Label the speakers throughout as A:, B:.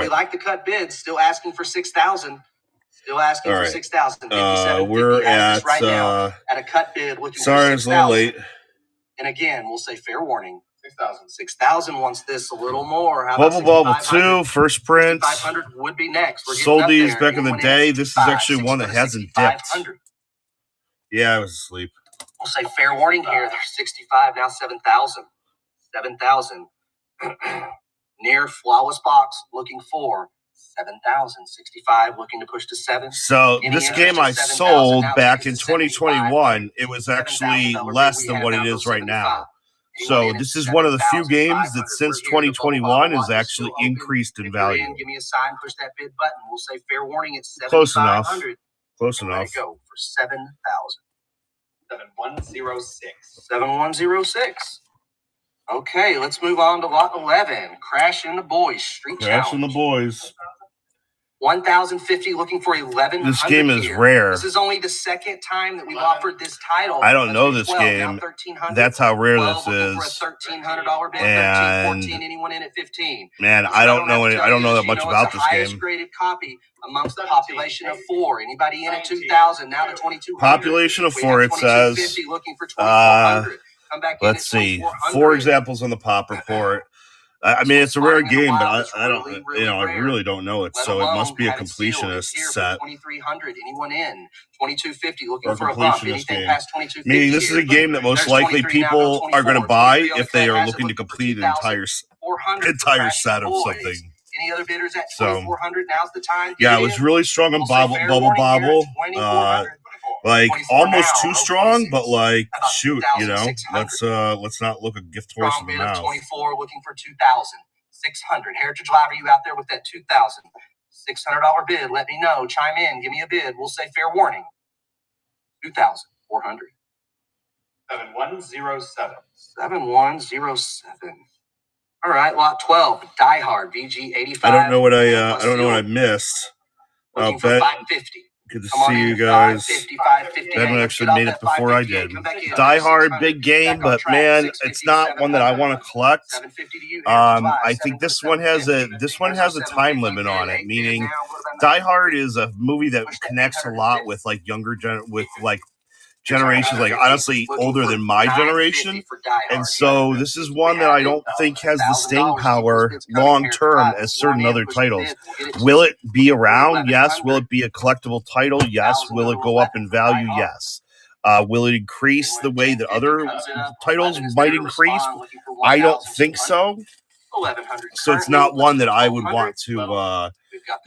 A: we like the cut bids. Still asking for 6,000. Still asking for 6,000.
B: We're at
A: right now at a cut bid.
B: Sorry, it's a little late.
A: And again, we'll say fair warning. 6,000. 6,000 wants this a little more. How
B: Bubble Bobble 2, first print.
A: 500 would be next.
B: Sold these back in the day. This is actually one that hasn't dipped. Yeah, I was asleep.
A: We'll say fair warning here. They're 65 now. 7,000. 7,000. Near flawless box looking for 7,000. 65 looking to push to 7.
B: So this game I sold back in 2021. It was actually less than what it is right now. So this is one of the few games that since 2021 has actually increased in value.
A: Give me a sign, push that bid button. We'll say fair warning. It's 7,500.
B: Close enough. Close enough.
A: Go for 7,000.
C: 7106.
A: 7106. Okay, let's move on to lot 11. Crash in the Boys Street Challenge.
B: Crash in the Boys.
A: 1,050 looking for 11.
B: This game is rare.
A: This is only the second time that we've offered this title.
B: I don't know this game. That's how rare this is.
A: For a $1,300 bid. 13, 14, anyone in at 15.
B: Man, I don't know that much about this game.
A: Highest graded copy amongst the population of 4. Anybody in at 2,000? Now the 2,200.
B: Population of 4. It says.
A: Looking for 2,400.
B: Let's see. 4 examples on the pop report. I mean, it's a rare game, but I don't, I really don't know it. So it must be a completionist set.
A: 2,300. Anyone in? 2,250. Looking for a bump. Anything past 2,250.
B: Meaning this is a game that most likely people are going to buy if they are looking to complete an entire set of something.
A: Any other bidders at 2,400? Now's the time.
B: Yeah, it was really strong on Bubble Bobble. Like almost too strong, but like shoot, let's not look a gift horse in the mouth.
A: 24 looking for 2,600. Heritage Live, are you out there with that $2,600 bid? Let me know. Chime in. Give me a bid. We'll say fair warning. 2,400.
C: 7107.
A: 7107. All right, lot 12. Die Hard VG 85.
B: I don't know what I missed.
A: Looking for 550.
B: Good to see you guys. That one actually made it before I did. Die Hard, big game, but man, it's not one that I want to collect. I think this one has a time limit on it. Meaning, Die Hard is a movie that connects a lot with like generations, like honestly older than my generation. And so this is one that I don't think has the staying power long term as certain other titles. Will it be around? Yes. Will it be a collectible title? Yes. Will it go up in value? Yes. Will it increase the way that other titles might increase? I don't think so. So it's not one that I would want to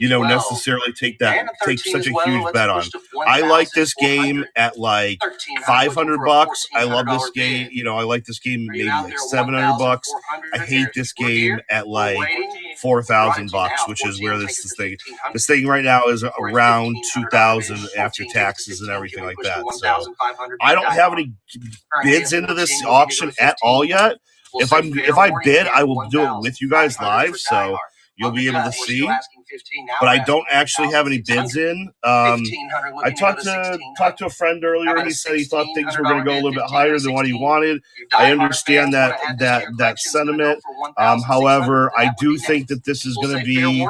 B: necessarily take such a huge bet on. I like this game at like $500. I love this game. I like this game maybe like $700. I hate this game at like $4,000, which is where this thing right now is around 2,000 after taxes and everything like that. So I don't have any bids into this auction at all yet. If I bid, I will do it with you guys live, so you'll be able to see. But I don't actually have any bids in. I talked to a friend earlier, and he said he thought things were going to go a little bit higher than what he wanted. I understand that sentiment. However, I do think that this is going to be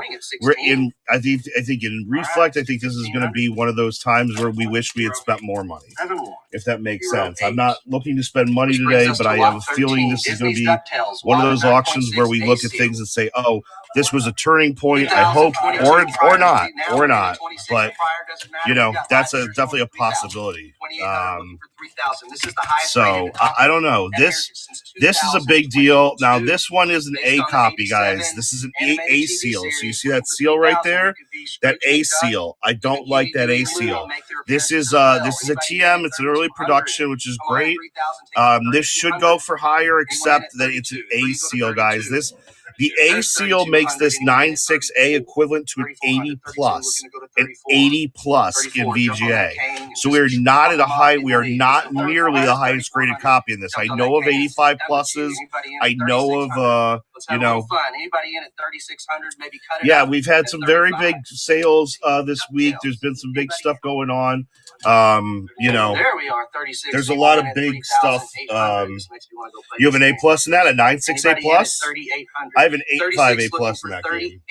B: I think in reflect, I think this is going to be one of those times where we wish we had spent more money, if that makes sense. I'm not looking to spend money today, but I have a feeling this is going to be one of those auctions where we look at things and say, oh, this was a turning point, I hope, or not. But, that's definitely a possibility. So, I don't know. This is a big deal. Now, this one is an A copy, guys. This is an A seal. So, you see that seal right there? That A seal. I don't like that A seal. This is a TM. It's an early production, which is great. This should go for higher, except that it's an A seal, guys. The A seal makes this 96A equivalent to an 80 plus, an 80 plus in VGA. So we are not nearly the highest graded copy in this. I know of 85 pluses. I know of, yeah, we've had some very big sales this week. There's been some big stuff going on. There's a lot of big stuff. You have an A plus in that, a 96 A plus? I have an 85 A plus in that game.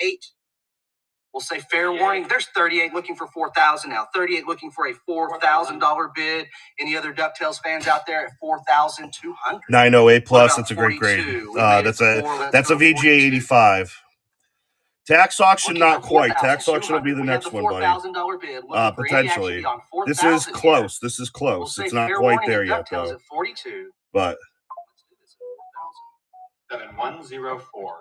A: We'll say fair warning. There's 38 looking for 4,000 now. 38 looking for a $4,000 bid. Any other DuckTales fans out there at 4,200?
B: 908 plus. That's a great grade. That's a VGA 85. Tax auction, not quite. Tax auction will be the next one, buddy. Potentially. This is close. This is close. It's not quite there yet, though. But
C: 7104.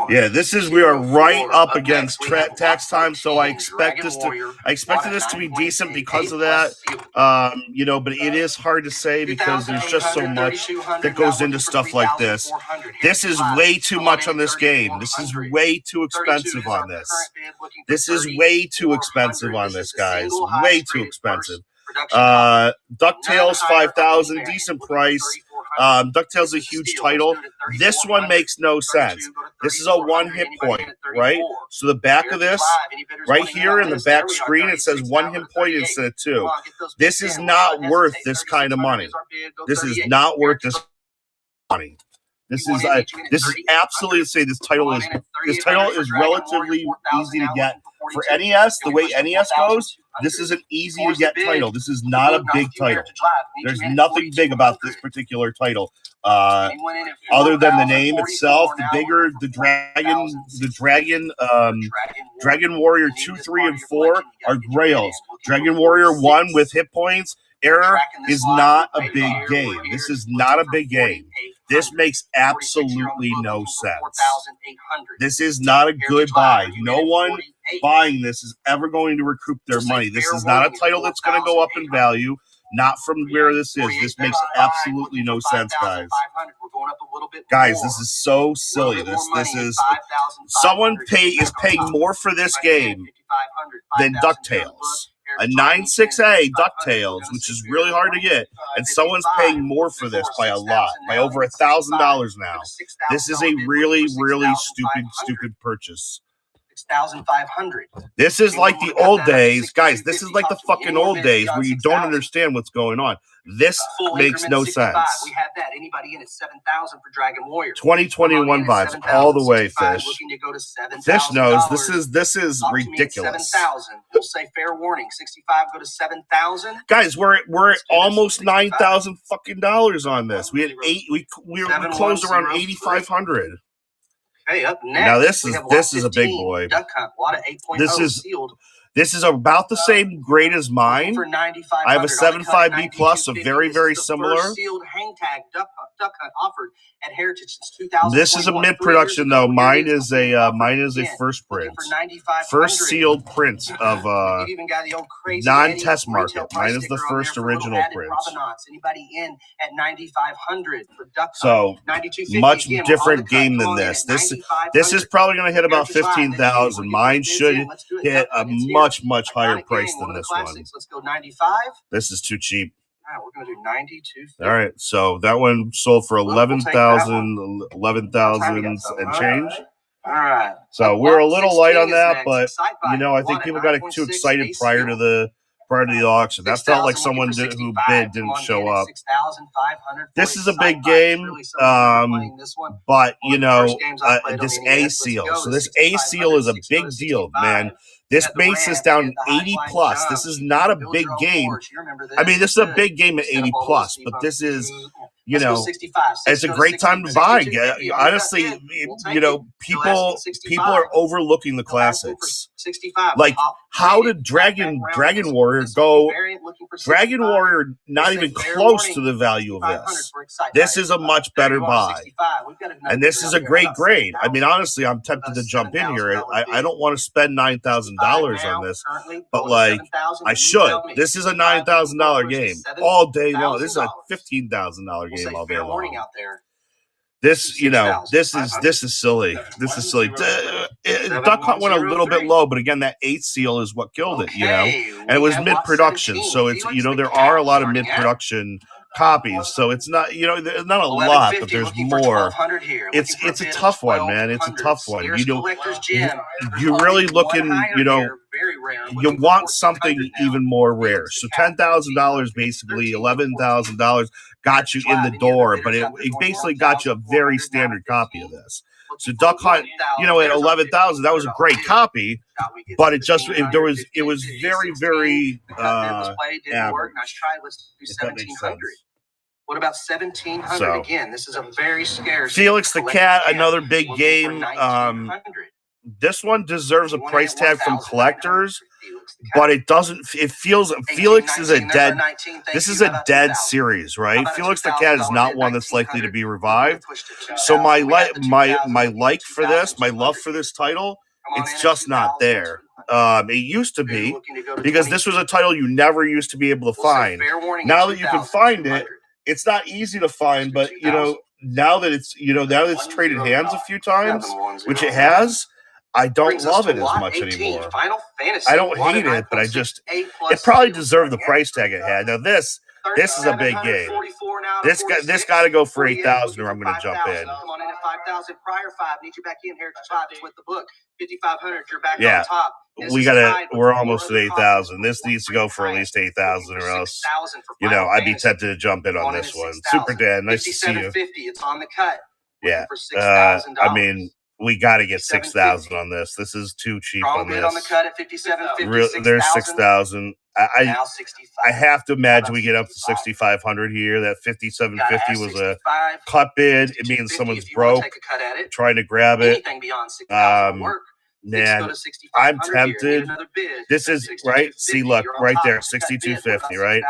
B: Yeah, we are right up against tax time, so I expected this to be decent because of that. But it is hard to say because there's just so much that goes into stuff like this. This is way too much on this game. This is way too expensive on this. This is way too expensive on this, guys. Way too expensive. DuckTales 5,000, decent price. DuckTales is a huge title. This one makes no sense. This is a 1 hit point, right? So the back of this, right here in the back screen, it says 1 hit point instead of 2. This is not worth this kind of money. This is not worth this money. This is absolutely insane. This title is relatively easy to get for NES. The way NES goes, this is an easy to get title. This is not a big title. There's nothing big about this particular title, other than the name itself. The Dragon Warrior 2, 3, and 4 are grails. Dragon Warrior 1 with hit points error is not a big game. This is not a big game. This makes absolutely no sense. This is not a good buy. No one buying this is ever going to recoup their money. This is not a title that's going to go up in value. Not from where this is. This makes absolutely no sense, guys. Guys, this is so silly. This is someone is paying more for this game than DuckTales. A 9.6A DuckTales, which is really hard to get, and someone's paying more for this by a lot, by over $1,000 now. This is a really, really stupid purchase.
A: 6,500.
B: This is like the old days, guys. This is like the fucking old days where you don't understand what's going on. This makes no sense.
A: We have that. Anybody in at 7,000 for Dragon Warrior.
B: 2021 vibes all the way, Fish. Fish knows this is ridiculous.
A: We'll say fair warning. 65 go to 7,000.
B: Guys, we're at almost $9,000 fucking dollars on this. We had we closed around 8,500.
A: Hey, up next.
B: Now this is a big boy. This is about the same grade as mine. I have a 7.5B plus, so very, very similar. This is a mid production though. Mine is a first print, first sealed print of non-test market. Mine is the first original print. So much different game than this. This is probably going to hit about 15,000. Mine should hit a much higher price than this one.
A: Let's go 95.
B: This is too cheap.
A: We're going to do 92.
B: All right, so that one sold for 11,000 and change.
A: All right.
B: So we're a little light on that, but I think people got too excited prior to the auction. That felt like someone who bid didn't show up. This is a big game, but this A seal. So this A seal is a big deal, man. This base is down 80 plus. This is not a big game. I mean, this is a big game at 80 plus, but this is, it's a great time to buy. Honestly, people are overlooking the classics. Like, how did Dragon Warrior go? Dragon Warrior not even close to the value of this. This is a much better buy, and this is a great grade. I mean, honestly, I'm tempted to jump in here. I don't want to spend $9,000 on this, but I should. This is a $9,000 game all day long. This is a $15,000 game all day long. This is silly. This is silly. Duck Hunt went a little bit low, but again, that 8 seal is what killed it, and it was mid-production. So it's, there are a lot of mid-production copies. So it's not, not a lot, but there's more. It's a tough one, man. It's a tough one. You're really looking, you want something even more rare. So $10,000, basically $11,000 got you in the door, but it basically got you a very standard copy of this. So Duck Hunt, you know, at 11,000, that was a great copy, but it was very, very average. If that makes sense.
A: What about 1,700 again? This is a very scarce.
B: Felix the Cat, another big game. This one deserves a price tag from collectors, but it doesn't. It feels Felix is a dead. This is a dead series, right? Felix the Cat is not one that's likely to be revived. So my like for this, my love for this title, it's just not there. It used to be, because this was a title you never used to be able to find. Now that you can find it, it's not easy to find, but you know, now that it's traded hands a few times, which it has, I don't love it as much anymore. I don't hate it, but it probably deserved the price tag it had. Now this is a big game. This got to go for 8,000, or I'm going to jump in.
A: Come on in at 5,000. Prior 5 need you back in here. 5 is with the book. 5,500. You're back on top.
B: We're almost at 8,000. This needs to go for at least 8,000, or else, you know, I'd be tempted to jump in on this one. Super Dan, nice to see you.
A: It's on the cut.
B: Yeah, I mean, we got to get 6,000 on this. This is too cheap on this.
A: On the cut at 57.50.
B: There's 6,000. I have to imagine we get up to 6,500 here. That 57.50 was a cut bid. It means someone's broke, trying to grab it. Man, I'm tempted. This is right. See, look right there, 62.50. Right.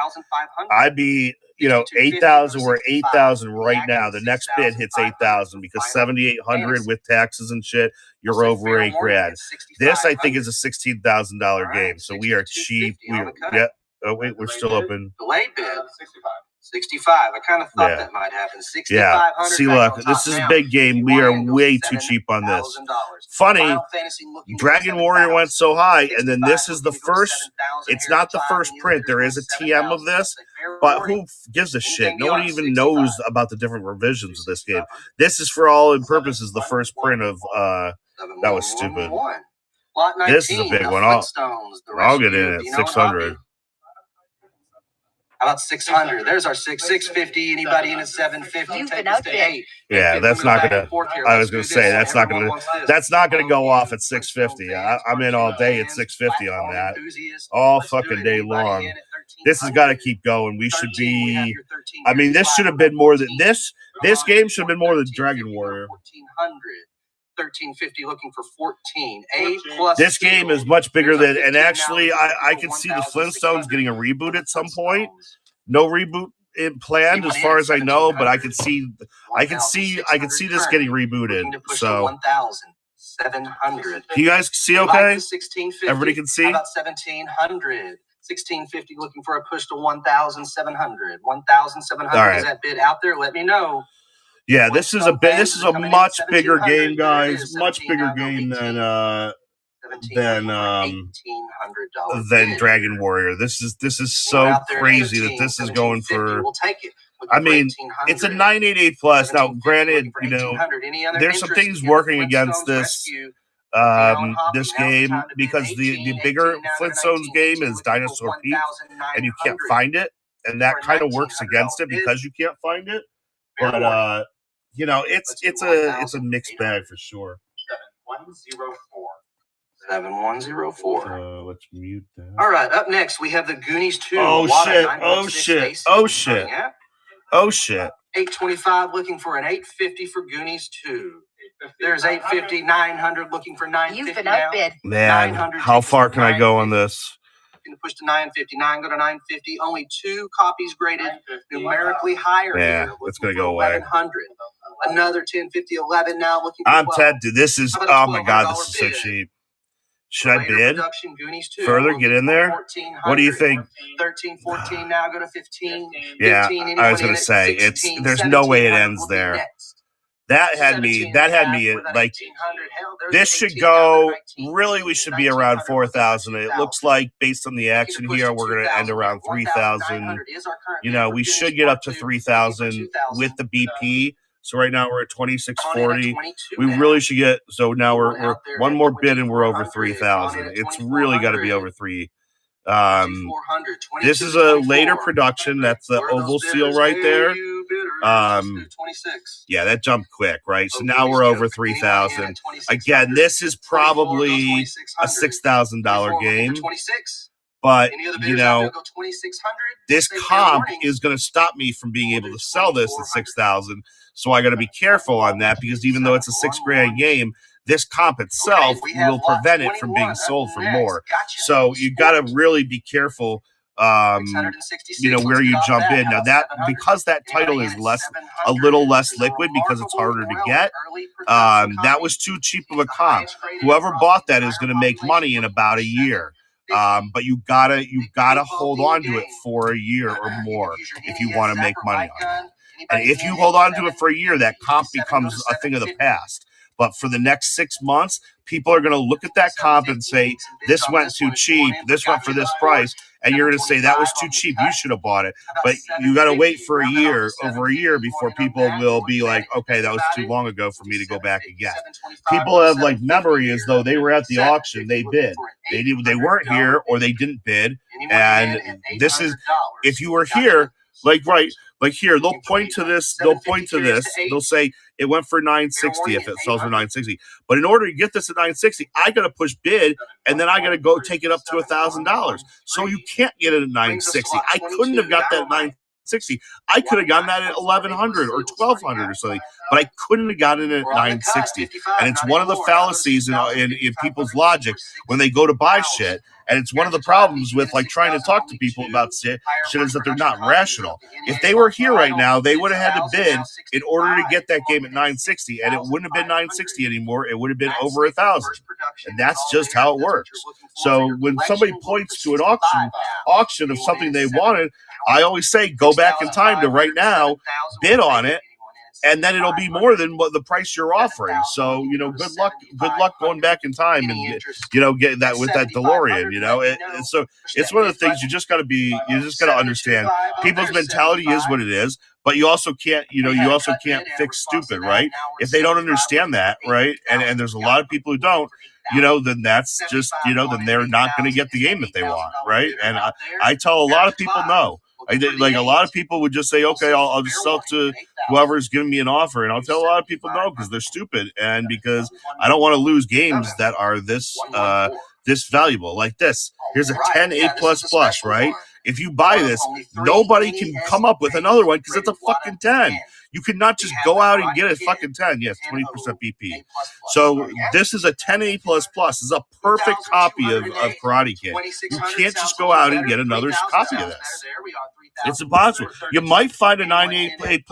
B: I'd be, you know, 8,000. We're 8,000 right now. The next bid hits 8,000 because 7,800 with taxes and shit, you're over $8,000. This, I think, is a $16,000 game. So we are cheap. Oh wait, we're still open.
A: Delay bid. 65. I kind of thought that might happen. 6,500.
B: Yeah. See, look, this is a big game. We are way too cheap on this. Funny, Dragon Warrior went so high, and then this is the first. It's not the first print. There is a TM of this, but who gives a shit? Nobody even knows about the different revisions of this game. This is, for all and purposes, the first print of. That was stupid. This is a big one. I'll get in at 600.
A: How about 600? There's our 650. Anybody in at 750? Take us to 8.
B: Yeah, that's not gonna. I was gonna say that's not gonna go off at 650. I'm in all day at 650 on that, all fucking day long. This has got to keep going. We should be. I mean, this should have been more than this. This game should have been more than Dragon Warrior.
A: 1350 looking for 14. A plus.
B: This game is much bigger than, and actually, I can see the Flintstones getting a reboot at some point. No reboot planned, as far as I know, but I can see this getting rebooted. So,
A: 1,700.
B: you guys see okay? Everybody can see.
A: About 1,700. 1,650 looking for a push to 1,700. 1,700.
B: All right.
A: Is that bid out there? Let me know.
B: Yeah, this is a much bigger game, guys. Much bigger game than Dragon Warrior. This is so crazy that this is going for. I mean, it's a 988 plus. Now, granted, you know, there's some things working against this game, because the bigger Flintstones game is Dinosaur Peak, and you can't find it, and that kind of works against it because you can't find it. But you know, it's a mixed bag for sure.
C: 7104.
A: 7104.
B: Let's mute that.
A: All right, up next we have the Goonies 2.
B: Oh shit! Oh shit! Oh shit! Oh shit!
A: 825 looking for an 850 for Goonies 2. There's 850, 900 looking for 950.
D: You've been outbid.
B: Man, how far can I go on this?
A: Going to push to 959, go to 950. Only 2 copies graded numerically higher.
B: Yeah,
A: here,
B: it's going to go away.
A: 1100. Another 1050, 11 now looking for
B: I'm
A: 12.
B: tempted. This is, oh my God, this is so cheap. Should I bid further? Get in there? What do you think?
A: 13, 14 now, go to 15.
B: Yeah,
A: 15,
B: I was going to say,
A: 16,
B: there's no way it
A: 1700
B: ends
A: will be
B: there.
A: next.
B: That had me like, this should go, really, we should be around 4,000. It looks like, based on the action here, we're going to end around 3,000. You know, we should get up to 3,000 with the BP. So right now we're at 2640. We really should get, so now we're one more bid and we're over 3,000. It's really got to be over 3. This is a later production. That's the oval seal right there.
A: 26.
B: Yeah, that jumped quick, right? So now we're over 3,000. Again, this is probably a $6,000 game.
A: 26.
B: But,
A: Any other
B: you
A: bidders out there
B: know,
A: go 2,600?
B: this
A: Say fair
B: comp
A: warning.
B: is going to stop me from being able to sell this at 6,000. So I got to be careful on that because even though it's a $6,000 game, this comp itself will prevent it from being sold for more. So you got to really be careful, you know, where you jump in. Now that, because that title is a little less liquid because it's harder to get, that was too cheap of a comp. Whoever bought that is going to make money in about a year. But you gotta hold on to it for a year or more if you want to make money on it. And if you hold on to it for a year, that comp becomes a thing of the past. But for the next 6 months, people are going to look at that comp and say, this went too cheap, this went for this price, and you're going to say, that was too cheap, you should have bought it. But you got to wait for a year, over a year, before people will be like, okay, that was too long ago for me to go back again. People have like memory as though they were at the auction, they bid. They weren't here or they didn't bid. And this is, if you were here, like, right, like here, they'll point to this, they'll say it went for 960 if it sells for 960. But in order to get this at 960, I got to push bid and then I got to go take it up to $1,000. So you can't get it at 960. I couldn't have got that at 960. I could have gotten that at 1,100 or 1,200 or something, but I couldn't have gotten it at 960. And it's one of the fallacies in people's logic when they go to buy shit. And it's one of the problems with like trying to talk to people about shit is that they're not rational. If they were here right now, they would have had to bid in order to get that game at 960, and it wouldn't have been 960 anymore. It would have been over 1,000, and that's just how it works. So when somebody points to an auction of something they wanted, I always say go back in time to right now, bid on it, and then it'll be more than what the price you're offering. So, you know, good luck going back in time and, you know, getting that with that DeLorean, you know. So it's one of the things you just got to understand. People's mentality is what it is, but you also can't fix stupid, right? If they don't understand that, right? And there's a lot of people who don't, you know, then that's just, you know, then they're not going to get the game that they want, right? And I tell a lot of people no. Like a lot of people would just say, okay, I'll just sell to whoever's giving me an offer. And I'll tell a lot of people no, because they're stupid. And because I don't want to lose games that are this valuable. Like this. Here's a 10 A++, right? If you buy this, nobody can come up with another one because it's a fucking 10. You could not just go out and get a fucking 10. Yes, 20% BP. So this is a 10A++. This is a perfect copy of Karate Kid. You can't just go out and get another copy of this. It's impossible. You might find a 9A++,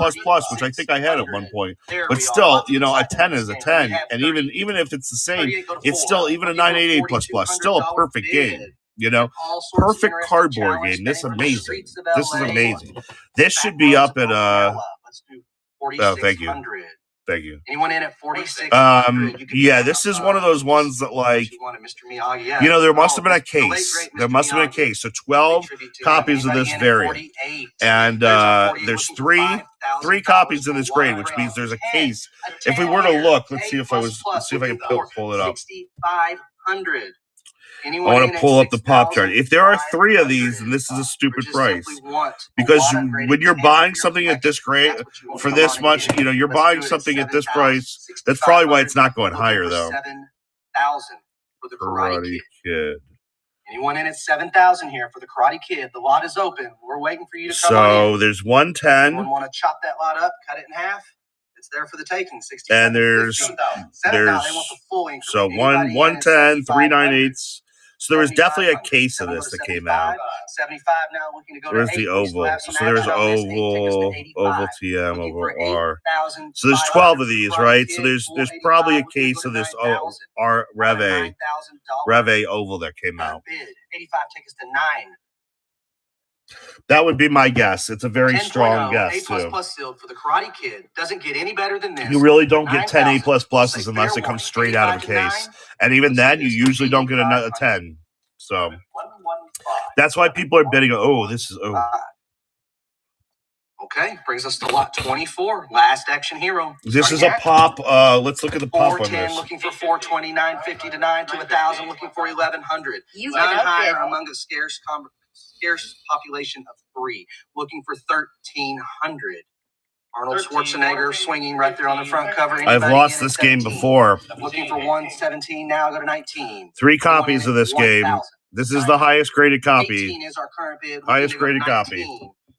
B: which I think I had at one point. But still, you know, a 10 is a 10. And even if it's the same, it's still, even a 9A++, still a perfect game. You know, perfect cardboard game. This is amazing. This is amazing. This should be up at oh, thank you. Thank you.
A: Anyone in at 46?
B: Yeah, this is one of those ones that, like, you know, there must have been a case. There must have been a case. So 12 copies of this variant, and there's three copies in this grade, which means there's a case. If we were to look, let's see if I can pull it up.
A: 6,500.
B: I want to pull up the pop chart. If there are 3 of these, then this is a stupid price. Because when you're buying something at this grade for this much, you know, you're buying something at this price. That's probably why it's not going higher, though.
A: 7,000 for the
B: Karate Kid.
A: Anyone in at 7,000 here for the Karate Kid? The lot is open. We're waiting for you to come
B: So there's 110.
A: Anyone want to chop that lot up, cut it in half? It's there for the taking. 60.
B: And there's so 110, 398. So there was definitely a case of this that came out.
A: 75 now looking to go.
B: Where's the oval? So there's oval TM, oval R. So there's 12 of these, right? So there's probably a case of this Rev A oval that came out.
A: 85 take us to 9.
B: That would be my guess. It's a very strong guess, too.
A: A++ sealed for the Karate Kid. Doesn't get any better than this.
B: You really don't get 10 A++s unless it comes straight out of a case. And even then, you usually don't get a 10. So that's why people are bidding. Oh, this is... Oh.
A: Okay, brings us to lot 24. Last action hero.
B: This is a pop. Let's look at the pop on this.
A: Looking for 420, 950 to 9 to 1,000. Looking for 1,100. None higher among a scarce population of 3, looking for 1,300. Arnold Schwarzenegger swinging right there on the front cover.
B: I've lost this game before.
A: Looking for 117 now. Go to 19.
B: 3 copies of this game. This is the highest graded copy.
A: 18 is our current bid.
B: Highest graded copy.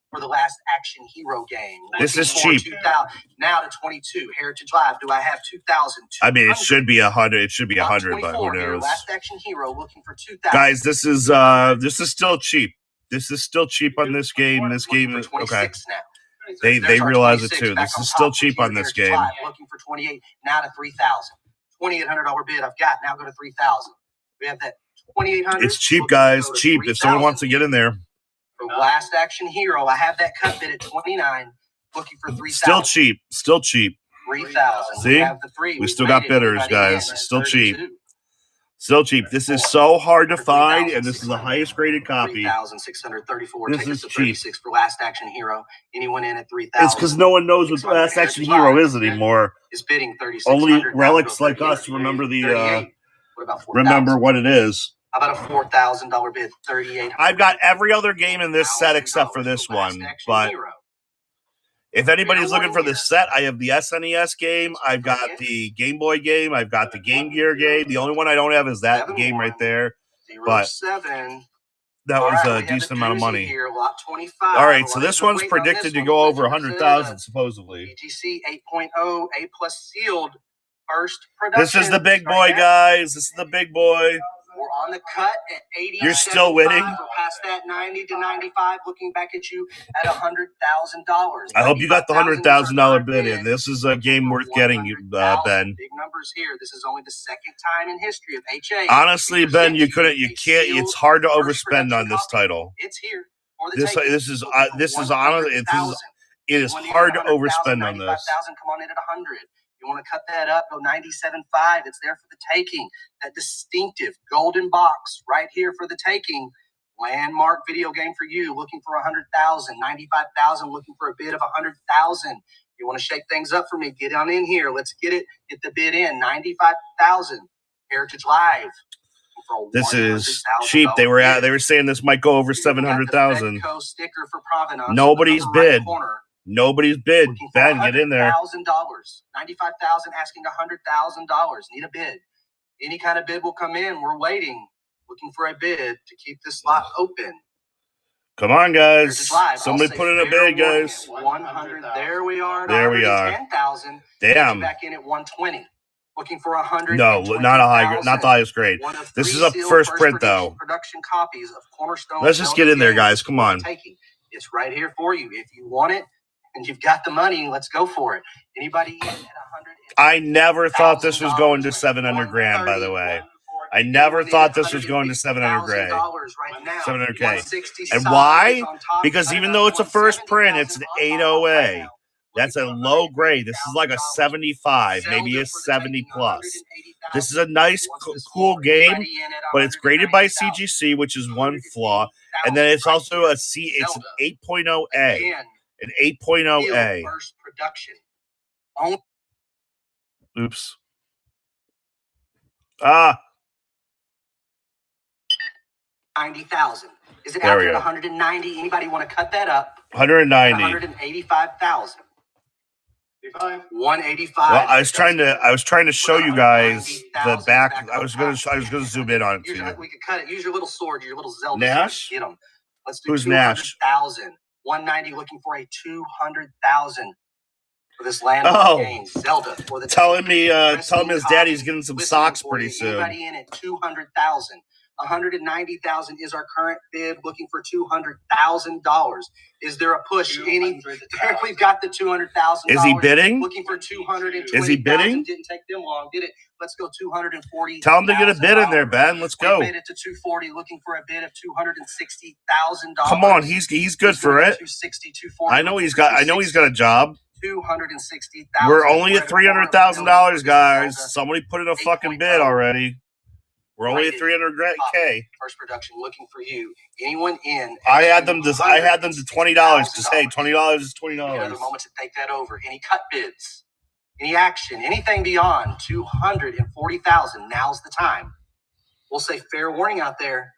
A: For the last Action Hero game.
B: This is cheap.
A: Now to 22. Heritage Live. Do I have 2,000?
B: I mean, it should be 100. It should be 100, but who knows?
A: Last Action Hero looking for 2,000.
B: Guys, this is still cheap. This is still cheap on this game. This game is okay. They realize it too. This is still cheap on this game.
A: Looking for 28. Now to 3,000. $2,800 bid. I've got. Now go to 3,000. We have that 2,800.
B: It's cheap, guys. Cheap. If someone wants to get in there.
A: For Last Action Hero, I have that cut bid at 29. Looking for 3,000.
B: Still cheap. Still cheap.
A: 3,000.
B: See? We still got bidders, guys. Still cheap. Still cheap. This is so hard to find, and this is the highest graded copy.
A: 3,634.
B: This is cheap.
A: For Last Action Hero. Anyone in at 3,000?
B: It's because no one knows what Last Action Hero is anymore.
A: Is bidding 36.
B: Only relics like us remember remember what it is.
A: How about a $4,000 bid? 3,800.
B: I've got every other game in this set except for this one. But if anybody's looking for this set, I have the SNES game. I've got the Game Boy game. I've got the Game Gear game. The only one I don't have is that game right there. But that was a decent amount of money. All right, so this one's predicted to go over 100,000 supposedly.
A: EGC 8.0 A+ sealed first production.
B: This is the big boy, guys. This is the big boy.
A: We're on the cut at 80.
B: You're still winning.
A: We're past that 90 to 95. Looking back at you at $100,000.
B: I hope you got the $100,000 bid in. This is a game worth getting, Ben.
A: Big numbers here. This is only the second time in history of HA.
B: Honestly, Ben, you can't. It's hard to overspend on this title.
A: It's here.
B: This is honestly, it is hard to overspend on this.
A: Come on in at 100. You want to cut that up, go 97.5. It's there for the taking. That distinctive golden box right here for the taking. Landmark video game for you. Looking for 100,000, 95,000. Looking for a bid of 100,000. You want to shake things up for me? Get on in here. Let's get it. Get the bid in. 95,000. Heritage Live.
B: This is cheap. They were saying this might go over 700,000.
A: Sticker for Provenance.
B: Nobody's bid. Nobody's bid. Ben, get in there.
A: $100,000, 95,000, asking $100,000. Need a bid. Any kind of bid will come in. We're waiting, looking for a bid to keep this slot open.
B: Come on, guys. Somebody put in a bid, guys.
A: 100. There we are.
B: There we are.
A: 10,000.
B: Damn.
A: Back in at 120. Looking for 100.
B: No, not the highest grade. This is a first print, though.
A: Production copies of Cornerstone.
B: Let's just get in there, guys. Come on.
A: It's right here for you. If you want it, and you've got the money, let's go for it. Anybody in at 100?
B: I never thought this was going to 700 grand, by the way. I never thought this was going to 700 grand. 700K. And why? Because even though it's a first print, it's an 808. That's a low grade. This is like a 75, maybe a 70 plus. This is a nice, cool game, but it's graded by CGC, which is one flaw. And then it's also it's an 8.0A. An 8.0A.
A: First production.
B: Oops.
A: 90,000. Is it after 190? Anybody want to cut that up?
B: 190.
A: 185,000. 185.
B: Well, I was trying to show you guys the back. I was gonna zoom in on it for you.
A: We could cut it. Use your little sword, your little Zelda.
B: Nash?
A: Get them. Let's do
B: Who's Nash?
A: 200,000. 190 looking for a 200,000 for this landmark game. Zelda for the
B: telling me his daddy's getting some socks pretty soon.
A: Anybody in at 200,000. 190,000 is our current bid. Looking for $200,000. Is there a push? We've got the 200,000.
B: Is he bidding?
A: Looking for 220,000.
B: Is he bidding?
A: Didn't take them long, did it? Let's go 240.
B: Tell him to get a bid in there, Ben. Let's go.
A: We made it to 240. Looking for a bid of $260,000.
B: Come on, he's good for it.
A: 260,
B: I know he's got a job.
A: 260,000.
B: We're only at $300,000, guys. Somebody put in a fucking bid already. We're only at 300K.
A: First production looking for you. Anyone in?
B: I had them to $20 because hey, $20 is $20.
A: Another moment to take that over. Any cut bids? Any action? Anything beyond 240,000? Now's the time. We'll say fair warning out there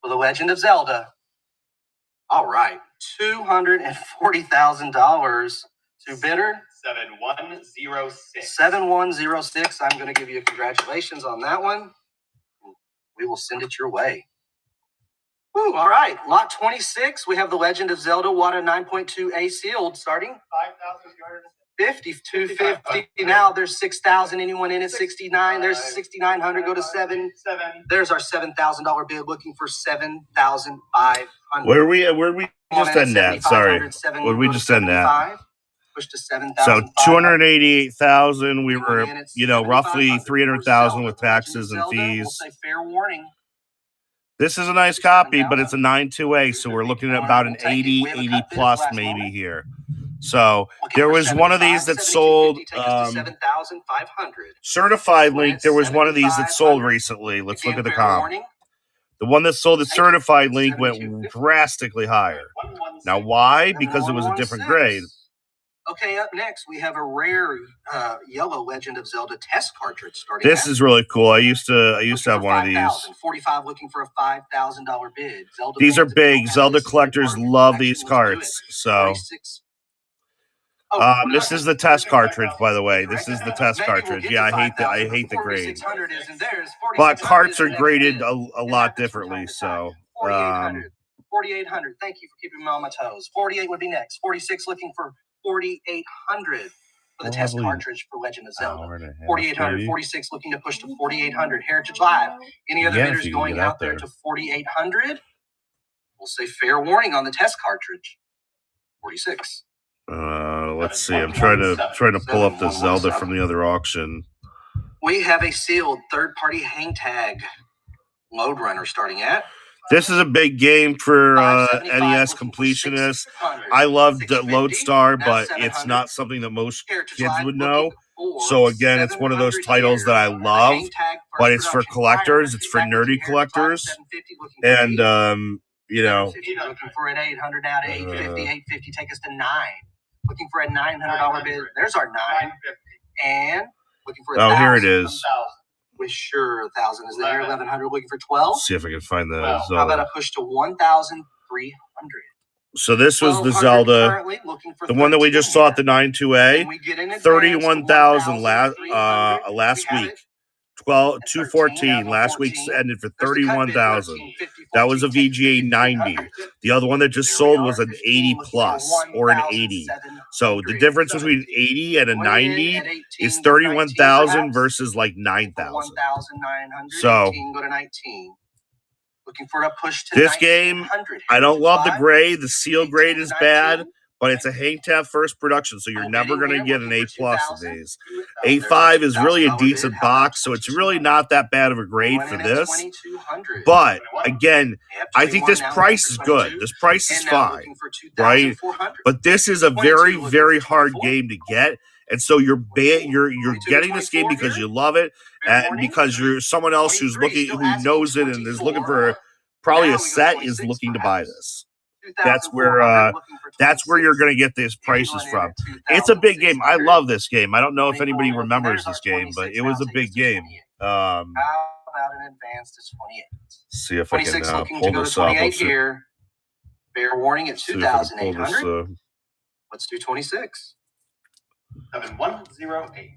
A: for The Legend of Zelda. All right, $240,000. Too bitter?
C: 7106.
A: 7106. I'm going to give you congratulations on that one. We will send it your way. Woo, all right. Lot 26. We have The Legend of Zelda WATA 9.2A sealed starting 5250. Now there's 6,000. Anyone in at 69? There's 6,900. Go to 7. There's our $7,000 bid. Looking for 7,500.
B: Where we just end that? Sorry, where we just end that?
A: Push to 7,000.
B: So 288,000. We were, roughly 300,000 with taxes and fees.
A: We'll say fair warning.
B: This is a nice copy, but it's a 9.2A, so we're looking at about an 80 plus maybe here. So there was one of these that sold certified link. There was one of these that sold recently. Let's look at the comp. The one that sold the certified link went drastically higher. Now, why? Because it was a different grade.
A: Okay, up next we have a rare yellow Legend of Zelda test cartridge starting.
B: This is really cool. I used to have one of these.
A: 45 looking for a $5,000 bid. Zelda
B: these are big. Zelda collectors love these carts. So this is the test cartridge, by the way. This is the test cartridge. Yeah, I hate the grade. But carts are graded a lot differently. So
A: 4,800. Thank you for keeping me on my toes. 48 would be next. 46 looking for 4,800 for the test cartridge for Legend of Zelda. 4,800. 46 looking to push to 4,800. Heritage Live. Any other bidders going out there to 4,800? We'll say fair warning on the test cartridge. 46.
B: Let's see. I'm trying to pull up the Zelda from the other auction.
A: We have a sealed third-party hang tag load runner starting at.
B: This is a big game for NES completionists. I loved Lodestar, but it's not something that most kids would know. So again, it's one of those titles that I love, but it's for collectors. It's for nerdy collectors, and
A: looking for an 800 now to 850, 850 take us to 9. Looking for a $900 bid. There's our 9. And looking for a
B: here it is.
A: We're sure 1,000 is there. 1,100 looking for 12.
B: See if I can find the
A: Zelda. How about a push to 1,300?
B: So this was the Zelda, the one that we just saw at the 9.2A. 31,000 last week. 214 last week's ended for 31,000. That was a VGA 90. The other one that just sold was an 80 plus or an 80. So the difference between 80 and a 90 is 31,000 versus like 9,000. So
A: looking for a push to
B: this game, I don't love the grade. The seal grade is bad, but it's a hang tab first production, so you're never going to get an A plus of these. A5 is really a decent box, so it's really not that bad of a grade for this. But again, I think this price is good. This price is fine, right? But this is a very, very hard game to get. And so you're getting this game because you love it, and because you're someone else who knows it and is looking for probably a set is looking to buy this. That's where you're going to get these prices from. It's a big game. I love this game. I don't know if anybody remembers this game, but it was a big game.
A: How about an advanced to 28?
B: See if I can pull this up.
A: Here. Fair warning at 2,800. Let's do 26.
C: 7108.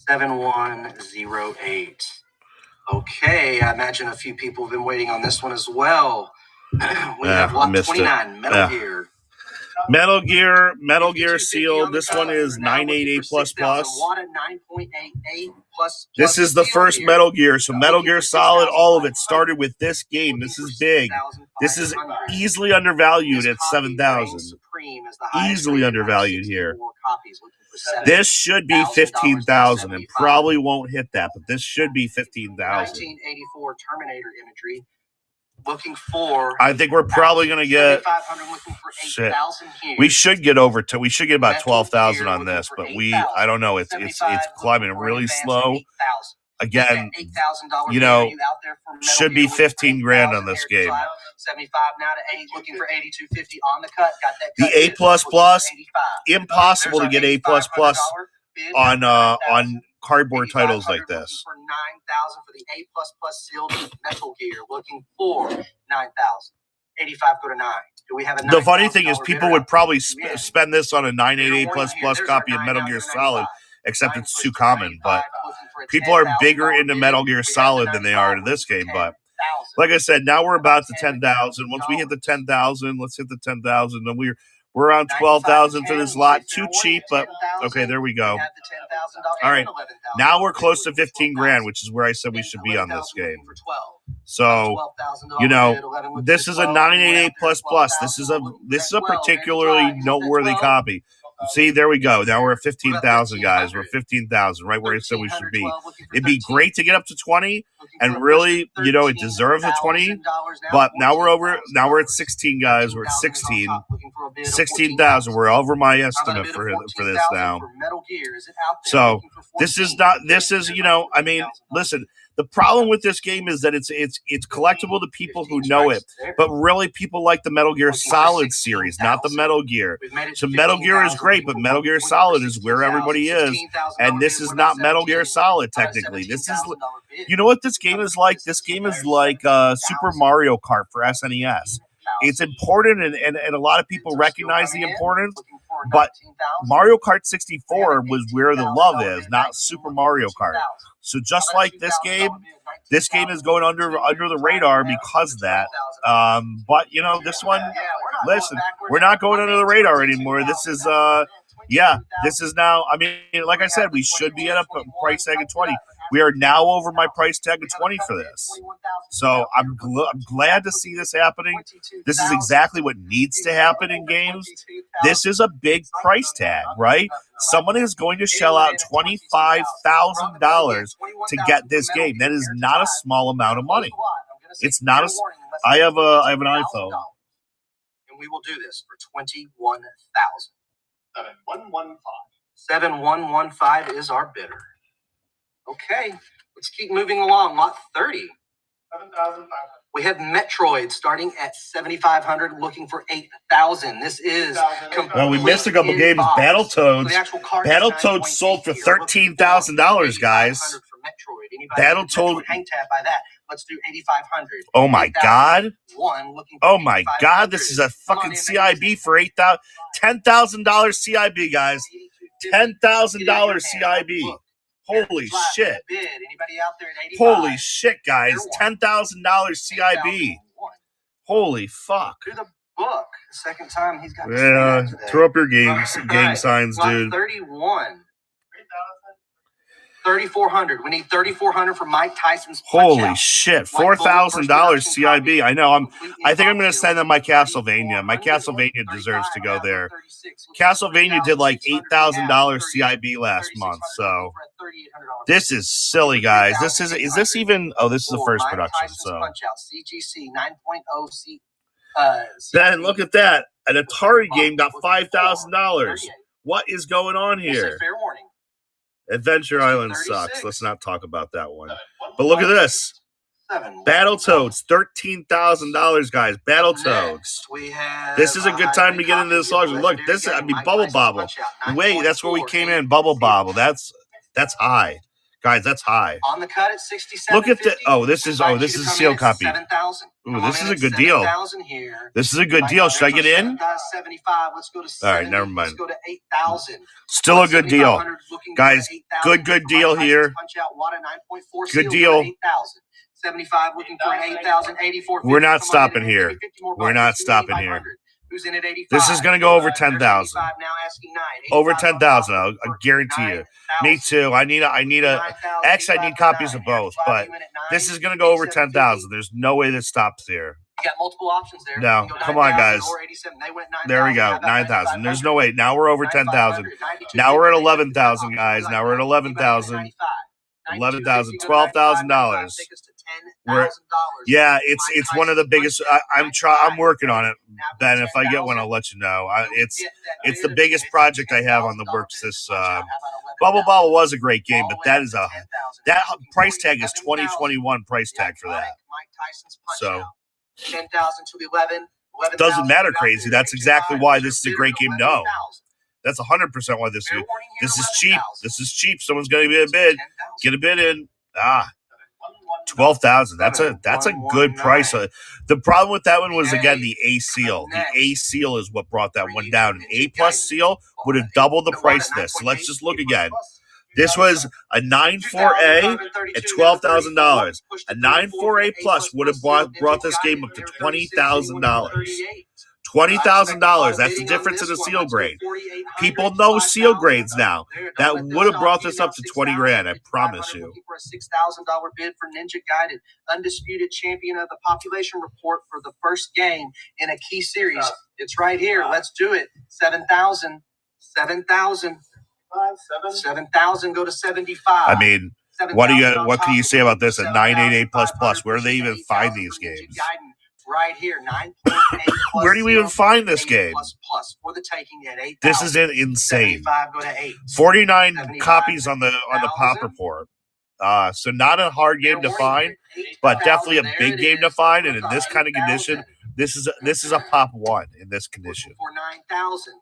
A: 7108. Okay, I imagine a few people have been waiting on this one as well. We have lot 29, Metal Gear. Metal Gear sealed. This one is 988 plus.
B: This is the first Metal Gear. So Metal Gear Solid, all of it started with this game. This is big. This is easily undervalued at 7,000. Easily undervalued here. This should be 15,000 and probably won't hit that, but this should be 15,000.
A: 1984 Terminator imagery. Looking for,
B: I think we're probably going to get shit. We should get about 12,000 on this, but I don't know. It's climbing really slow. Again, should be 15 grand on this game.
A: 75 now to 8, looking for 8250 on the cut. Got that
B: cut. The A++, impossible to get A++ on cardboard titles like this.
A: For 9,000 for the A++ sealed Metal Gear, looking for 9,000. 85 go to 9. Do we have a
B: The funny thing is,
A: $9,000
B: people
A: bidder
B: would
A: out
B: probably
A: there? Win.
B: spend this on a 988
A: Fair
B: plus
A: warning
B: plus
A: here, there's our
B: copy of Metal Gear Solid,
A: 9,995.
B: except
A: Nine
B: it's
A: pushed
B: too
A: to
B: common. But
A: 95, looking for a
B: people are
A: $10,000
B: bigger into
A: bid.
B: Metal Gear
A: We have the
B: Solid than they are
A: 95
B: to this game. But
A: 10,000.
B: like I said, now we're about to 10,000. Once we hit the 10,000, let's hit the 10,000. Then we're around 12,000 for this lot. Too cheap, but okay, there we go. All right, now we're close to 15 grand, which is where I said we should be on this game. So, you know, this is a 988 plus plus. This is a particularly noteworthy copy. See, there we go. Now we're at 15,000, guys. We're 15,000, right where I said we should be. It'd be great to get up to 20, and really, you know, it deserves a 20. But now we're over. Now we're at 16, guys. We're at 16. 16,000. We're over my estimate for this now. So this is not. This is, you know, I mean, listen. The problem with this game is that it's collectible to people who know it, but really people like the Metal Gear Solid series, not the Metal Gear. So Metal Gear is great, but Metal Gear Solid is where everybody is, and this is not Metal Gear Solid technically. This is, you know what this game is like? This game is like Super Mario Kart for SNES. It's important, and a lot of people recognize the importance, but Mario Kart 64 was where the love is, not Super Mario Kart. So just like this game is going under the radar because of that. But you know, this one, listen, we're not going under the radar anymore. This is this is now. I mean, like I said, we should be at a price tag of 20. We are now over my price tag of 20 for this. So I'm glad to see this happening. This is exactly what needs to happen in games. This is a big price tag, right? Someone is going to shell out $25,000 to get this game. That is not a small amount of money. It's not a. I have an iPhone.
A: And we will do this for 21,000. 7115 is our bidder. Okay, let's keep moving along. Lot 30.
C: 7,500.
A: We have Metroid starting at 7,500, looking for 8,000. This is
B: well, we missed a couple games. Battletoads. Battletoads sold for $13,000, guys. Battletoads.
A: Hang tag by that. Let's do 8,500.
B: Oh my God.
A: Looking
B: oh my God. This is a fucking CIB for $8,000. $10,000 CIB, guys. $10,000 CIB. Holy shit. Holy shit, guys. $10,000 CIB. Holy fuck.
A: Through the book. Second time he's got
B: throw up your gang signs, dude.
A: 31. 3,400. We need 3,400 for Mike Tyson's
B: Holy shit. $4,000 CIB. I know. I think I'm going to send them my Castlevania. My Castlevania deserves to go there. Castlevania did like $8,000 CIB last month. So this is silly, guys. Is this even? Oh, this is the first production. So
A: CGC 9.0
B: then look at that. An Atari game got $5,000. What is going on here?
A: Fair warning.
B: Adventure Island sucks. Let's not talk about that one. But look at this. Battletoads, $13,000, guys. Battletoads. This is a good time to get into this auction. Look, Bubble Bobble. Wait, that's where we came in. Bubble Bobble. That's high. Guys, that's high.
A: On the cut at 67.
B: Look at this is a sealed copy. Ooh, this is a good deal. This is a good deal. Should I get in?
A: 75. Let's go to 70.
B: All right, never mind.
A: Let's go to 8,000.
B: Still a good deal. Guys, good deal here. Good deal.
A: 75 looking for an 8,000. 84.
B: We're not stopping here. We're not stopping here.
A: Who's in at 85?
B: This is going to go over 10,000. Over 10,000. I'll guarantee you. Me too. I need actually, I need copies of both, but this is going to go over 10,000. There's no way this stops here.
A: You got multiple options there.
B: No, come on, guys. There we go. 9,000. There's no way. Now we're over 10,000. Now we're at 11,000, guys. Now we're at 11,000. 11,000. $12,000. Yeah, it's one of the biggest. I'm working on it, Ben. If I get one, I'll let you know. It's the biggest project I have on the works. This Bubble Bobble was a great game, but that price tag is 2021 price tag for that. So
A: 10,000 to 11.
B: Doesn't matter, crazy. That's exactly why this is a great game. No, that's 100% why this is cheap. This is cheap. Someone's going to get a bid. Get a bid in. 12,000. That's a good price. The problem with that one was, again, the A seal. The A seal is what brought that one down. An A plus seal would have doubled the price of this. So let's just look again. This was a 9.4A at $12,000. A 9.4A plus would have brought this game up to $20,000. $20,000. That's the difference in the seal grade. People know seal grades now. That would have brought this up to 20 grand. I promise you.
A: For a $6,000 bid for Ninja Gaiden, undisputed champion of the population report for the first game in a key series. It's right here. Let's do it. 7,000. 7,000. 7,000. Go to 75.
B: I mean, what can you say about this at 988 plus? Where do they even find these games?
A: Right here, 9.8.
B: Where do you even find this game?
A: Plus for the taking at 8.
B: This is insane.
A: 75, go to 8.
B: 49 copies on the Pop Report. So not a hard game to find, but definitely a big game to find. And in this kind of condition, this is a Pop 1 in this condition.
A: For 9,000.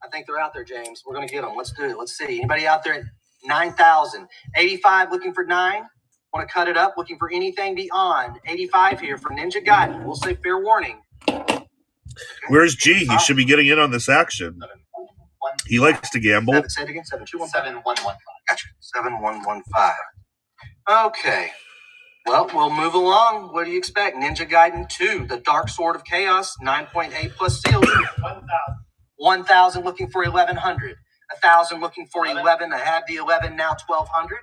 A: I think they're out there, James. We're gonna get them. Let's do it. Let's see. Anybody out there at 9,000? 85 looking for 9. Want to cut it up? Looking for anything beyond 85 here for Ninja Gaiden. We'll say fair warning. Okay.
B: Where's G? He should be getting in on this action. He likes to gamble.
A: Say it again. 7115. Gotcha. 7115. Okay. Well, we'll move along. What do you expect? Ninja Gaiden 2, the Dark Sword of Chaos, 9.8 plus seal. 1,000 looking for 1,100. 1,000 looking for 11. I have the 11 now. 1,200.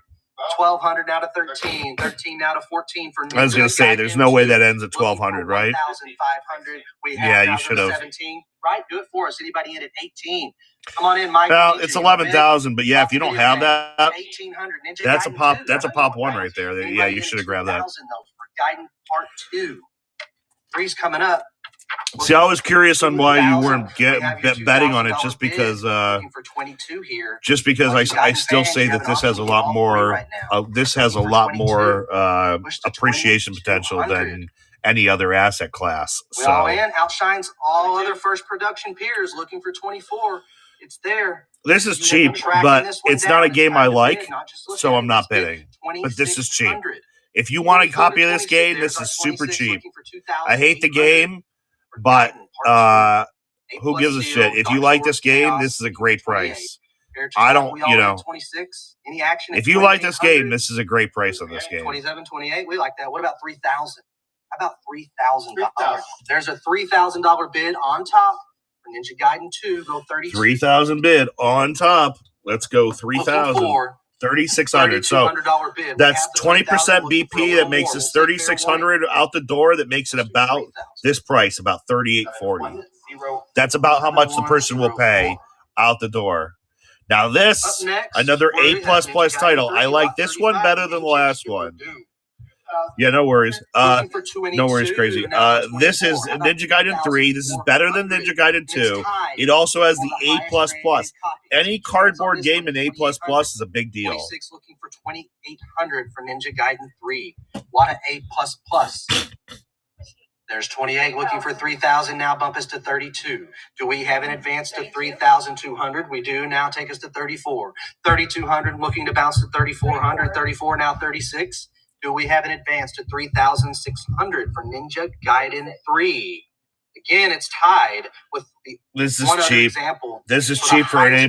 A: 1,200 now to 13. 13 now to 14 for Ninja
B: I was going to say, there's no way that ends at 1,200, right?
A: 1,500.
B: Yeah, you should have.
A: 17. Right? Do it for us. Anybody in at 18? Come on in, Mike.
B: Well, it's 11,000, but yeah, if you don't have that,
A: 1,800.
B: that's a pop. That's a Pop 1 right there. Yeah, you should have grabbed that.
A: For Gaiden Part 2. 3's coming up.
B: See, I was curious on why you weren't betting on it, just because.
A: For 22 here.
B: Just because I still say that this has a lot more. This has a lot more appreciation potential than any other asset class. So
A: outshines all other first production peers. Looking for 24. It's there.
B: This is cheap, but it's not a game I like, so I'm not bidding. But this is cheap. If you want a copy of this game, this is super cheap. I hate the game. But who gives a shit? If you like this game, this is a great price. I don't, if you like this game, this is a great price on this game.
A: 27, 28, we like that. What about 3,000? How about $3,000? There's a $3,000 bid on top for Ninja Gaiden 2. Go 30.
B: 3,000 bid on top. Let's go 3,000. 3,600. So that's 20% BP. That makes us 3,600 out the door. That makes it about this price, about 3,840. That's about how much the person will pay out the door. Now this, another A++ title. I like this one better than the last one. Yeah, no worries. No worries, crazy. This is Ninja Gaiden 3. This is better than Ninja Gaiden 2. It also has the A++. Any cardboard game in A++ is a big deal.
A: 26 looking for 2,800 for Ninja Gaiden 3. What a A++. There's 28 looking for 3,000. Now bump us to 32. Do we have an advance to 3,200? We do. Now take us to 34. 3,200 looking to bounce to 3,400. 34 now 36. Do we have an advance to 3,600 for Ninja Gaiden 3? Again, it's tied with the.
B: This is cheap. This is cheap for an A++.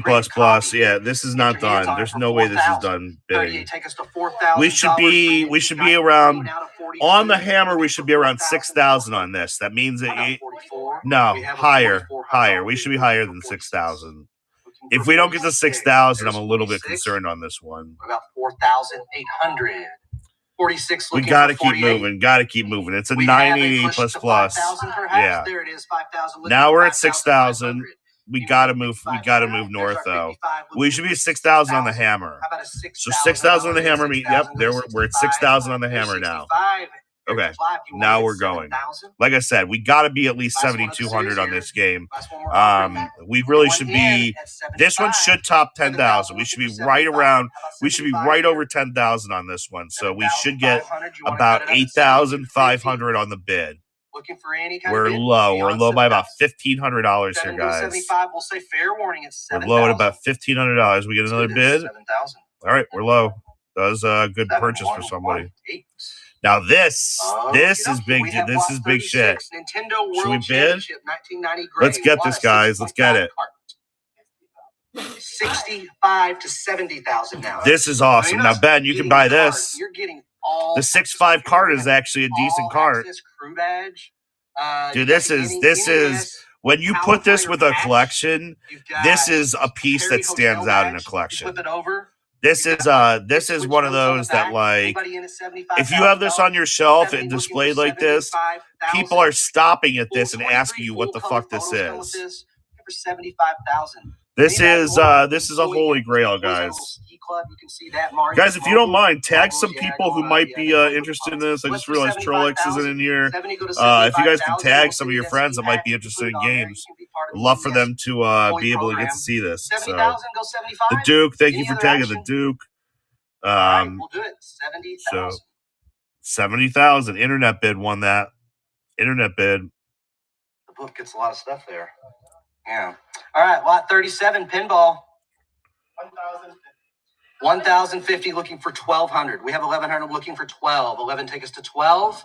B: Yeah, this is not done. There's no way this is done big.
A: Take us to 4,000.
B: We should be around on the hammer. We should be around 6,000 on this. That means that higher. We should be higher than 6,000. If we don't get to 6,000, I'm a little bit concerned on this one.
A: About 4,800. 46
B: we got to keep moving. It's a 980++. Yeah.
A: There it is, 5,000.
B: Now we're at 6,000. We got to move north, though. We should be at 6,000 on the hammer. So 6,000 on the hammer. Yep, we're at 6,000 on the hammer now. Okay, now we're going. Like I said, we got to be at least 7,200 on this game. We really should be. This one should top 10,000. We should be right around. We should be right over 10,000 on this one. So we should get about 8,500 on the bid. We're low. We're low by about $1,500 here, guys. We're low at about $1,500. We get another bid. All right, we're low. That was a good purchase for somebody. Now this is big.
A: We have
B: This
A: lot
B: is big shit.
A: 36, Nintendo
B: Should we
A: World
B: bid?
A: Championship 1990 gray.
B: Let's get this, guys. Let's get it.
A: 65 to 70,000 now.
B: This is awesome. Now, Ben, you can buy this.
A: You're getting all
B: The 6.5 cart is actually a decent cart.
A: Crew badge.
B: Dude, this is when you put this with a collection, this is a piece that stands out in a collection.
A: Flip it over.
B: This is one of those that, like, if you have this on your shelf and displayed like this, people are stopping at this and asking you what the fuck this is.
A: For 75,000.
B: This is a holy grail, guys. Guys, if you don't mind, tag some people who might be interested in this. I just realized Trollex isn't in here. If you guys can tag some of your friends that might be interested in games, I'd love for them to be able to get to see this. So, the Duke, thank you for tagging the Duke.
A: We'll do it. 70,000.
B: So 70,000. Internet bid won that. Internet bid.
A: The book gets a lot of stuff there. Yeah. All right. Lot 37, pinball. 1,050 looking for 1,200. We have 1,100 looking for 12. 11 take us to 12.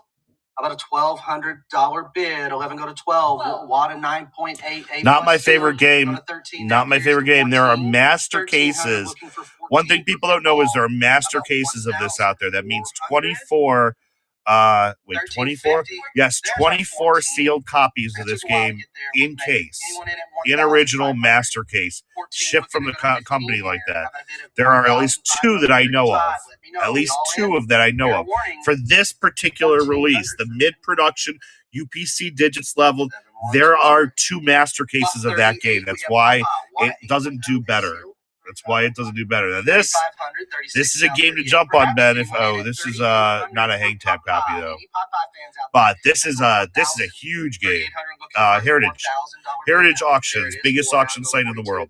A: How about a $1,200 bid? 11 go to 12. Wada 9.88.
B: Not my favorite game. Not my favorite game. There are master cases. One thing people don't know is there are master cases of this out there. That means 24. 24? Yes, 24 sealed copies of this game in case, in original master case, shipped from a company like that. There are at least two that I know of. At least two of that I know of. For this particular release, the mid-production UPC Digits level, there are two master cases of that game. That's why it doesn't do better. That's why it doesn't do better. Now this is a game to jump on, Ben. This is not a hang tab copy though, but this is a huge game. Heritage Auctions, biggest auction site in the world.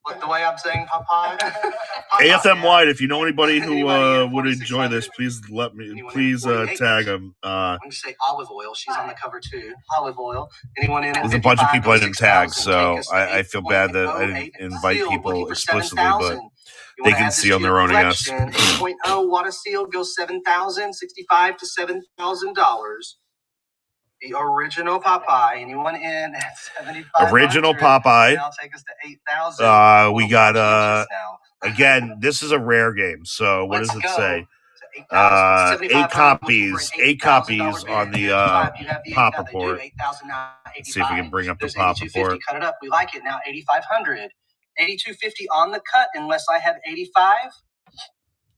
A: Look, the way I'm saying Popeye.
B: AFM wide. If you know anybody who would enjoy this, please tag them.
A: I'm gonna say olive oil. She's on the cover too. Olive oil. Anyone in it?
B: There's a bunch of people I didn't tag, so I feel bad that I didn't invite people explicitly, but they can see on their own, I guess.
A: 8.0 Wada Seal goes 7,000, 65 to $7,000. The original Popeye. Anyone in at 75?
B: Original Popeye.
A: That'll take us to 8,000.
B: We got again. This is a rare game. So what does it say? 8 copies. 8 copies on the pop report. Let's see if we can bring up the pop report.
A: Cut it up. We like it now. 8,500. 8,250 on the cut. Unless I have 85.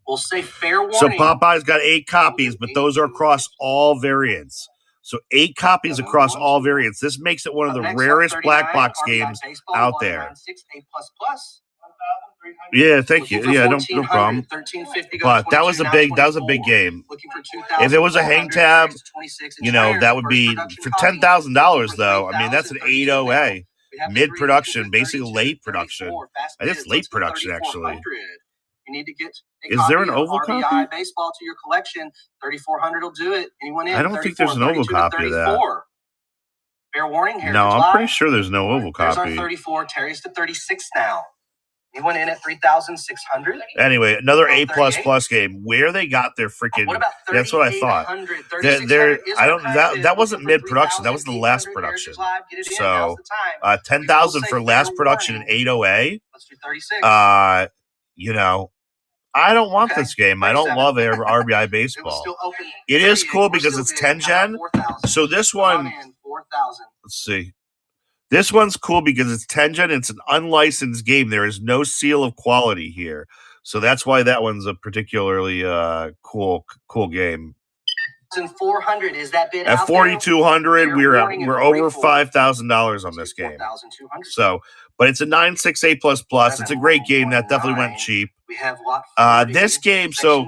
A: We'll say fair warning.
B: So Popeye's got 8 copies, but those are across all variants. So 8 copies across all variants. This makes it one of the rarest black box games out there. Yeah, thank you. Yeah, no problem. But that was a big game. If it was a hang tab, that would be for $10,000 though. I mean, that's an 8.0A mid production, basically late production. I guess late production actually.
A: You need to get
B: Is there an oval copy?
A: Baseball to your collection. 3,400 will do it. Anyone in?
B: I don't think there's an oval copy of that.
A: Fair warning here.
B: No, I'm pretty sure there's no oval copy.
A: There's our 34. Terry's to 36 now. Anyone in at 3,600?
B: Anyway, another A++ game. Where they got their freaking? That's what I thought. That wasn't mid production. That was the last production. So 10,000 for last production in 8.0A.
A: Let's do 36.
B: I don't want this game. I don't love RBI baseball. It is cool because it's 10 gen. So this one, let's see. This one's cool because it's 10 gen. It's an unlicensed game. There is no seal of quality here. So that's why that one's a particularly cool game.
A: 400 is that bid
B: at 4,200. We're over $5,000 on this game. So, but it's a 9.6A++. It's a great game that definitely went cheap.
A: We have
B: this game. So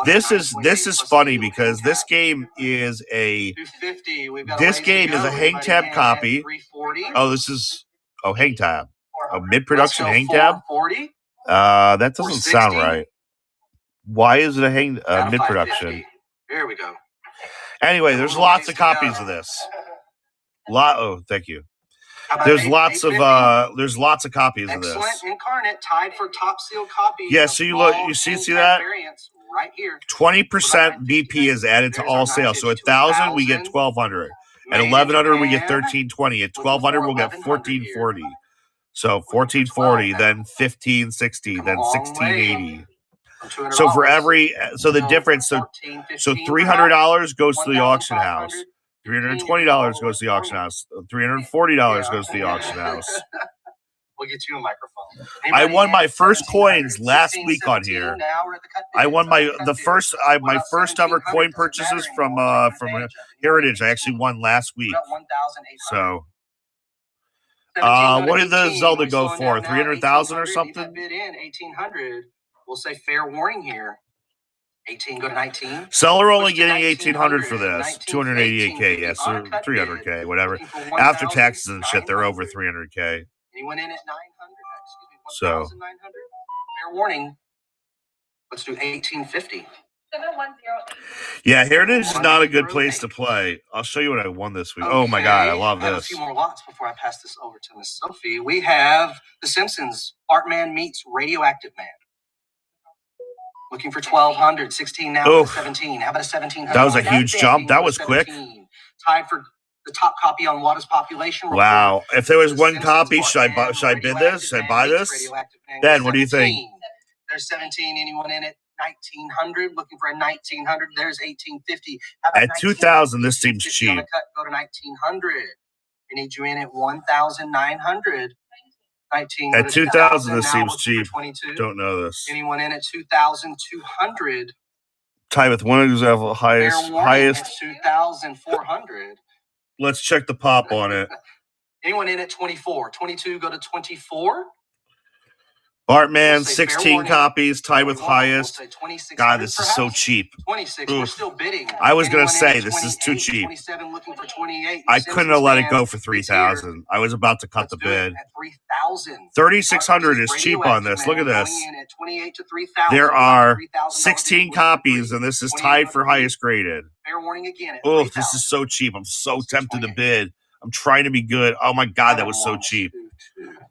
B: this is funny because this game is a hang tab copy. Hang tab. Mid production hang tab. That doesn't sound right. Why is it a mid production?
A: Here we go.
B: Anyway, there's lots of copies of this. Thank you. There's lots of copies of this.
A: Excellent Incarnate tied for top sealed copies.
B: Yeah, so you see that?
A: right here.
B: 20% BP is added to all sales. So 1,000, we get 1,200. At 1,100, we get 1,320. At 1,200, we'll get 1,440. So 1,440, then 1,560, then 1,680. So for every, so the difference, so $300 goes to the auction house. $320 goes to the auction house. $340 goes to the auction house.
A: We'll get you a microphone.
B: I won my first coins last week on here. I won my first ever coin purchases from Heritage. I actually won last week. So what did the Zelda go for? 300,000 or something?
A: Bid in 1,800. We'll say fair warning here. 18 go to 19.
B: Seller only getting 1,800 for this. 288K, yes, or 300K, whatever. After taxes and shit, they're over 300K.
A: Anyone in at 900? Excuse me, 1,900. Fair warning. Let's do 1,850.
D: 7108.
B: Yeah, Heritage is not a good place to play. I'll show you what I won this week. Oh my god, I love
A: I have
B: this.
A: a few more lots before I pass this over to Miss Sophie. We have The Simpsons. Bartman meets Radioactive Man. Looking for 1,200. 16 now.
B: Oof.
A: 17. How about a 1,700?
B: That was a huge jump. That was quick.
A: Tied for the top copy on Watta's population report.
B: Wow. If there was one copy, should I bid this? Should I buy this? Ben, what do you think?
A: There's 17. Anyone in it? 1,900. Looking for a 1,900. There's 1,850.
B: At 2,000, this seems cheap.
A: Go to 1,900. I need you in at 1,900. 19.
B: At 2,000, this seems cheap.
A: 22.
B: Don't know this.
A: Anyone in at 2,200?
B: Tie with one example, highest.
A: 2,400.
B: Let's check the pop on it.
A: Anyone in at 24? 22, go to 24.
B: Bartman, 16 copies, tied with highest. God, this is so cheap.
A: 26, we're still bidding.
B: I was going to say, this is too cheap.
A: 27, looking for 28.
B: I couldn't have let it go for 3,000. I was about to cut the bid. 3,600 is cheap on this. Look at this. There are 16 copies, and this is tied for highest graded.
A: Fair warning again.
B: Oh, this is so cheap. I'm so tempted to bid. I'm trying to be good. Oh my God, that was so cheap.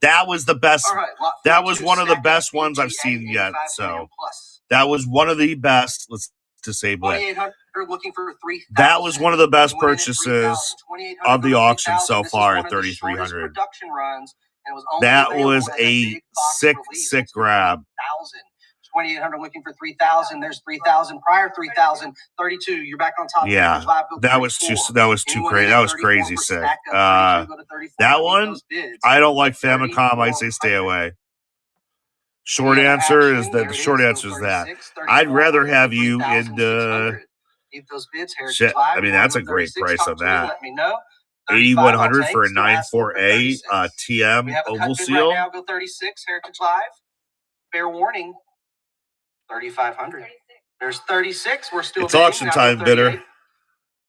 B: That was the best. That was one of the best ones I've seen yet. So that was one of the best. Let's disable it. That was one of the best purchases of the auction so far at 3,300. That was a sick grab.
A: 2,800 looking for 3,000. There's 3,000. Prior 3,000. 32. You're back on top.
B: Yeah, that was too crazy. That was crazy sick. That one, I don't like Famicom. I say stay away. Short answer is that. The short answer is that. I'd rather have you in shit. I mean, that's a great price on that. 8,100 for a 9.4A TM oval seal.
A: Go 36. Heritage Live. Fair warning. 3,500. There's 36. We're still.
B: It's auction time, bidder.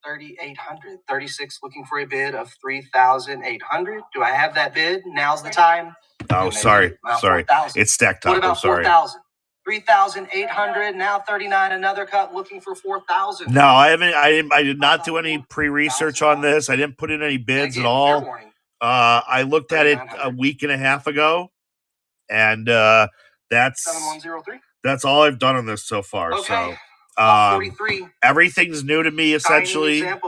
A: 3,800. 36 looking for a bid of 3,800. Do I have that bid? Now's the time.
B: Oh, sorry. 4, it's stacked up.
A: What about
B: I'm sorry.
A: 4,000? 3,800. Now 39. Another cut looking for 4,000.
B: No, I haven't. I did not do any pre-research on this. I didn't put in any bids at all. I looked at it a week and a half ago, and that's
A: 7103.
B: That's all I've done on this so far.
A: Okay.
B: So
A: 43.
B: Everything's new to me, essentially.
A: We have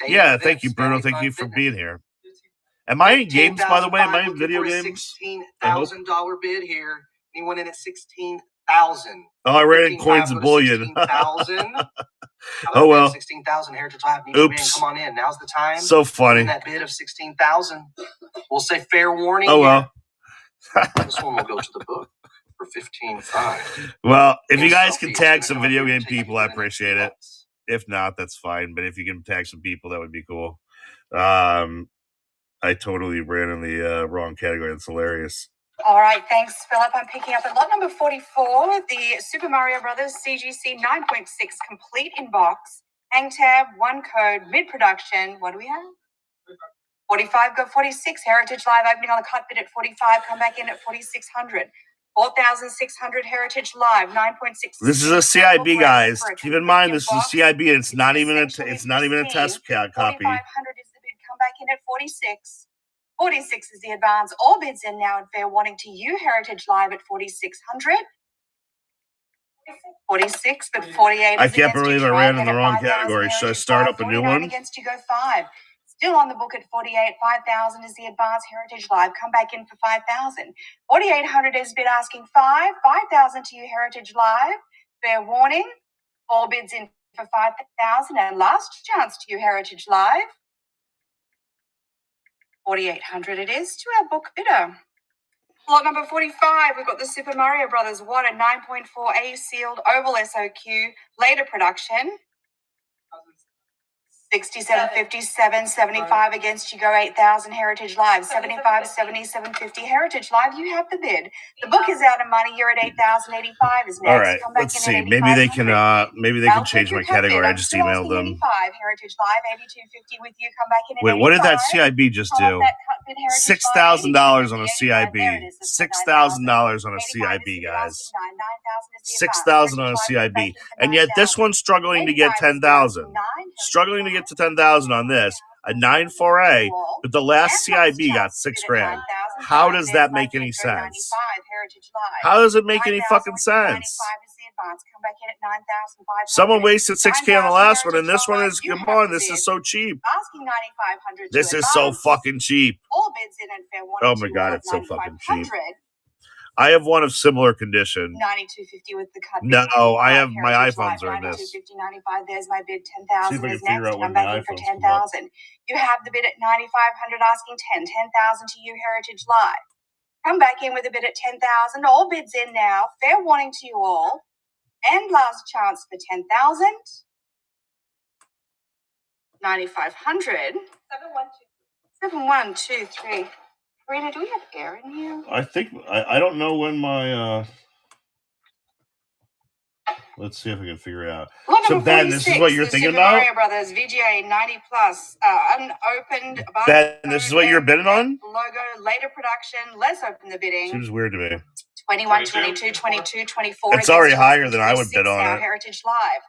B: yeah, thank you, Bruno. Thank you for being here. Am I in games, by the way? Am I in video games?
A: $16,000 bid here. Anyone in at 16,000?
B: Oh, I ran in coins and bullion. Oh well.
A: 16,000 Heritage Live.
B: Oops.
A: Come on in. Now's the time.
B: So funny.
A: That bid of 16,000. We'll say fair warning.
B: Oh well.
A: This one will go to the book for 15.5.
B: Well, if you guys can tag some video game people, I appreciate it. If not, that's fine. But if you can tag some people, that would be cool. I totally ran in the wrong category. It's hilarious.
D: All right, thanks, Philip. I'm picking up at lot number 44, the Super Mario Brothers CGC 9.6 complete in box. Hang tab, one code, mid-production. What do we have? 45, go 46. Heritage Live opening on the cut bid at 45. Come back in at 4,600. 4,600 Heritage Live 9.6.
B: This is a CIB, guys. Keep in mind, this is a CIB, and it's not even a test copy. 4,500
D: is the bid. Come back in at 46. 46 is the advance. All bids in now, and fair warning to you. Heritage Live at 4,600. 46, but 48
B: I
D: is
B: can't
D: against
B: believe
D: you.
B: I
D: Try
B: ran in
D: again
B: the
D: at
B: wrong
D: 5,000
B: category. Should I
D: Heritage
B: start
D: Live.
B: up a new
D: 49
B: one?
D: against you go 5. Still on the book at 48. 5,000 is the advanced Heritage Live. Come back in for 5,000. 4,800 is bid asking 5. 5,000 to you Heritage Live. Fair warning. All bids in for 5,000 and last chance to you Heritage Live. 4,800 it is to our book bidder. Lot number 45, we've got the Super Mario Brothers Water 9.4A sealed oval SOQ later production. 67, 57, 75 against you go 8,000 Heritage Live. 75, 70, 750 Heritage Live. You have the bid. The book is out of money. You're at 8,085 is next.
B: All right,
D: Come back
B: let's
D: in
B: see.
D: at
B: Maybe they can
D: 8,500.
B: change my category. I just emailed them.
D: 85 Heritage Live. 82.50 with you. Come back in at
B: Wait, what did that
D: 85.
B: CIB just do? $6,000 on a CIB. $6,000 on a CIB, guys. 6,000 on a CIB, and yet this one's struggling to get 10,000. Struggling to get to 10,000 on this. A 9.4A, but the last CIB got $6,000. How does that make any sense? How does it make any fucking sense? Someone wasted $6,000 on the last one, and this one is, come on, this is so cheap. This is so fucking cheap. Oh my God, it's so fucking cheap. I have one of similar condition.
D: 92.50 with the cut.
B: No, I have my iPhones are in this.
D: 92.50.95. There's my bid.
B: See
D: 10,000
B: if I
D: is
B: can figure
D: next.
B: out when
D: Come
B: my
D: back in for
B: iPhones come up.
D: 10,000. You have the bid at 9,500 asking 10. 10,000 to you Heritage Live. Come back in with a bid at 10,000. All bids in now. Fair warning to you all. And last chance for 10,000. 9,500. 7123. Rita, do we have air in here?
B: I think I don't know when my let's see if I can figure it out. So Ben, this is what you're thinking
D: Super
B: about?
D: Mario Brothers VGA 90 plus unopened.
B: Ben, this is what you're bidding on?
D: Logo later production. Let's open the bidding.
B: Seems weird to me.
D: 21, 22, 22, 24.
B: It's already higher than I would bid on it.
D: Heritage Live.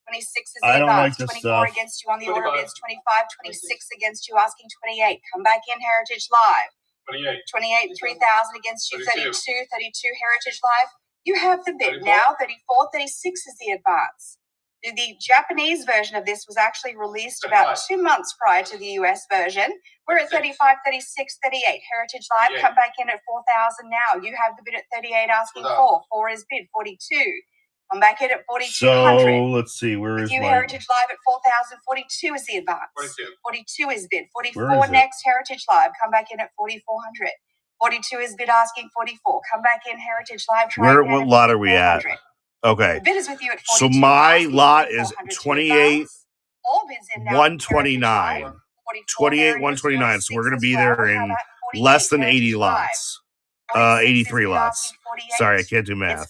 D: 26 is the
B: I don't
D: advance,
B: like this
D: 24
B: stuff.
D: against you on the order bids, 25, 26 against you asking 28. Come back in Heritage Live. 28, 3,000 against you, 32, 32 Heritage Live. You have the bid now. 34, 36 is the advance. The Japanese version of this was actually released about 2 months prior to the US version. We're at 35, 36, 38 Heritage Live. Come back in at 4,000 now. You have the bid at 38 asking 4. 4 is bid, 42. Come back in at 4,200.
B: So let's see, where is
D: you
B: my
D: Heritage Live at 4,000. 42 is the advance. 42 is bid. 44
B: Where is it?
D: next Heritage Live. Come back in at 4,400. 42 is bid asking 44. Come back in Heritage Live.
B: what lot are we at? Okay.
D: The bid is with you at 42.
B: So my lot is
D: 28. All bids in now.
B: 129. 28, 129. So we're gonna be there in less than 80 lots. 83 lots. Sorry, I can't do math.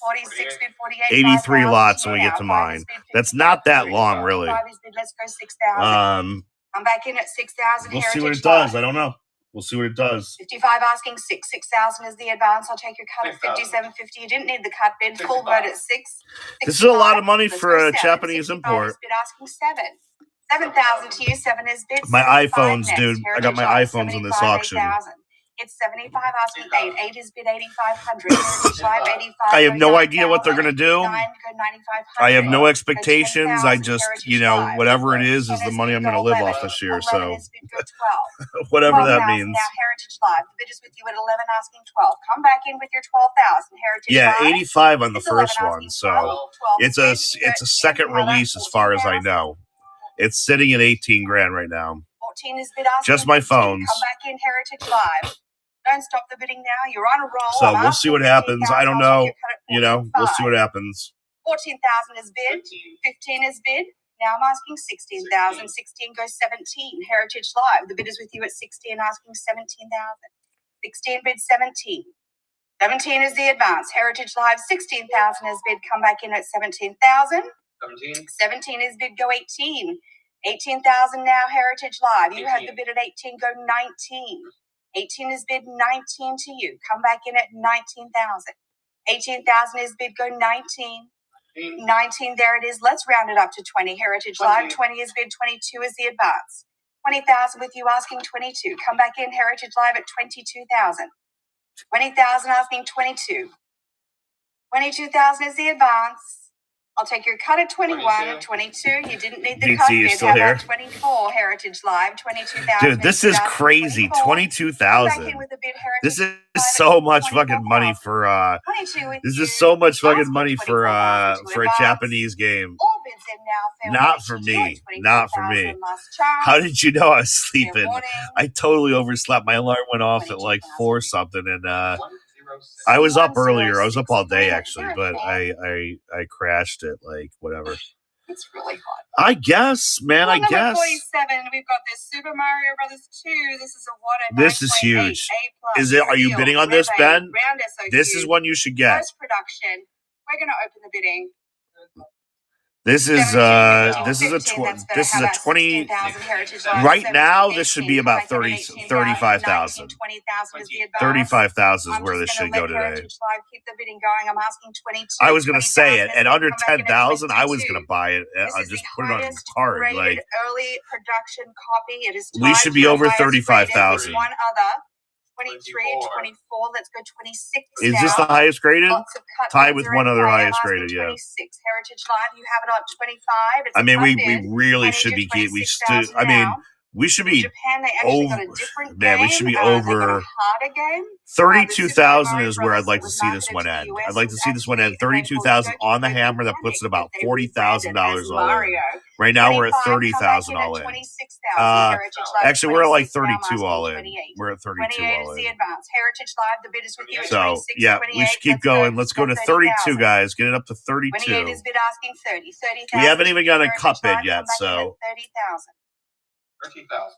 B: 83 lots when we get to mine. That's not that long, really.
D: Let's go 6,000. I'm back in at 6,000.
B: We'll see what it does. I don't know. We'll see what it does.
D: 55 asking 6. 6,000 is the advance. I'll take your cut at 57.50. You didn't need the cut bid. Full vote at 6.
B: This is a lot of money for a Japanese import.
D: Bid asking 7. 7,000 to you. 7 is bid.
B: My iPhones, dude. I got my iPhones in this auction.
D: 8,000. It's 75 asking 8. 8 is bid 8,500. 85.
B: I have no idea what they're gonna do.
D: 9 go 9,500.
B: I have no expectations. I just, whatever it is the money I'm gonna live off this year.
D: 11
B: So
D: is bid, go 12.
B: whatever that
D: 12,000
B: means.
D: Now Heritage Live. The bid is with you at 11 asking 12. Come back in with your 12,000. Heritage
B: Yeah,
D: Live.
B: 85 on the
D: It's 11
B: first
D: asking
B: one.
D: 12.
B: So
D: 12
B: it's
D: is
B: a
D: bid,
B: second
D: 13,
B: release as far as I
D: 14,000.
B: know. It's sitting at 18 grand right now.
D: 14 is bid asking
B: Just my
D: 15.
B: phones.
D: Come back in Heritage Live. Don't stop the bidding now. You're on a roll.
B: So
D: I'm
B: we'll see what
D: asking
B: happens. I don't
D: 15,000. I'll
B: know.
D: take your cut at
B: We'll see
D: 45.
B: what happens.
D: 14,000 is bid. 15 is bid. Now I'm asking 16,000. 16 goes 17. Heritage Live. The bid is with you at 16, asking 17,000. 16 bid 17. 17 is the advance. Heritage Live. 16,000 is bid. Come back in at 17,000. 17 is bid. Go 18. 18,000 now. Heritage Live. You have the bid at 18. Go 19. 18 is bid 19 to you. Come back in at 19,000. 18,000 is bid. Go 19. 19, there it is. Let's round it up to 20. Heritage Live. 20 is bid. 22 is the advance. 20,000 with you asking 22. Come back in Heritage Live at 22,000. 20,000 asking 22. 22,000 is the advance. I'll take your cut at 21, 22. You didn't need the
B: DT
D: cut
B: is
D: bid.
B: still
D: How
B: here.
D: about 24 Heritage Live, 22,000.
B: Dude, this is crazy. 22,000. This is so much fucking money for this is so much fucking money for a Japanese game. Not for me. Not for me. How did you know I was sleeping? I totally overslept. My alarm went off at like 4 something, and I was up earlier. I was up all day actually, but I crashed it like whatever.
D: It's really hot.
B: I guess, man. I guess.
D: 47. We've got this Super Mario Brothers 2. This is a water.
B: This is huge. Is it? Are you bidding on this, Ben? This is one you should get.
D: First production. We're going to open the bidding.
B: This is a 20 right now. This should be about 35,000. 35,000 is where this should go today. I was gonna say it at under 10,000. I was gonna buy it. I just put it on card. Like
D: early production copy. It is.
B: We should be over 35,000.
D: One other. 23, 24, let's go 26.
B: Is this the highest graded? Tied with one other highest graded, yeah.
D: 26. Heritage Live, you have it on 25. It's
B: I mean, we really should be we should be over. Man, we should be over 32,000 is where I'd like to see this one end. I'd like to see this one end 32,000 on the hammer. That puts it about $40,000 all in. Right now we're at 30,000 all in. Actually, we're at like 32 all in. We're at 32 all in. So yeah, we should keep going. Let's go to 32, guys. Get it up to 32. We haven't even got a cut bid yet, so.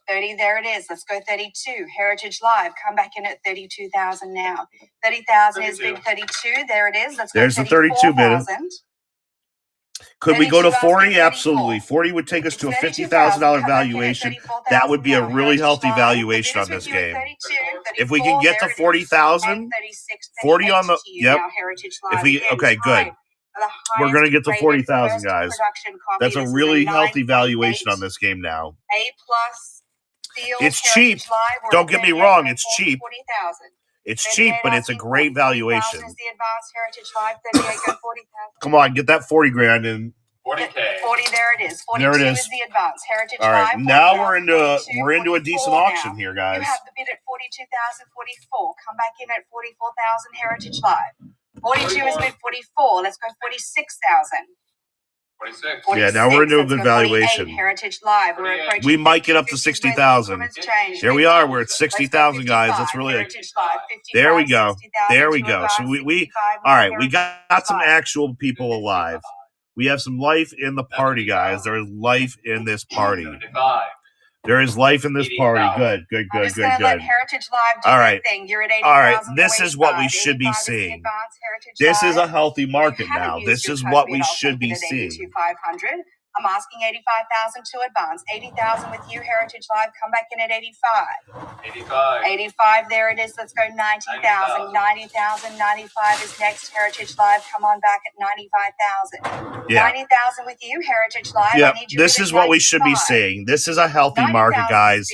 D: 30, there it is. Let's go 32. Heritage Live, come back in at 32,000 now. 30,000 is bid 32. There it is. Let's go.
B: There's the 32 bid. Could we go to 40? Absolutely. 40 would take us to a $50,000 valuation. That would be a really healthy valuation on this game. If we can get to 40,000, 40 on the yep. If we okay, good. We're going to get to 40,000, guys. That's a really healthy valuation on this game now. It's cheap. Don't get me wrong. It's cheap. It's cheap, but it's a great valuation. Come on, get that 40 grand in.
C: 40K.
D: 40, there it is. 42
B: there it is.
D: The advance. Heritage
B: all right,
D: Live,
B: now we're into a decent auction here, guys.
D: You have the bid at 42,044. Come back in at 44,000. Heritage Live. 42 is bid 44. Let's go 46,000.
C: 46.
B: Yeah, now we're into a good valuation.
D: Heritage Live.
B: We might get up to 60,000. There we are. We're at 60,000, guys. That's really like, there we go. There we go. So we all right. We got some actual people alive. We have some life in the party, guys. There is life in this party. There is life in this party. Good. All right. All right. This is what we should be seeing. This is a healthy market now. This is what we should be seeing.
D: I'm asking 85,000 to advance. 80,000 with you, Heritage Live. Come back in at 85. 85, there it is. Let's go 90,000. 90,000. 95 is next. Heritage Live. Come on back at 95,000.
B: Yeah.
D: 90,000 with you, Heritage Live.
B: Yeah, this is what we should be seeing. This is a healthy market, guys.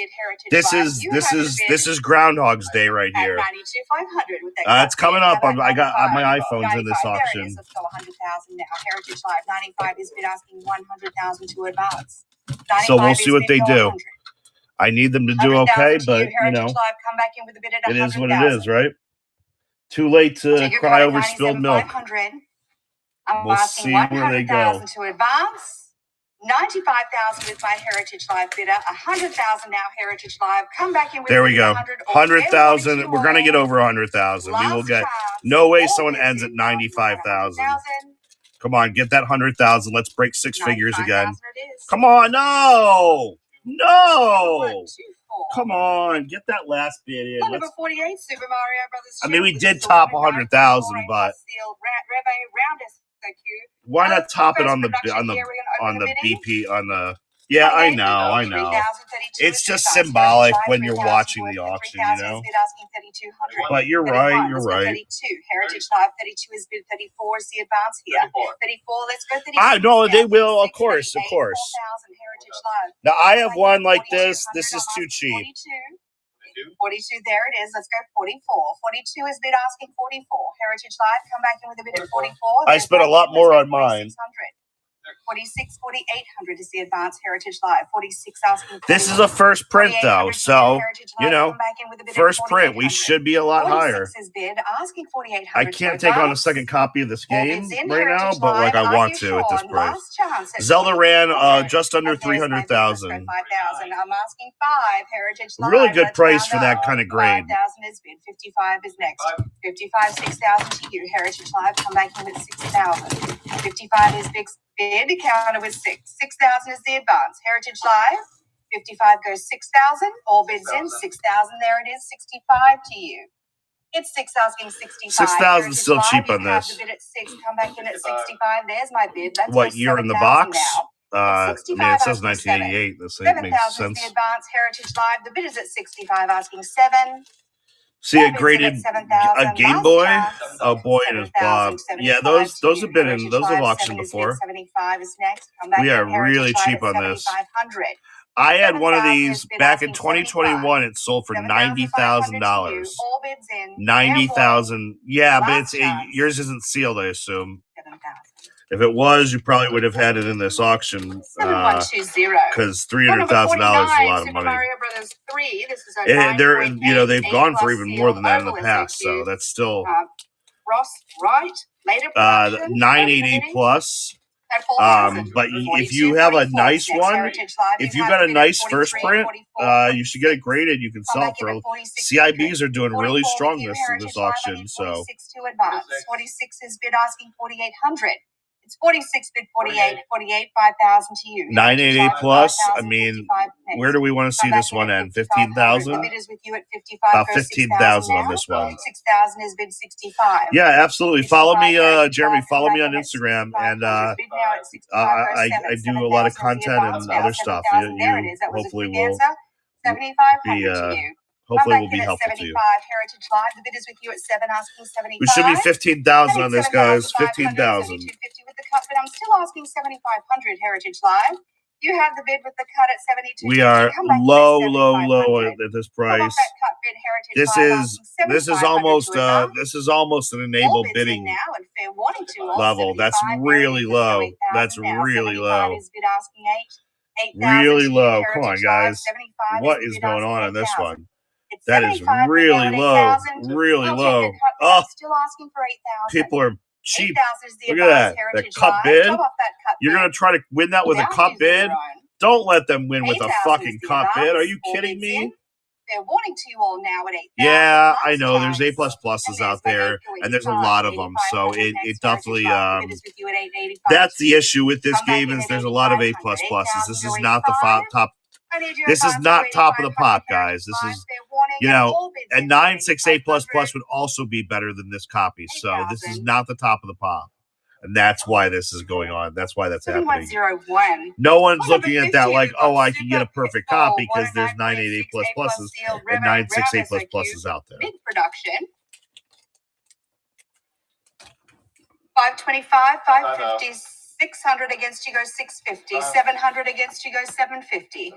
B: This is Groundhog's Day right here.
D: 92,500 with
B: it's coming up. I got my iPhone's in this auction.
D: Let's go 100,000 now. Heritage Live. 95 is bid asking 100,000 to advance.
B: So we'll see what they do. I need them to do okay, but you know, it is what it is, right? Too late to cry over spilled milk. We'll see where they go.
D: To advance. 95,000 with my Heritage Live bidder. 100,000 now. Heritage Live. Come back in with
B: there we go. 100,000. We're gonna get over 100,000. We will get. No way someone ends at 95,000. Come on, get that 100,000. Let's break 6 figures again. Come on, no. Come on, get that last bid in.
D: Number 48, Super Mario Brothers.
B: I mean, we did top 100,000, but why not top it on the BP on the? Yeah, I know. It's just symbolic when you're watching the auction, you know. But you're right.
D: Heritage Live 32 is bid 34 is the advance here. 34, let's go 36.
B: I know they will, of course. Now I have one like this. This is too cheap.
C: 42.
D: 42, there it is. Let's go 44. 42 is bid asking 44. Heritage Live, come back in with a bid at 44.
B: I spent a lot more on mine.
D: 46, 4,800 is the advance Heritage Live. 46 asking.
B: This is a first print though, so you know, first print. We should be a lot higher.
D: Is bid asking 4,800.
B: I can't take on a second copy of this game right now, but like I want to at this price. Zelda ran just under 300,000.
D: 5,000. I'm asking 5. Heritage Live.
B: Really good price for that kind of grade.
D: 5,000 is bid. 55 is next. 55, 6,000 to you. Heritage Live, come back in at 6,000. 55 is big bid. Counter with 6. 6,000 is the advance. Heritage Live. 55 goes 6,000. All bids in. 6,000. There it is. 65 to you. It's 6 asking 65.
B: 6,000 is still cheap on this.
D: The bid at 6. Come back in at 65. There's my bid. Let's
B: what
D: go
B: year in the
D: 7,000
B: box?
D: now.
B: I mean, it says 1988. This ain't makes
D: 7,000
B: sense.
D: is the advance Heritage Live. The bid is at 65, asking 7.
B: See a graded a Game Boy. Oh boy, it is Bob. Yeah, those have been in. Those have auctioned before.
D: 75 is next.
B: We are really cheap on this. I had one of these back in 2021. It sold for $90,000.
D: All bids in.
B: 90,000. Yeah, but yours isn't sealed, I assume. If it was, you probably would have had it in this auction.
D: 7120.
B: Because $300,000 is a lot of
D: Super
B: money.
D: Mario Brothers 3. This is a
B: They're,
D: 9.8
B: they've gone for
D: A+
B: even more than that in the
D: seal
B: past, so
D: overall
B: that's still
D: Ross Wright later production.
B: 988 plus.
D: At 4,000.
B: But
D: 42,
B: if you have a
D: 44.
B: nice
D: Next
B: one,
D: Heritage Live,
B: if
D: you
B: you
D: have
B: got a
D: bid at
B: nice first
D: 43,
B: print,
D: 44.
B: you should get it graded. You can
D: Come
B: sell
D: back
B: it
D: in
B: for.
D: at 46.
B: CIBs are doing really
D: 44
B: strong
D: with you,
B: this
D: Heritage Live, I
B: auction.
D: need
B: So
D: 46 to advance. 46 is bid asking 4,800. It's 46 bid 48, 48, 5,000 to you.
B: 988 plus. I
D: 5,000,
B: mean,
D: 55 next.
B: where do we want to see
D: Come back
B: this
D: in
B: one
D: at
B: end?
D: 5,500.
B: 15,000.
D: The bid is with you at 55.
B: About
D: goes
B: 15,000 on
D: now.
B: this one.
D: 6,000 is bid 65.
B: Yeah, absolutely. Follow me,
D: 65,
B: Jeremy. Follow me on
D: come back in at
B: Instagram,
D: 65.
B: and
D: Bid now at 65,
B: I
D: goes 7.
B: do a lot of
D: 7,000 is the
B: content
D: advance
B: and
D: now.
B: other stuff.
D: 7,000, there it is. That was a
B: Hopefully
D: quick
B: will
D: answer. 7,500 to you.
B: hopefully will
D: Come back
B: be
D: in at
B: helpful to
D: 75.
B: you.
D: Heritage Live. The bid is with you at 7, asking 75.
B: We should be 15,000 on this, guys. 15,000.
D: 250 with the cut, but I'm still asking 7,500. Heritage Live. You have the bid with the cut at 72.
B: We are low at this price. This is almost an enabled bidding level. That's really low. That's really low. Really low. Come on, guys. What is going on this one? That is really low. Really low. Oh,
D: still asking for 8,000.
B: people are cheap. Look at that. The cut bid. You're going to try to win that with a cut bid? Don't let them win with a fucking cut bid. Are you kidding me?
D: They're wanting to you all now at 8,000.
B: Yeah, I know. There's A++ pluses out there, and there's a lot of them. So it definitely that's the issue with this game is there's a lot of A++. This is not the top. This is not top of the pop, guys. This is, a 968 plus would also be better than this copy. So this is not the top of the pop. And that's why this is going on. That's why that's happening.
D: 7101.
B: No one's looking at that like, oh, I can get a perfect copy because there's 988 plus pluses and 968 plus pluses out there.
D: Big production. 525, 550, 600 against you go 650, 700 against you go 750,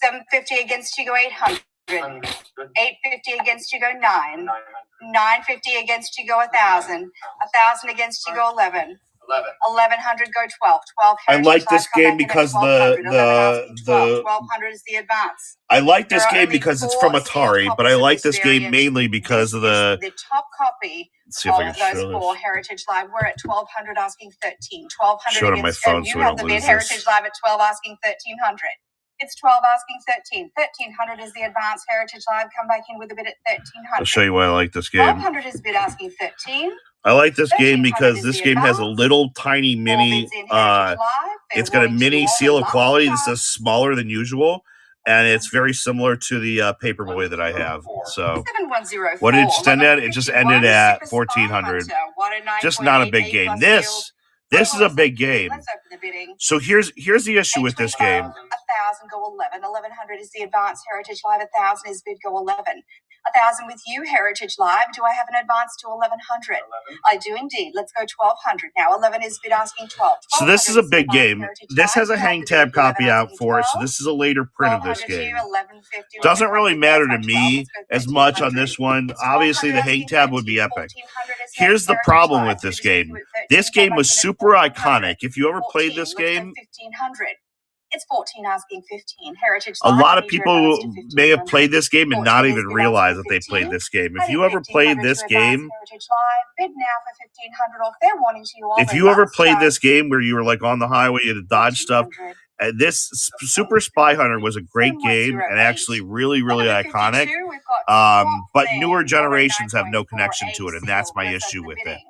D: 750 against you go 800, 850 against you go 9, 950 against you go 1,000, 1,000 against you go 11. 1,100 go 12. 12.
B: I like this game because the
D: 1,200 is the advance.
B: I like this game because it's from Atari, but I like this game mainly because of the
D: top copy.
B: Let's see if I can
D: those
B: show
D: four
B: this.
D: Heritage Live. We're at 1,200 asking 13. 1,200
B: Show it on my
D: against
B: phone
D: you
B: so we
D: have
B: don't
D: the bid
B: lose
D: Heritage
B: this.
D: Live at 12 asking 1,300. It's 12 asking 13. 1,300 is the advance Heritage Live. Come back in with a bid at 1,300.
B: I'll show you why I like this game.
D: 1,200 is bid asking 13.
B: I like this game because this game has a little tiny mini it's got a mini seal of quality. This is smaller than usual, and it's very similar to the Paperboy that I have. So what did it end at? It just ended at 1,400. Just not a big game. This is a big game.
D: Let's open the bidding.
B: So here's the issue with this game.
D: 1,000 go 11. 1,100 is the advance Heritage Live. 1,000 is bid go 11. 1,000 with you, Heritage Live. Do I have an advance to 1,100?
C: 11.
D: I do indeed. Let's go 1,200 now. 11 is bid asking 12.
B: So this is a big
D: 1,200
B: game.
D: Heritage
B: This
D: Live.
B: has a
D: You have
B: hang
D: the
B: tab
D: bid. 11
B: copy out
D: asking
B: for it, so
D: 12.
B: this is a later print of this
D: 1,200 to you,
B: game.
D: 1150.
B: Doesn't really matter to
D: There's my 12.
B: me
D: Let's go
B: as much on
D: 1,300.
B: this one.
D: It's
B: Obviously, the
D: 1,200
B: hang
D: asking
B: tab would
D: 13.
B: be epic.
D: 1,400 is
B: Here's
D: next.
B: the
D: Heritage
B: problem
D: Live.
B: with this
D: Good to see
B: game.
D: you at 13.
B: This game
D: Come
B: was
D: back in at
B: super
D: 1,400.
B: iconic. If you ever played
D: 14.
B: this
D: Let's go
B: game,
D: 1,500. It's 14 asking 15. Heritage
B: a
D: Live.
B: lot
D: I
B: of
D: need your advance to
B: people may have
D: 1,500.
B: played this game and not
D: 14 is
B: even
D: bid
B: realize
D: asking
B: that they played
D: 15.
B: this game. If
D: I need
B: you ever played
D: 1,500
B: this
D: to advance.
B: game,
D: Heritage Live. Bid now for 1,500 off. Fair warning to you all.
B: if
D: They
B: you ever
D: last
B: played this
D: chance.
B: game where you were like on the highway, you had to dodge stuff,
D: 1,400.
B: Super Spy Hunter was a great game and
D: 7108.
B: actually really, really
D: Number
B: iconic.
D: 52, we've got Swamp
B: But
D: Thing,
B: newer
D: Warren
B: generations have no
D: 9.48
B: connection to it, and that's
D: sealed.
B: my
D: Let's
B: issue
D: open
B: with
D: the
B: it.
D: bidding.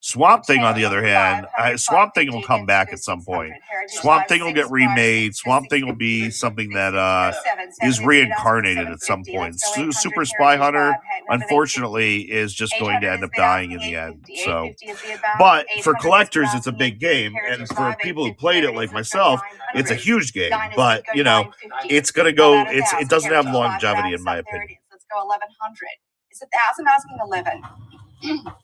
B: Swamp Thing, on the
D: 10,
B: other hand,
D: 500,
B: Swamp Thing will
D: 550
B: come back
D: against
B: at some point.
D: 600. Heritage
B: Swamp
D: Live
B: Thing will get
D: 656
B: remade.
D: to
B: Swamp Thing will
D: 650.
B: be something that
D: 667.
B: is
D: 7 is bid asking
B: reincarnated at some
D: 750.
B: point.
D: Let's go 800.
B: Super Spy
D: Heritage
B: Hunter,
D: Live. Hey, number 850.
B: unfortunately, is just going to
D: 800
B: end
D: is
B: up
D: bid
B: dying in
D: asking
B: the end.
D: 850.
B: So,
D: 850 is the advance.
B: but for
D: 800 is bid
B: collectors, it's a
D: asking
B: big
D: 850.
B: game, and
D: Heritage
B: for
D: Live
B: people who
D: 850.
B: played
D: There
B: it
D: it
B: like
D: is. Let's go
B: myself, it's a
D: 900.
B: huge game.
D: 9 is bid
B: But
D: go
B: you know,
D: 950.
B: it's gonna
D: Not
B: go.
D: at
B: It
D: 1,000.
B: doesn't have
D: Heritage Live
B: longevity, in
D: advance
B: my
D: up. There it
B: opinion.
D: is. Let's go 1,100. It's 1,000 asking 11.
C: 11.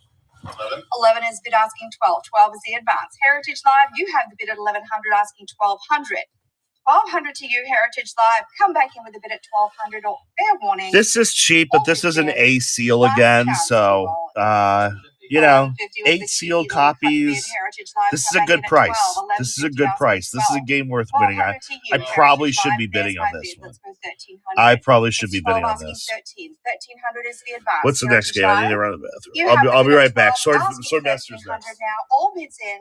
D: 11 is bid asking 12. 12 is the advance. Heritage Live, you have the bid at 1,100 asking 1,200. 1,200 to you, Heritage Live. Come back in with a bid at 1,200 or fair warning.
B: This is cheap, but this is an A seal
D: Last
B: again,
D: chance
B: so
D: to roll.
B: you know,
D: 1150 was
B: 8
D: the
B: seal
D: cheeky little cut bid.
B: copies.
D: Heritage Live,
B: This is
D: come
B: a
D: back
B: good
D: in at
B: price.
D: 12.
B: This is a
D: 1150
B: good
D: asking
B: price. This is a
D: 12.
B: game worth winning.
D: 1,200 to you,
B: I probably
D: Heritage
B: should
D: Live.
B: be bidding
D: There's
B: on
D: my
B: this
D: bid.
B: one.
D: Let's go 1,300.
B: I probably should
D: It's
B: be
D: 12
B: bidding on
D: asking
B: this.
D: 13. 1,300 is the advance.
B: What's the next
D: Heritage
B: game? I need
D: Live,
B: to run to the bathroom.
D: you have
B: I'll
D: the
B: be
D: bid
B: right
D: at
B: back.
D: 12, asking
B: Swordmaster's
D: 1,300
B: next.
D: now. All bids in.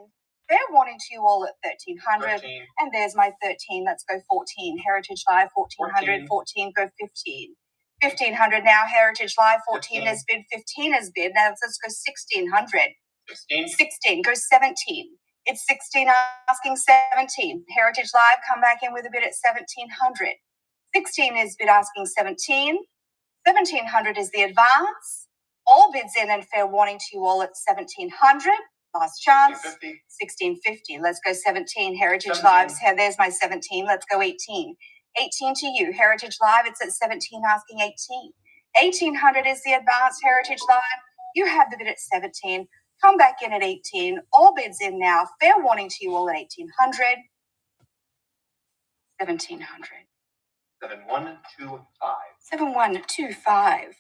D: Fair warning to you all at 1,300.
C: 13.
D: And there's my 13. Let's go 14. Heritage Live, 1,400. 14, go 15. 1,500 now. Heritage Live, 14 is bid. 15 is bid. Now let's go 1,600.
C: 16.
D: 16, go 17. It's 16 asking 17. Heritage Live, come back in with a bid at 1,700. 16 is bid asking 17. 1,700 is the advance. All bids in and fair warning to you all at 1,700. Last chance.
C: 50.
D: 1650. Let's go 17. Heritage
C: 17.
D: Lives. Here, there's my 17. Let's go 18. 18 to you. Heritage Live. It's at 17 asking 18. 1800 is the advance. Heritage Live. You have the bid at 17. Come back in at 18. All bids in now. Fair warning to you all at 1800. 1700.
C: 7125.
D: 7125.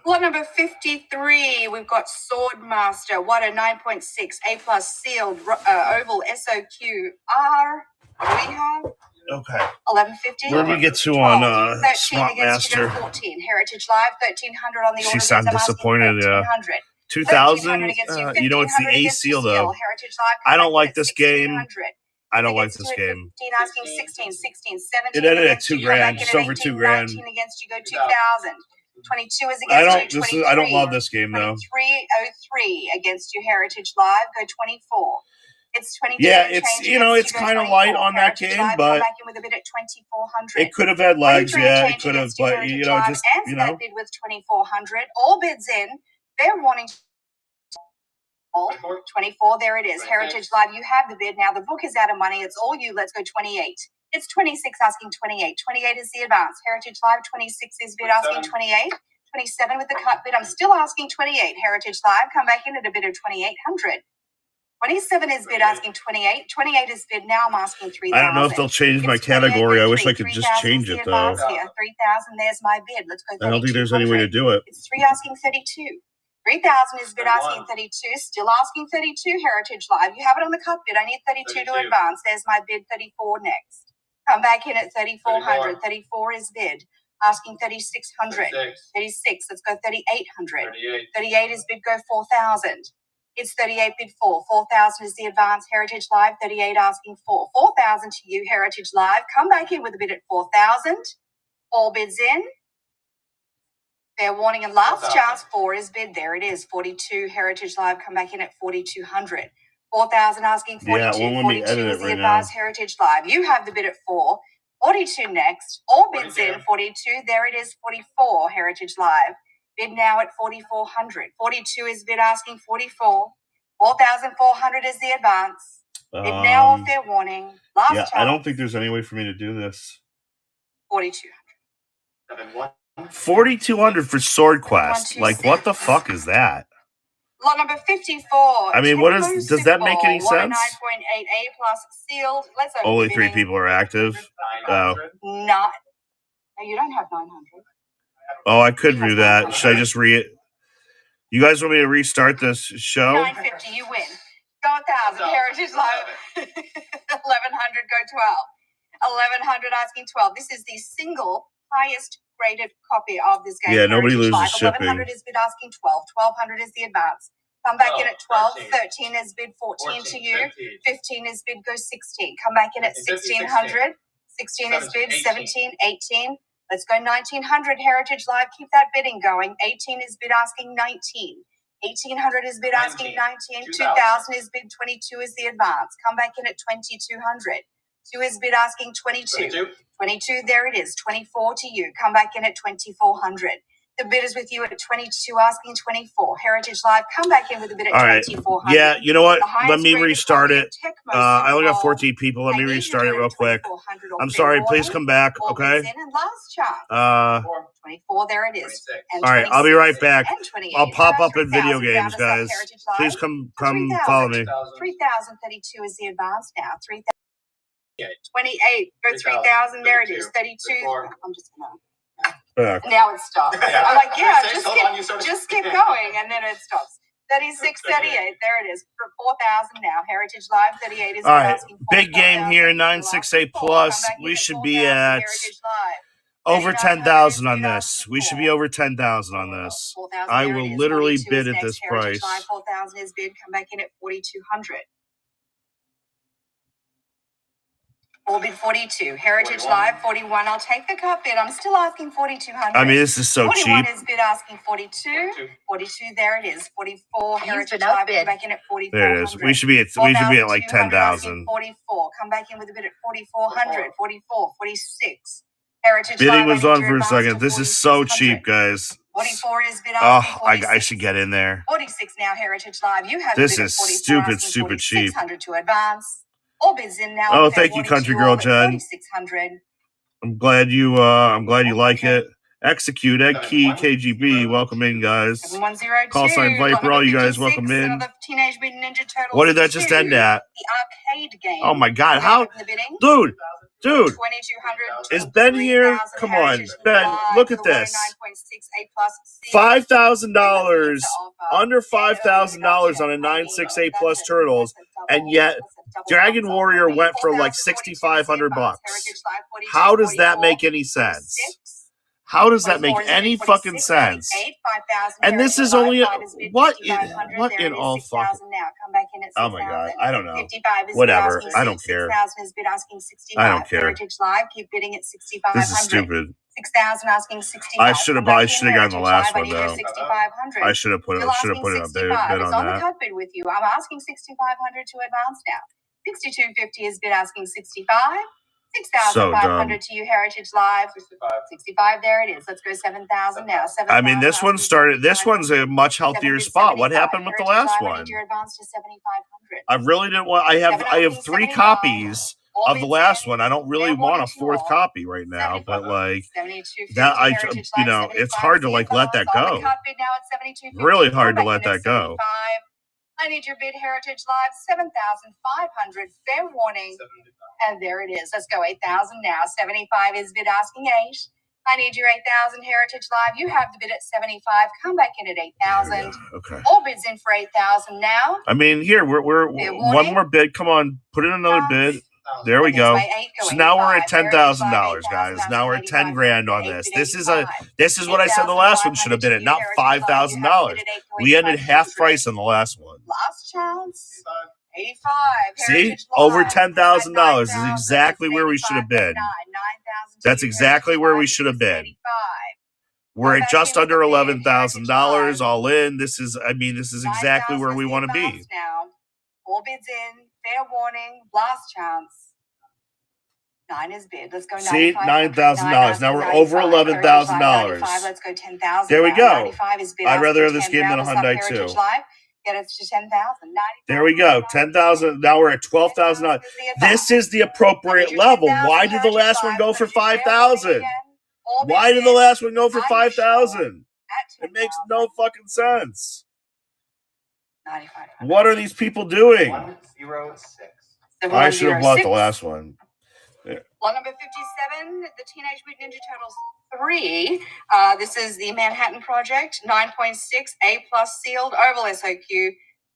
D: Lot number 53, we've got Swordmaster, what a 9.6, A plus sealed, oval SOQR. What do we have?
B: Okay.
D: 1150.
B: Where do we get to on
D: 13
B: Swamp
D: against you,
B: Master?
D: 14. Heritage Live, 1,300 on the
B: She
D: order.
B: sounded
D: bids. I'm asking
B: disappointed, yeah.
D: 1,300.
B: 2000.
D: 1,300 against you,
B: You know, it's the
D: 1,500
B: A
D: against
B: seal
D: you,
B: though.
D: Heritage Live,
B: I don't
D: come back
B: like
D: in at
B: this game.
D: 1,600.
B: I don't like
D: Against
B: this
D: you at
B: game.
D: 15, asking 16, 16, 17.
B: It ended at
D: against you,
B: $2
D: come back
B: grand,
D: in
B: just
D: at
B: over
D: 18,
B: $2 grand.
D: 19 against you, go 2,000. 22 is
B: I
D: against
B: don't.
D: you.
B: I don't love this game though.
D: 2303 against you, Heritage Live. Go 24. It's 22.
B: Yeah, it's it's kind of light on that game,
D: Live,
B: but
D: come back in with a bid at 2,400.
B: it could have had legs.
D: 23
B: Yeah, it
D: change
B: could have,
D: against you,
B: but
D: Heritage
B: you know,
D: Live,
B: just
D: and that bid with 2,400. All bids in. Fair warning. 24. There it is.
C: 26.
D: Heritage Live. You have the bid now. The book is out of money. It's all you. Let's go 28. It's 26 asking 28. 28 is the advance. Heritage Live. 26 is bid asking 28. 27 with the cut bid. I'm still asking 28. Heritage Live, come back in at a bid of 2,800. 27 is bid asking 28. 28 is bid. Now I'm asking 3,000.
B: I don't know if they'll change my category. I wish I could just change it though.
D: 3,000. There's my bid. Let's go.
B: I don't think there's any way to do it.
D: It's 3 asking 32. 3,000 is bid asking 32. Still asking 32. Heritage Live. You have it on the cut bid. I need 32 to
C: 32.
D: advance. There's my bid. 34 next. Come back in at 3,400. 34 is bid. Asking 3,600. 36. Let's go 3,800.
C: 38.
D: 38 is bid. Go 4,000. It's 38 bid 4. 4,000 is the advance. Heritage Live. 38 asking 4. 4,000 to you, Heritage Live. Come back in with a bid at 4,000. All bids in. Fair warning and last
C: 4,000.
D: chance. 4 is bid. There it is. 42. Heritage Live. Come back in at 4,200. 4,000 asking 42.
B: Yeah, it won't let me
D: 42
B: edit
D: is
B: it
D: the
B: right
D: advance.
B: now.
D: Heritage Live. You have the bid at 4. 42 next. All bids
C: 42.
D: in. 42. There it is. 44. Heritage Live. Bid now at 4,400. 42 is bid asking 44. 4,400 is the advance. Bid now or fair warning. Last
B: Yeah,
D: chance.
B: I don't think there's any way for me to do this.
D: 4,200.
C: 71.
B: $4,200 for Sword Quest. Like, what the fuck is that?
D: Lot number 54.
B: I mean, what is? Does that make any sense?
D: 9.8 A plus sealed. Let's open
B: Only
D: the
B: 3
D: bidding.
B: people are active. Oh.
D: No, you don't have 900.
B: Oh, I could do that. Should I just You guys want me to restart this show?
D: 950, you win. Go 1,000. Heritage Live. 1,100, go 12. 1,100 asking 12. This is the single highest rated copy of this game.
B: Yeah, nobody
D: Heritage
B: loses
D: Live.
B: shipping.
D: 1,100 is bid asking 12. 1,200 is the advance. Come back in at 12. 13 is bid 14 to you. 15 is bid go 16. Come back in at 1,600. 16 is bid 17, 18. Let's go 1,900. Heritage Live. Keep that bidding going. 18 is bid asking 19. 1,800 is bid asking 19. 2,000 is bid 22 is the advance. Come back in at 2,200. 2 is bid asking 22. 22, there it is. 24 to you. Come back in at 2,400. The bid is with you at 22, asking 24. Heritage Live, come back in with a bid at 2,400.
B: Yeah, you know what? Let me restart it. I only got 14 people. Let me restart it real quick. I'm sorry. Please come back, okay?
D: 24, there it is.
B: All right, I'll be right back. I'll pop up in video games, guys. Please come follow me.
D: 3,032 is the advance now. 3,028. Go 3,000. There it is. 32. I'm just gonna. Now it stops. I'm like, yeah, just keep going, and then it stops. 36, 38. There it is. For 4,000 now. Heritage Live 38 is.
B: All right, big game here. 968 plus. We should be at over 10,000 on this. We should be over 10,000 on this. I will literally bid at this price.
D: 4,000 is bid. Come back in at 4,200. All bid 42. Heritage Live 41. I'll take the cut bid. I'm still asking 4,200.
B: I mean, this is so
D: 41
B: cheap.
D: is bid asking 42. 42. There it is. 44. Heritage Live come back in at 44.
B: There it is. We should be at like 10,000.
D: 44. Come back in with a bid at 4,400. 44. 46. Heritage
B: Bidding
D: Live,
B: was on for a second. This is so cheap, guys.
D: 44 is bid asking 46.
B: I should get in there.
D: 46 now. Heritage Live. You have
B: this
D: bid
B: is
D: at 44,
B: stupid cheap.
D: 600 to advance. All bids in now.
B: Oh, thank you, Country Girl Jen. I'm glad you like it. Execute Ed Key KGB. Welcome in, guys. Call sign Viper. All you guys, welcome in. What did that just end at?
D: The arcade game.
B: Oh my God! How, dude? Is Ben here? Come on, Ben. Look at this. $5,000, under $5,000 on a 968 plus Turtles, and yet Dragon Warrior went for like $6,500. How does that make any sense? How does that make any fucking sense? And this is only what in all fucking. Oh my God, I don't know. Whatever, I don't care. I don't care. This is stupid.
D: 6,000 asking 65.
B: I should have gotten the last one though. I should have put it on bid on
D: the
B: that.
D: cut bid with you. I'm asking 6,500 to advance now. 6,250 is bid asking 65. 6,500 to you, Heritage Live. 65, there it is. Let's go 7,000 now.
B: I mean, this one started. This one's a much healthier spot. What happened with the last one? I really didn't want. I have 3 copies of the last one. I don't really want a 4th copy right now, but like that, it's hard to like let that go. Really hard to let that go.
D: I need your bid, Heritage Live, 7,500. Fair warning. And there it is. Let's go 8,000 now. 75 is bid asking 8. I need your 8,000, Heritage Live. You have the bid at 75. Come back in at 8,000.
B: Okay.
D: All bids in for 8,000 now.
B: I mean, here we're one more bid. Come on, put in another bid. There we go. So now we're at $10,000, guys. Now we're at 10 grand on this. This is what I said the last one should have been at, not $5,000. We ended half price on the last one.
D: Last chance. 85.
B: See, over $10,000 is exactly where we should have been. That's exactly where we should have been. We're at just under $11,000 all in. This is exactly where we want to be.
D: All bids in. Fair warning. Last chance. 9 is bid. Let's go.
B: See, $9,000. Now we're over $11,000.
D: Let's go 10,000.
B: There we go.
D: I'd
B: rather have this game than a Hyundai too.
D: Get it to 10,000.
B: There we go. 10,000. Now we're at $12,000. This is the appropriate level. Why did the last one go for 5,000?
D: All
B: Why
D: bids
B: did the
D: in.
B: last one go for
D: Are you
B: 5,000?
D: At
B: It makes
D: 10,000.
B: no fucking sense.
D: 9,500.
B: What are these people doing?
C: 106.
B: I should have bought the
D: 7106.
B: last one.
D: Lot number 57, the Teenage Mutant Ninja Turtles 3. This is the Manhattan Project, 9.6, A+ sealed, oval SOQ.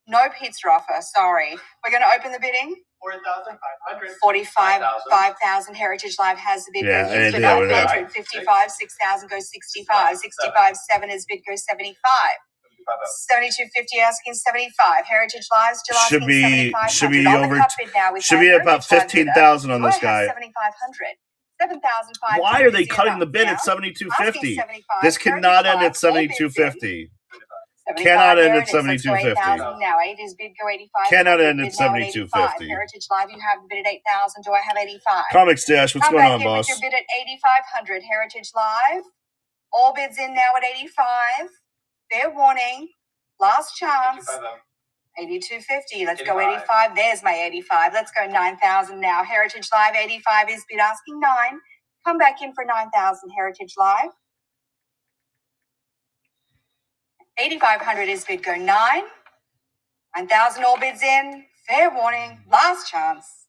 D: No pizza offer, sorry. We're going to open the bidding.
C: 4,500.
D: 45,
C: 5,000.
D: 5,000. Heritage Live has the bid
B: Yeah,
D: go
B: I
D: huge
B: did
D: bid
B: with that.
D: 55, 6,000 goes 65, 65, 7 is bid goes 75. 72.50 asking 75. Heritage Live still
B: Should
D: asking
B: be
D: 7,500.
B: should be
D: On the
B: over
D: cut bid now with
B: should be
D: Heritage
B: about
D: Live bidder.
B: 15,000 on
D: Do I
B: this
D: have
B: guy.
D: 7,500? 7,500.
B: Why are they
D: is the
B: cutting the
D: amount.
B: bid
D: Now,
B: at 72.50?
D: 75,
B: This cannot end at 72.50. Cannot end at 72.50.
D: Now 8 is bid go 85.
B: Cannot end at
D: Bid now 85.
B: 72.50.
D: Heritage Live, you have the bid at 8,000. Do I have 85?
B: Comic Stash, what's
D: Come
B: going
D: back
B: on,
D: in with
B: boss?
D: your bid at 8,500. Heritage Live. All bids in now at 85. Fair warning. Last chance. 82.50. Let's go 85. There's my 85. Let's go 9,000 now. Heritage Live 85 is bid asking 9. Come back in for 9,000. Heritage Live. 8,500 is bid go 9. 9,000 all bids in. Fair warning. Last chance.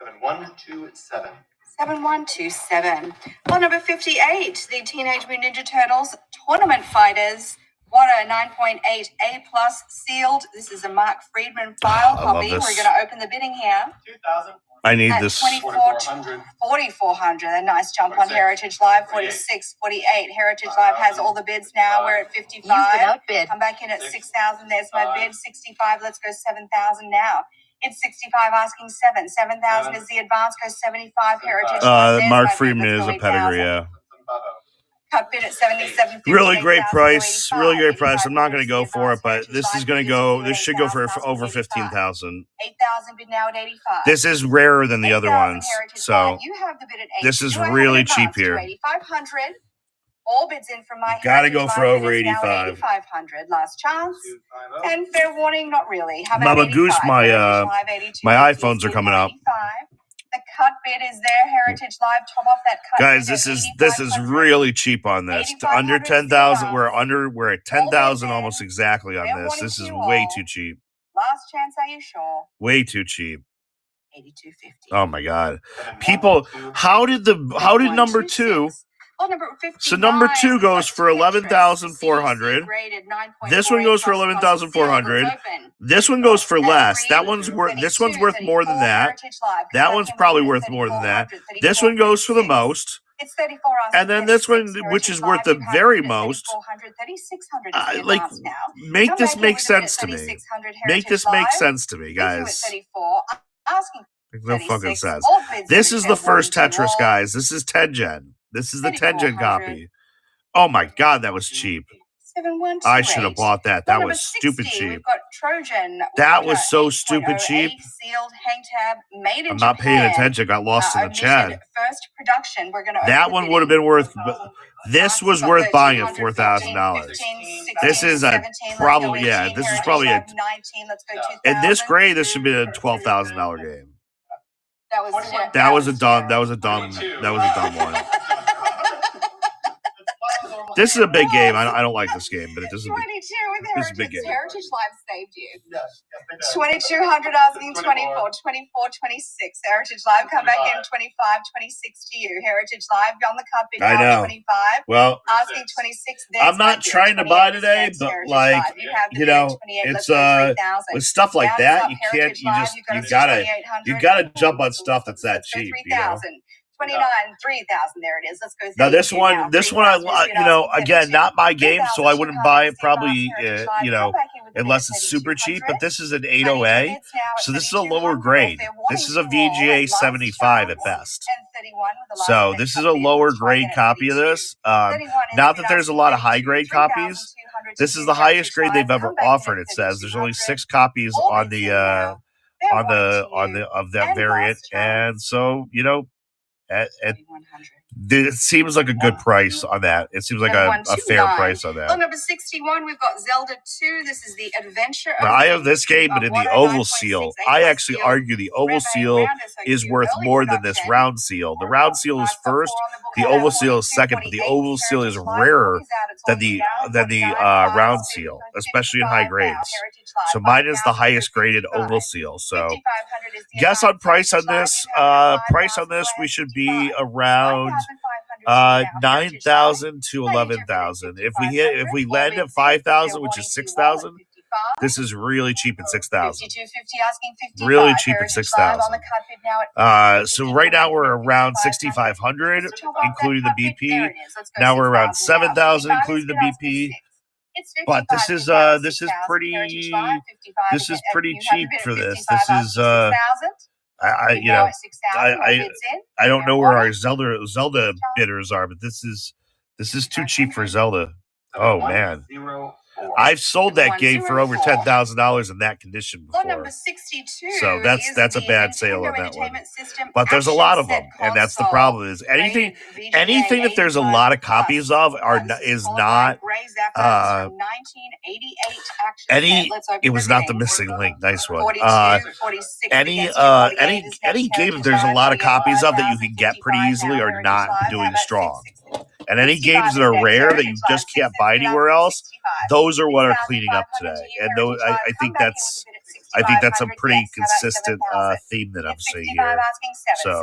C: 7127.
D: 7127. Well, number 58, the Teenage Mutant Ninja Turtles Tournament Fighters. What a 9.8 A+ sealed. This is a Mark Friedman file
B: I love
D: copy.
B: this.
D: We're going to open the bidding here.
C: 2,000.
B: I need
D: At
B: this.
C: 4,400.
D: 4,400. A nice jump on
C: 46.
D: Heritage Live. 46, 48. Heritage Live has all the bids now. We're at 55.
E: outbid.
D: Come back in at
C: 6,
D: 6,000. There's my
C: 5.
D: bid. 65. Let's go 7,000 now. It's 65 asking 7. 7,000 is the advance. Go 75. Heritage Live. There's
B: Mark
D: my bid.
B: Friedman
D: Let's
B: is
D: go
B: a pedigree,
D: 8,000.
B: yeah.
D: Cut bid at 77.
B: Really great price. Really great price. I'm not going to go for it, but this is going to go. This should go for over 15,000.
D: 8,000 bid now at 85.
B: This is rarer than the other
D: 8,000
B: ones,
D: Heritage
B: so
D: Live. You have the bid at 8.
B: this is
D: Do I have
B: really
D: an
B: cheap
D: advance to
B: here.
D: 8,500. All bids in from my
B: Gotta
D: Heritage
B: go
D: Live
B: for
D: bid
B: over
D: is now at
B: 85.
D: 8,500. Last chance.
C: 250.
D: And fair warning, not really. How about
B: Mama
D: 85?
B: Goose, my,
D: Heritage Live 82.
B: my
D: Fifty
B: iPhones
D: is
B: are
D: bid
B: coming
D: now
B: up.
D: 85. The cut bid is there. Heritage Live top off that cut
B: Guys,
D: bid
B: this
D: at
B: is
D: 8,500.
B: really cheap on this. Under
D: 8,500 is the
B: 10,000.
D: advance.
B: We're at 10,000 almost exactly on
D: Fair
B: this.
D: warning
B: This
D: to
B: is
D: you
B: way
D: all.
B: too cheap.
D: Last chance, are you sure?
B: Way too cheap.
D: 82.50.
B: Oh my god. People, how did number 2?
D: Oh, number 59.
B: So number 2 goes for
D: Tetris
B: 11,400.
D: CC graded 9.48
B: This one goes for
D: plus
B: 11,400.
D: let's open.
B: This one goes for
D: At
B: less.
D: 3,
B: That one's worth. This one's worth
D: 32,
B: more than
D: 34,
B: that.
D: Heritage Live. Come
B: That
D: back
B: one's
D: in
B: probably
D: with
B: worth more than that.
D: 3,400,
B: This one goes for the
D: 3,436.
B: most.
D: It's 34 asking
B: And then this one,
D: 36,
B: which
D: Heritage
B: is worth
D: Live,
B: the
D: you have
B: very
D: it at
B: most.
D: 3,400, 3,600 is the
B: Like,
D: advance now.
B: make
D: Come
B: this
D: back in
B: make
D: with a bid at
B: sense to me.
D: 3,600,
B: Make
D: Heritage
B: this make
D: Live.
B: sense to me,
D: Leaves you at
B: guys.
D: 34, asking
B: Makes no fucking
D: 36.
B: sense.
D: All bids
B: This
D: in
B: is the
D: fair warning
B: first
D: to you
B: Tetris,
D: all.
B: guys. This is Tengen. This is the Tengen
D: 3,400.
B: copy. Oh my god, that was cheap.
D: 7128.
B: I should have bought that. That
D: Number
B: was stupid
D: 60,
B: cheap.
D: We've got Trojan.
B: That
D: Water
B: was so stupid
D: 8.08
B: cheap.
D: Sealed hang tab made in
B: I'm not paying
D: Japan.
B: attention. Got lost in the
D: Omission
B: chat.
D: First production. We're going to
B: That one would have been worth. This was worth buying at $4,000. This is a probably This is probably a.
D: 19. Let's go 2,000.
B: In this grade, this should be a $12,000 game.
D: That was
B: That was a dumb one. This is a big game. I don't like this game, but it doesn't.
D: 22 with
B: This is a big
D: Heritage.
B: game.
D: Heritage Live saved you.
C: Yes.
D: 2,200 asking 24, 26. Heritage Live, come back in 25, 26 to you. Heritage Live, on the cup bid
B: I
D: now,
B: know.
D: 25.
B: Well,
D: Asking 26.
B: I'm not trying to buy today, but like, you know, it's with stuff like that, you can't. You gotta jump on stuff that's that cheap. You know.
D: 29, 3,000. There it is. Let's go.
B: Now this
D: 32
B: one,
D: now.
B: I
D: 3,000
B: you know,
D: asking
B: again,
D: 52.
B: not my game, so I wouldn't buy it probably,
D: Heritage Live,
B: you
D: come
B: know,
D: back in with the
B: unless
D: bid
B: it's super cheap. But
D: 3,200.
B: this is an
D: 32
B: 808,
D: bids now at
B: so this is a
D: 3,200.
B: lower grade.
D: Fair
B: This is
D: warning
B: a
D: to you all.
B: VGA
D: Last
B: 75 at
D: chance.
B: best.
D: And 31 with the last
B: So
D: bid
B: this is
D: cut
B: a
D: bid.
B: lower
D: Try
B: grade
D: again at
B: copy of
D: 32.
B: this.
D: 31 is
B: Not
D: bid
B: that there's a
D: asking
B: lot of
D: 32.
B: high grade copies.
D: 3,200
B: This
D: to
B: is
D: you,
B: the highest
D: Heritage
B: grade
D: Live.
B: they've ever
D: Come back in
B: offered.
D: at
B: It says there's only
D: 3,200.
B: 6 copies
D: All
B: on
D: bids
B: the
D: in now. Fair warning to you.
B: of that
D: And
B: variant,
D: last chance.
B: and so you know, at
D: 3,100.
B: It seems like a good price on that. It seems like a fair price on
D: Lot
B: that.
D: number 61, we've got Zelda 2. This is the Adventure
B: Now,
D: of
B: I have
D: Link.
B: this game, but in the oval seal, I actually argue the oval seal is worth more than this round seal. The round seal is first, the oval seal is second, but the oval seal is rarer than the round seal, especially in high grades. So mine is the highest graded oval seal. So guess on price on this. Price on this, we should be around 9,000 to 11,000. If we land at 5,000, which is 6,000, this is really cheap at 6,000. Really cheap at 6,000. So right now we're around 6,500, including the BP. Now we're around 7,000, including the BP. But this is pretty cheap for this. This is I don't know where our Zelda bidders are, but this is too cheap for Zelda. Oh man. I've sold that game for over $10,000 in that condition before. So that's a bad sale on that one. But there's a lot of them, and that's the problem. Is anything that there's a lot of copies of is not it was not the missing link. Nice one. Any game that there's a lot of copies of that you can get pretty easily are not doing strong. And any games that are rare that you just can't buy anywhere else, those are what are cleaning up today. And those, I think that's a pretty consistent theme that I'm seeing here. So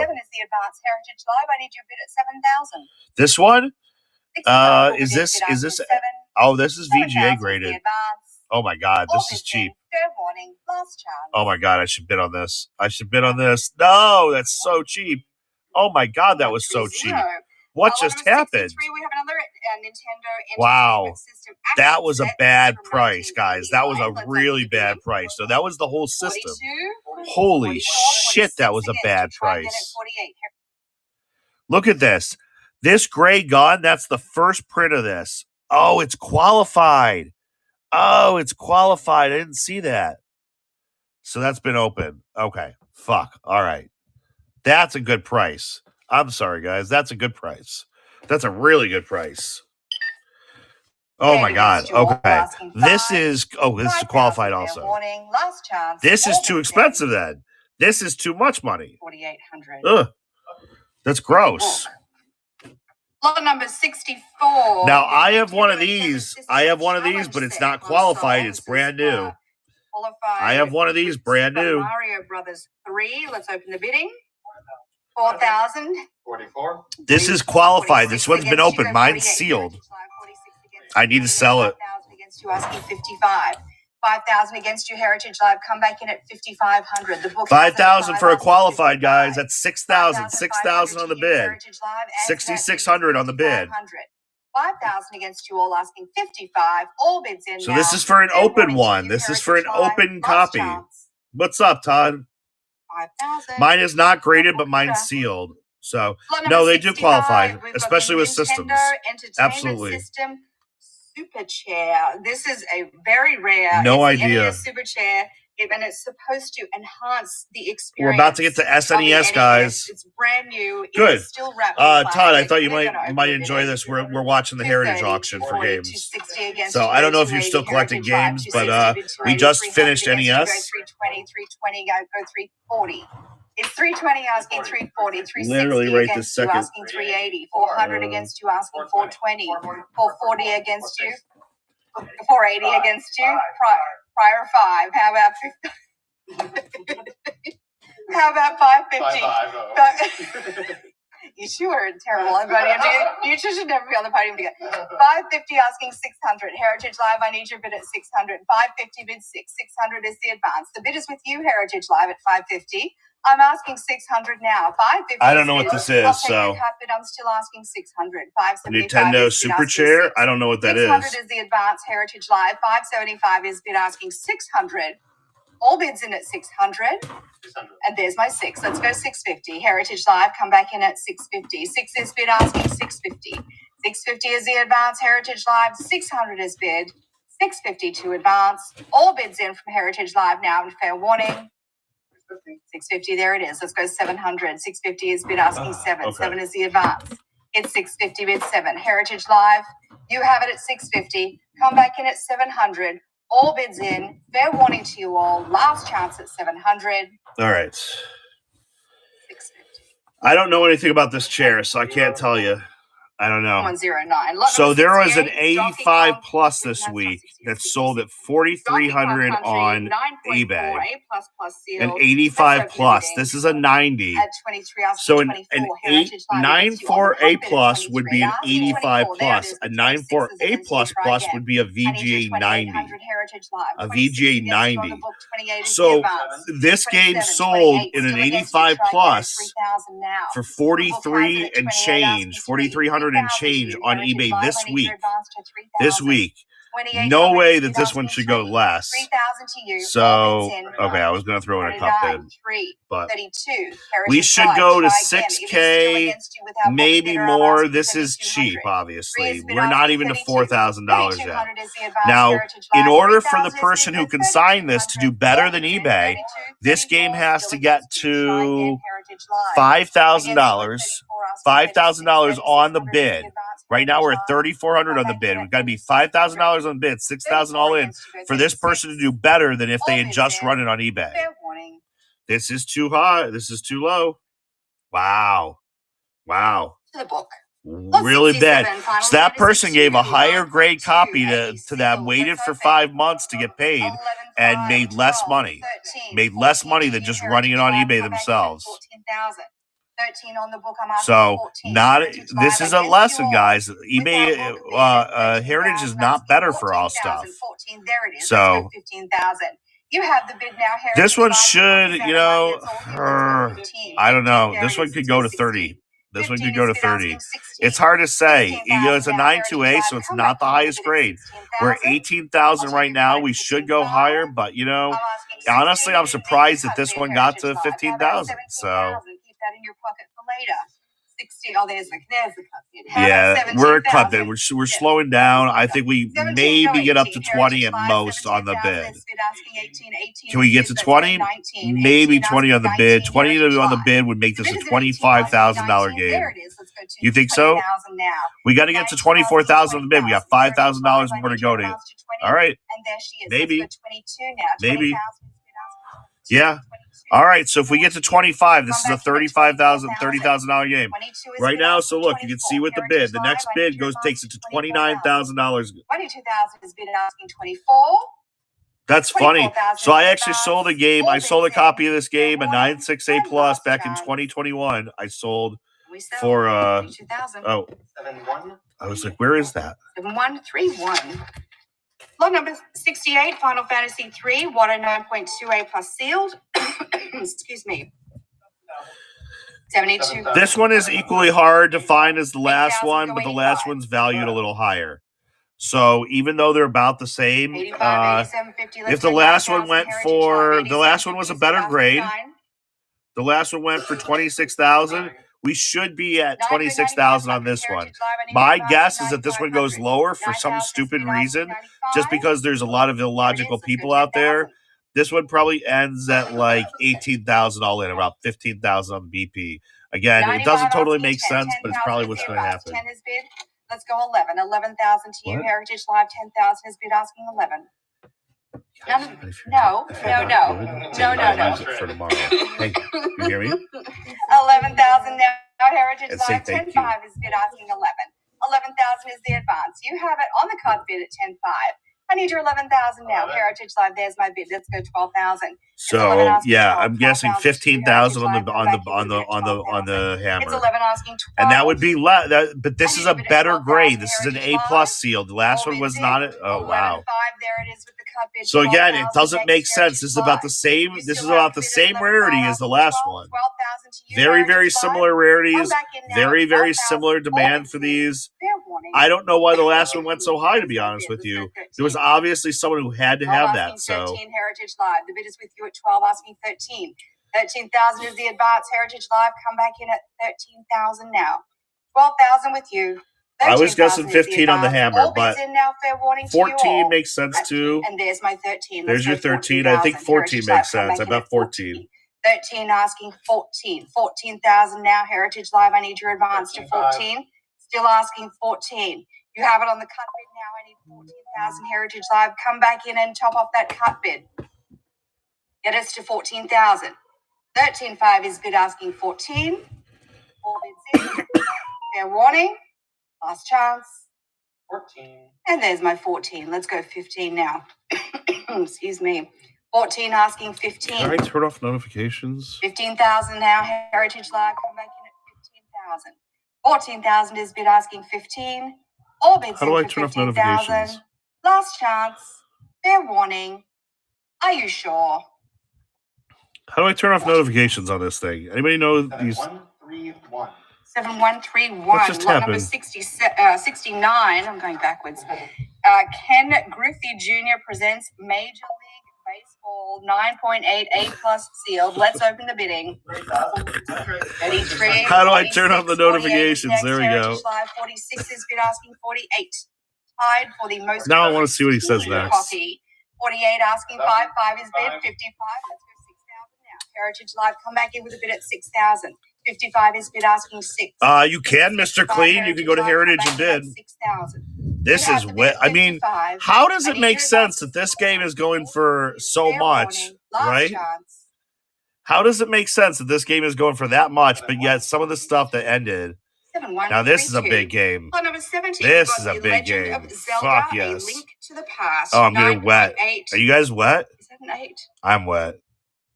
B: this one, is this? Oh, this is VGA graded. Oh my God, this is cheap. Oh my God, I should bid on this. No, that's so cheap. Oh my God, that was so cheap. What just happened? Wow, that was a bad price, guys. That was a really bad price. So that was the whole system. Holy shit, that was a bad price. Look at this. This gray gun, that's the first print of this. Oh, it's qualified. I didn't see that. So that's been open. Okay, fuck. All right. That's a good price. I'm sorry, guys. That's a good price. That's a really good price. Oh my God. Okay. This is qualified also. This is too expensive then. This is too much money.
D: 4,800.
B: Ugh. That's gross.
D: Lot number 64.
B: Now I have one of these. But it's not qualified. It's brand new. I have one of these brand new.
D: Mario Brothers 3. Let's open the bidding. 4,000.
C: 44.
B: This is qualified. This one's been open. Mine's sealed. I need to sell it.
D: 5,000 against you, asking 55. 5,000 against you, Heritage Live. Come back in at 5,500. The book
B: 5,000 for a qualified, guys. That's 6,000. 6,000 on the bid. 6,600 on the bid.
D: 5,000 against you, all asking 55. All bids in.
B: So this is for an open one. This is for an open copy. What's up, Todd?
D: 5,000.
B: Mine is not graded, but mine's sealed. So no, they do qualify, especially with systems. Absolutely.
D: System Super Chair. This is a very rare.
B: No idea.
D: NES Super Chair, and it's supposed to enhance the experience.
B: We're about to get to SNES, guys.
D: It's brand new.
B: Good.
D: It's still wrapped.
B: Todd, I thought you might enjoy this. We're watching the Heritage auction for games. So I don't know if you're still collecting games, but we just finished NES.
D: 320, 320, go 340. It's 320 asking 340, 360
B: Literally right
D: against
B: this
D: you,
B: second.
D: asking 380, 400 against you, asking 420, 440 against you, 480 against you, prior 5. How about 50? How about 550? You sure are terrible on podium. You two should never be on the podium together. 550 asking 600. Heritage Live, I need your bid at 600. 550 bid 6. 600 is the advance. The bid is with you, Heritage Live, at 550. I'm asking 600 now. 550.
B: I don't know what this is, so.
D: I'm still asking 600. 575.
B: Nintendo Super Chair? I don't know what that is.
D: 600 is the advance, Heritage Live. 575 is bid asking 600. All bids in at 600.
C: 600.
D: And there's my 6. Let's go 650. Heritage Live, come back in at 650. 6 is bid asking 650. 650 is the advance, Heritage Live. 600 is bid. 650 to advance. All bids in from Heritage Live now, and fair warning. 650, there it is. Let's go 700. 650 is bid asking 7.
B: Okay.
D: 7 is the advance. It's 650, bid 7. Heritage Live, you have it at 650. Come back in at 700. All bids in. Fair warning to you all. Last chance at 700.
B: All right.
D: 650.
B: I don't know anything about this chair, so I can't tell you. I don't know.
D: 109.
B: So there was an 85 plus this week that sold at 4,300 on eBay. An 85 plus. This is a 90. So an 94 A plus would be an 85 plus. A 94 A plus plus would be a VGA 90. A VGA 90. So this game sold in an 85 plus for 43 and change, 4,300 and change on eBay this week. This week. No way that this one should go less. So, okay, I was going to throw in a cup bid, but we should go to 6K, maybe more. This is cheap, obviously. We're not even to $4,000 yet. Now, in order for the person who can sign this to do better than eBay, this game has to get to $5,000. $5,000 on the bid. Right now we're at $3,400 on the bid. We've got to be $5,000 on the bid, $6,000 all in for this person to do better than if they had just run it on eBay. This is too high. This is too low. Wow. Wow.
D: To the book.
B: Really bad. So that person gave a higher grade copy to them, waited for 5 months to get paid, and made less money. Made less money than just running it on eBay themselves.
D: 13 on the book.
B: So not this is a lesson, guys. eBay Heritage is not better for all stuff. So you have the bid now. This one should, you know, I don't know. This one could go to 30. This one could go to 30. It's hard to say. You know, it's a 9.2A, so it's not the highest grade. We're at 18,000 right now. We should go higher, but you know, honestly, I'm surprised that this one got to 15,000. So.
D: That in your pocket for later. 60. Oh, there's the cup bid.
B: Yeah, we're a cup bid. We're slowing down. I think we maybe get up to 20 at most on the bid. Can we get to 20? Maybe 20 on the bid. 20 on the bid would make this a $25,000 game. You think so? We got to get to 24,000 on the bid. We got $5,000 more to go to. All right. Maybe. Maybe. Yeah. All right, so if we get to 25, this is a $30,000 game right now. So look, you can see with the bid, the next bid takes it to $29,000.
D: 22,000 is bid asking 24.
B: That's funny. So I actually sold a game. I sold a copy of this game, a 9.6A plus, back in 2021. I sold for I was like, where is that?
D: 7131. Lot number 68, Final Fantasy 3, Water 9.2A plus sealed. Excuse me. 72.
B: This one is equally hard to find as the last one, but the last one's valued a little higher. So even though they're about the same, if the last one went for, the last one was a better grade. The last one went for 26,000. We should be at 26,000 on this one. My guess is that this one goes lower for some stupid reason, just because there's a lot of illogical people out there. This one probably ends at like 18,000 all in, about 15,000 on the BP. Again, it doesn't totally make sense, but it's probably what's going to happen.
D: Let's go 11. 11,000 to you. Heritage Live 10,000 is bid asking 11. No.
B: For tomorrow. Hey, you hear me?
D: 11,000 now. Heritage
B: And
D: Live
B: say thank
D: 10.5
B: you.
D: is bid asking 11. 11,000 is the advance. You have it on the card bid at 10.5. I need your 11,000 now. Heritage Live, there's my bid. Let's go 12,000.
B: So yeah, I'm guessing 15,000 on the hammer.
D: It's 11 asking 12.
B: And that would be but this is a better grade. This is an A plus sealed. The last one was not. Oh wow.
D: There it is with the card bid.
B: So again, it doesn't make sense. This is about the same. This is about the same rarity as the last one. Very, very similar rarities. Very, very similar demand for these. I don't know why the last one went so high, to be honest with you. There was obviously someone who had to have that. So
D: 13 Heritage Live. The bid is with you at 12, asking 13. 13,000 is the advance. Heritage Live, come back in at 13,000 now. 12,000 with you.
B: I was guessing 15 on the hammer,
D: All
B: but
D: bids in now, fair warning to you
B: 14
D: all.
B: makes sense too.
D: And there's my 13.
B: There's your 13. I think 14 makes sense. I bet 14.
D: 13 asking 14. 14,000 now. Heritage Live, I need your advance to 14. Still asking 14. You have it on the cut bid now. I need 14,000. Heritage Live, come back in and top off that cut bid. Get us to 14,000. 13.5 is bid asking 14. All bids in. Fair warning. Last chance.
C: 14.
D: And there's my 14. Let's go 15 now. Excuse me. 14 asking 15.
B: Can I turn off notifications?
D: 15,000 now. Heritage Live, come back in at 15,000. 14,000 is bid asking 15. All bids
B: How do
D: in
B: I
D: for
B: turn off
D: 15,000.
B: notifications?
D: Last chance. Fair warning. Are you sure?
B: How do I turn off notifications on this thing? Anybody know these?
C: 7131.
D: 7131.
B: What just
D: Lot number
B: happened?
D: 69. I'm going backwards. Ken Griffey Jr. presents Major League Baseball 9.8 A+ sealed. Let's open the bidding. 33.
B: How do I turn off the
D: 46, 48 is
B: notifications?
D: next.
B: There we go.
D: Heritage Live 46 is bid asking 48. Tied for the most.
B: Now I want to see what he says next.
D: Coffee. 48 asking 5. 5 is bid. 55. Let's go 6,000 now. Heritage Live, come back in with a bid at 6,000. 55 is bid asking 6.
B: You can, Mr. Clean. You can go to Heritage and bid.
D: 6,000.
B: This is wet. I mean, how does it make sense that this game is going for so much, right? How does it make sense that this game is going for that much, but yet some of the stuff that ended? Now this is a big game. This is a big game. Fuck yes. Oh, I'm getting wet. Are you guys wet?
D: Is that an 8?
B: I'm wet.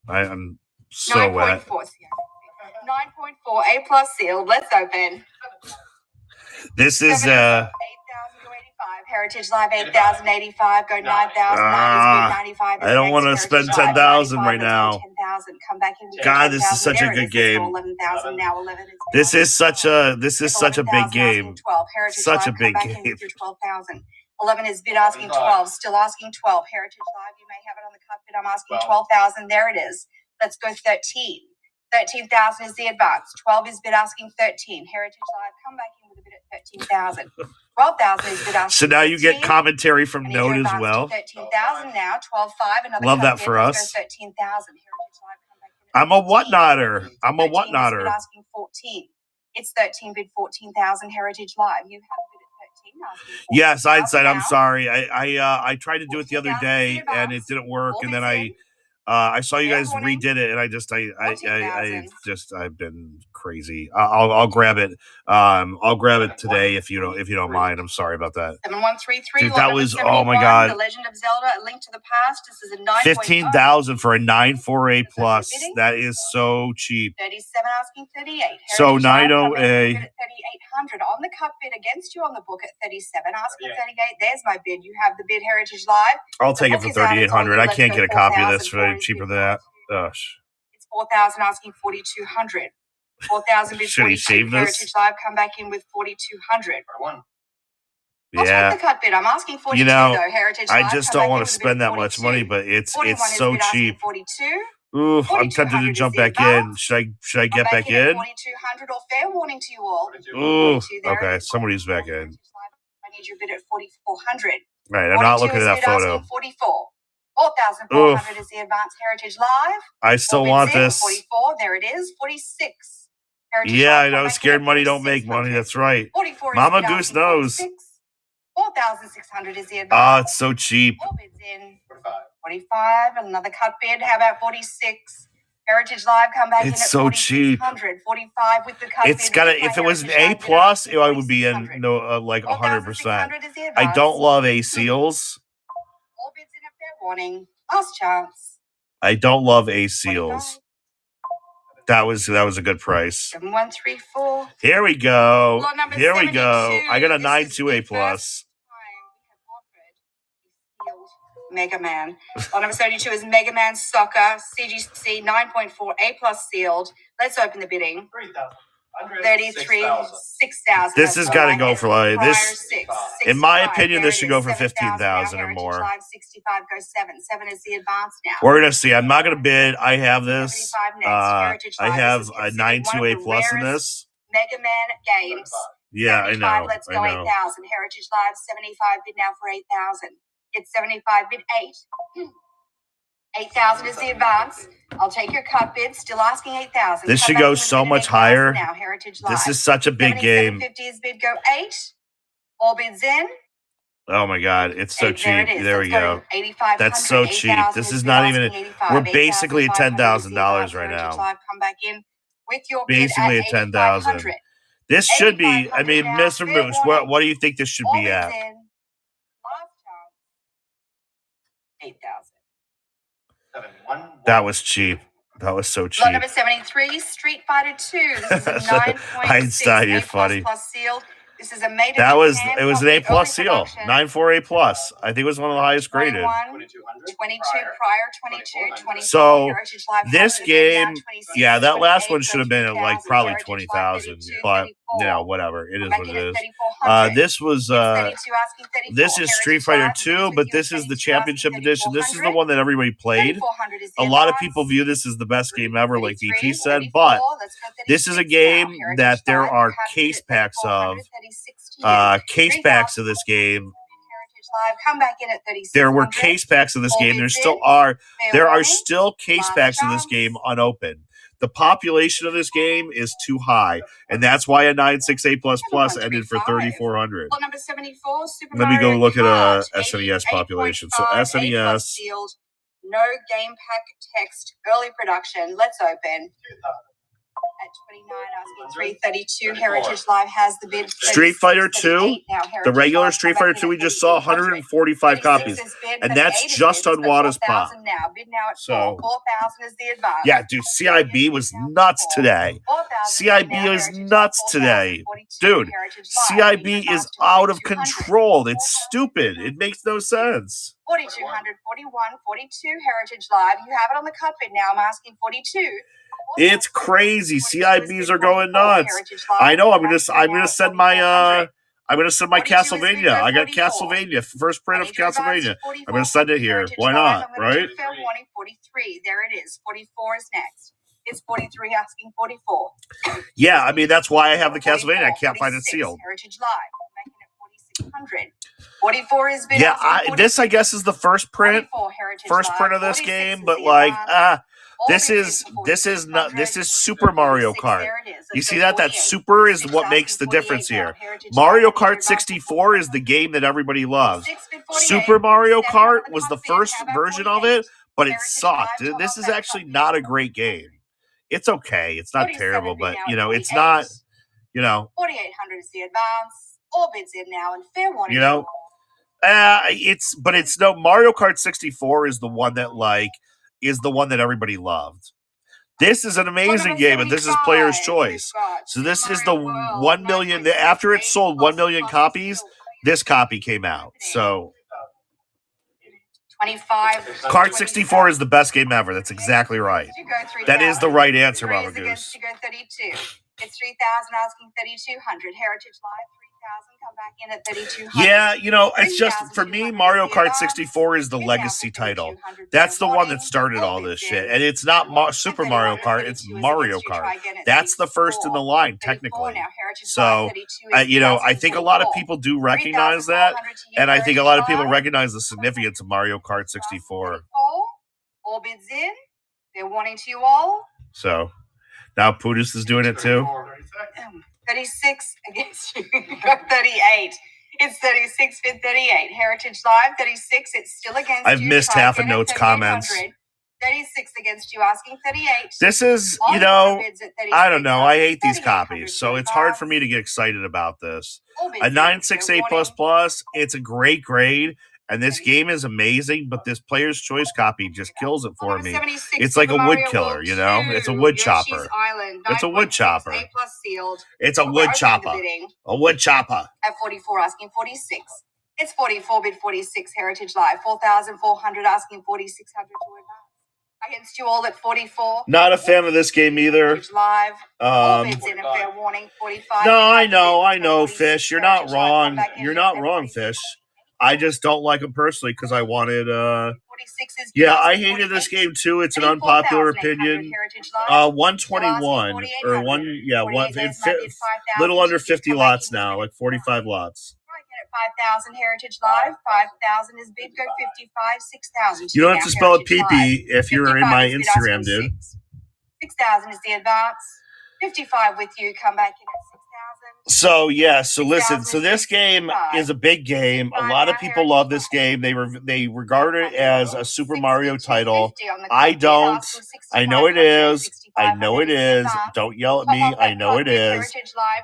B: I'm so wet.
D: 9.4 A+ sealed. Let's open.
B: This is
D: 8,085. Heritage Live 8,085. Go 9,000. 95.
B: I don't want to spend 10,000 right now.
D: 10,000. Come back in.
B: God, this is such a good game.
D: 11,000 now. 11 is
B: This is such a big game.
D: 12. Heritage
B: Such a
D: Live,
B: big
D: come back in
B: game.
D: with your 12,000. 11 is bid asking 12. Still asking 12. Heritage Live, you may have it on the cut bid. I'm asking 12,000. There it is. Let's go 13. 13,000 is the advance. 12 is bid asking 13. Heritage Live, come back in with a bid at 13,000. 12,000 is bid asking.
B: So now you get
D: 13.
B: commentary from
D: I need your
B: Note as
D: advance
B: well.
D: to 13,000 now. 12.5. Another
B: Love
D: cut
B: that
D: bid.
B: for
D: Let's
B: us.
D: go 13,000. Heritage Live, come back in at
B: I'm a
D: 13.
B: whatnotter. I'm a
D: 13 is
B: whatnotter.
D: bid asking 14. It's 13 bid 14,000. Heritage Live. You have bid at 13. Asking 14,000
B: Yes, hindsight. I'm
D: now.
B: sorry. I tried to do it the other day and it didn't work, and then I saw you guys redid it, and I've been crazy. I'll grab it. I'll grab it today if you don't mind. I'm sorry about that.
D: 7133.
B: Dude, that was, oh my
D: 71,
B: God.
D: The Legend of Zelda: A Link to the Past. This is a 9.0.
B: 15,000 for a 9.4 A+. That is so cheap.
D: 37 asking 38.
B: So
D: Heritage Live,
B: 90
D: come back in
B: A.
D: with bid at 3,800 on the cut bid against you on the book at 37 asking 38. There's my bid. You have the bid, Heritage Live.
B: I'll take it for 3,800. I can't get a copy of this for cheaper than that.
D: It's 4,000 asking 4,200. 4,000 bid.
B: Should he
D: 42.
B: save this?
D: Heritage Live, come back in with 4,200. I'll
B: Yeah.
D: take the cut bid. I'm asking 42
B: You know,
D: though. Heritage
B: I
D: Live,
B: just
D: come
B: don't
D: back
B: want
D: in
B: to
D: with a bid
B: spend
D: at
B: that much
D: 42.
B: money, but it's
D: 41 is
B: so
D: bid asking
B: cheap.
D: 42.
B: Oof, I'm tempted to
D: 4,200
B: jump
D: is the
B: back in.
D: advance.
B: Should I get
D: I'm
B: back
D: back at
B: in?
D: 4,200 or fair warning to you all.
B: Ooh,
D: 42, there it
B: okay.
D: is.
B: Somebody's back in.
D: I need your bid at 4,400.
B: Right, I'm not
D: 42
B: looking at
D: is
B: that
D: bid
B: photo.
D: asking 44. 4,400 is the advanced Heritage Live.
B: I still
D: All
B: want
D: bids in,
B: this.
D: 44, there it is. 46. Heritage
B: Yeah,
D: Live,
B: I
D: come
B: know.
D: back in
B: Scared
D: at
B: money don't make money.
D: 4,600.
B: That's right.
D: 44 is
B: Mama
D: bid
B: Goose
D: asking
B: knows.
D: 46. 4,600 is the
B: Oh,
D: advance.
B: it's so cheap.
D: All bids in. 45. Another cut bid. How about 46? Heritage Live, come back in
B: It's
D: at
B: so cheap.
D: 4,600. 45 with the cut
B: It's
D: bid.
B: gotta.
D: Here's my
B: If it was an
D: Heritage
B: A
D: Live bid
B: plus,
D: asking
B: I would be in
D: 4,600.
B: like 100%.
D: 4,600 is the
B: I
D: advance.
B: don't love A seals.
D: All bids in at fair warning. Last chance.
B: I don't love A seals. That was a good price.
D: 7134.
B: Here we go.
D: Lot number
B: Here we go.
D: 72.
B: I got a
D: This is
B: 9.2
D: the
B: A plus.
D: first time we have offered a sealed Mega Man. Lot number 72 is Mega Man Soccer CGC 9.4 A plus sealed. Let's open the bidding. 33, 6,000.
B: This has got to go for like this. In my
D: 65.
B: opinion,
D: There
B: this
D: it
B: should
D: is.
B: go for
D: 7,000
B: 15,000
D: now.
B: or
D: Heritage
B: more.
D: Live 65 goes 7. 7 is the advance now.
B: We're gonna see. I'm not gonna bid. I have this.
D: 75 next. Heritage
B: I
D: Live,
B: have
D: this is
B: a
D: considered
B: 9.2
D: one
B: A
D: of the
B: plus in
D: rarest
B: this.
D: Mega Man games.
B: Yeah, I
D: 75,
B: know.
D: let's
B: I
D: go
B: know.
D: 8,000. Heritage Live 75 bid now for 8,000. It's 75 bid 8. 8,000 is the advance. I'll take your cut bid. Still asking 8,000.
B: This should go so much higher. This is such a big game.
D: 50 is bid go 8. All bids in.
B: Oh my God, it's so cheap. There we go.
D: 8,500.
B: That's so cheap. This is not even. We're basically at $10,000 right now.
D: Come back in with your bid
B: Basically
D: at
B: at 10,000. This should be. I mean, Mr. Moose, what do you think this should be at?
D: 8,000.
B: That was cheap. That was so cheap.
D: Lot number 73, Street Fighter 2. This is a 9.6.
B: Einstein, you're funny.
D: Plus sealed. This is a made
B: That was it. Was an A plus seal, 9.4 A plus. I think it was one of the highest graded.
D: 22 prior, 22, 24.
B: So
D: Heritage Live
B: this
D: has
B: game,
D: 26,
B: yeah, that last
D: 28,
B: one should have been at like
D: 32,000,
B: probably
D: Heritage Live
B: 20,000,
D: 32,
B: but
D: 34.
B: whatever. It is
D: Back
B: what
D: in
B: it
D: at
B: is.
D: 3,400.
B: This was
D: 32 asking 34.
B: this is Street
D: Heritage
B: Fighter
D: Live
B: 2,
D: with
B: but
D: you
B: this
D: at
B: is the
D: 32
B: championship
D: asking
B: edition. This is the
D: 3,400.
B: one that everybody played.
D: 3,400 is
B: A
D: the
B: lot of
D: advance.
B: people view this as the best game ever, like
D: 33,
B: DT said,
D: 34.
B: but
D: Let's go
B: this is a
D: 36
B: game
D: now. Heritage
B: that there
D: Live
B: are
D: has
B: case
D: it at
B: packs of.
D: 3,400, 36 to you.
B: Case packs of this game.
D: Heritage Live, come back in at 36.
B: There were case packs of this game. There still are. There are still case packs of this game unopened. The population of this game is too high, and that's why a 9.6 A plus plus ended for 3,400.
D: Well, number 74, Super
B: Let me go
D: Mario
B: look at
D: Kart,
B: SNES population. So
D: 8.5, A+
B: SNES.
D: sealed, no game pack text, early production. Let's open. At 29, asking 332. Heritage Live has the bid.
B: Street Fighter 2,
D: 38 now.
B: The
D: Heritage
B: regular
D: Live,
B: Street
D: come
B: Fighter
D: back
B: 2,
D: in
B: we
D: at
B: just saw
D: 3,200.
B: 145 copies.
D: 36 is bid,
B: And
D: 38
B: that's
D: is
B: just
D: bid.
B: on
D: Let's go
B: Wada's
D: 4,000
B: pop.
D: now. Bid now at
B: So
D: 4,000 is the advance.
B: yeah, dude, CIB was nuts today.
D: 4,000
B: CIB
D: now.
B: is
D: Heritage Live,
B: nuts today.
D: 4,042.
B: Dude,
D: Heritage Live,
B: CIB
D: bid
B: is
D: advance to
B: out of
D: 4,200.
B: control. It's stupid. It makes no sense.
D: 4,200, 41, 42. Heritage Live. You have it on the cut bid now. I'm asking 42.
B: It's crazy. CIBs are going nuts. I know. I'm gonna send my Castlevania. I got Castlevania, first print of Castlevania. I'm gonna send it here. Why not? Right?
D: Fair warning, 43. There it is. 44 is next. It's 43 asking 44.
B: Yeah, I mean that's why I have the Castlevania. I can't find it
D: 46,
B: sealed.
D: Heritage Live, making it 4,600. 44 is bid.
B: Yeah, this I guess is the first print of this game, but like this is Super Mario Kart. You see that? That Super is what makes the difference here. Mario Kart 64 is the game that everybody loves. Super Mario Kart was the first version of it, but it sucked. This is actually not a great game. It's okay. It's not terrible, but it's not,
D: 4,800 is the advance. All bids in now and fair warning.
B: it's no Mario Kart 64 is the one that everybody loved. This is an amazing game, and this is player's choice. So this is the 1 million. After it sold 1 million copies, this copy came out. So
D: 25.
B: Kart 64 is the best game ever. That's exactly right. That is the right answer, Mama Goose.
D: To go 32. It's 3,000 asking 3,200. Heritage Live 3,000. Come back in at 3,200.
B: Yeah, it's just for me. Mario Kart 64 is the legacy title. That's the one that started all this shit, and it's not Super Mario Kart. It's Mario Kart. That's the first in the line, technically. So, I think a lot of people do recognize that, and I think a lot of people recognize the significance of Mario Kart 64.
D: All bids in. They're wanting to you all.
B: So now Pudis is doing it too.
D: 36 against you. 38. It's 36 bid 38. Heritage Live 36. It's still against
B: I've
D: you.
B: missed
D: Try
B: half of
D: again at
B: Notes' comments.
D: 36 against you, asking 38.
B: This is,
D: All your bids at 36.
B: I don't know. I hate these
D: 3,800
B: copies, so it's hard for me to get excited about this. A 9.6 A++, it's a great grade, and this game is amazing, but this player's choice copy just kills it for me. It's like a wood killer, It's a wood chopper. It's a wood chopper. It's a wood chopper. A wood chopper.
D: At 44, asking 46. It's 44 bid 46. Heritage Live 4,400, asking 4,600 to advance. Against you all at 44.
B: Not a fan of this game either.
D: Heritage Live. All bids in a fair warning. 45.
B: No, I know, Fish. You're not wrong. You're not wrong, Fish. I just don't like them personally because I wanted.
D: 46 is
B: Yeah, I hated this game too. It's an unpopular opinion. 121 or one. Yeah, one. Little under 50 lots now, like 45 lots.
D: 5,000 Heritage Live. 5,000 is bid. Go 55. 6,000.
B: You don't have to spell it PP if you're in my Instagram, dude.
D: 6,000 is the advance. 55 with you. Come back in at 6,000.
B: So yeah, so listen, so this game is a big game. A lot of people love this game. They regard it as a Super Mario title. I don't. I know it is. I know it is. Don't yell at me. I know it is.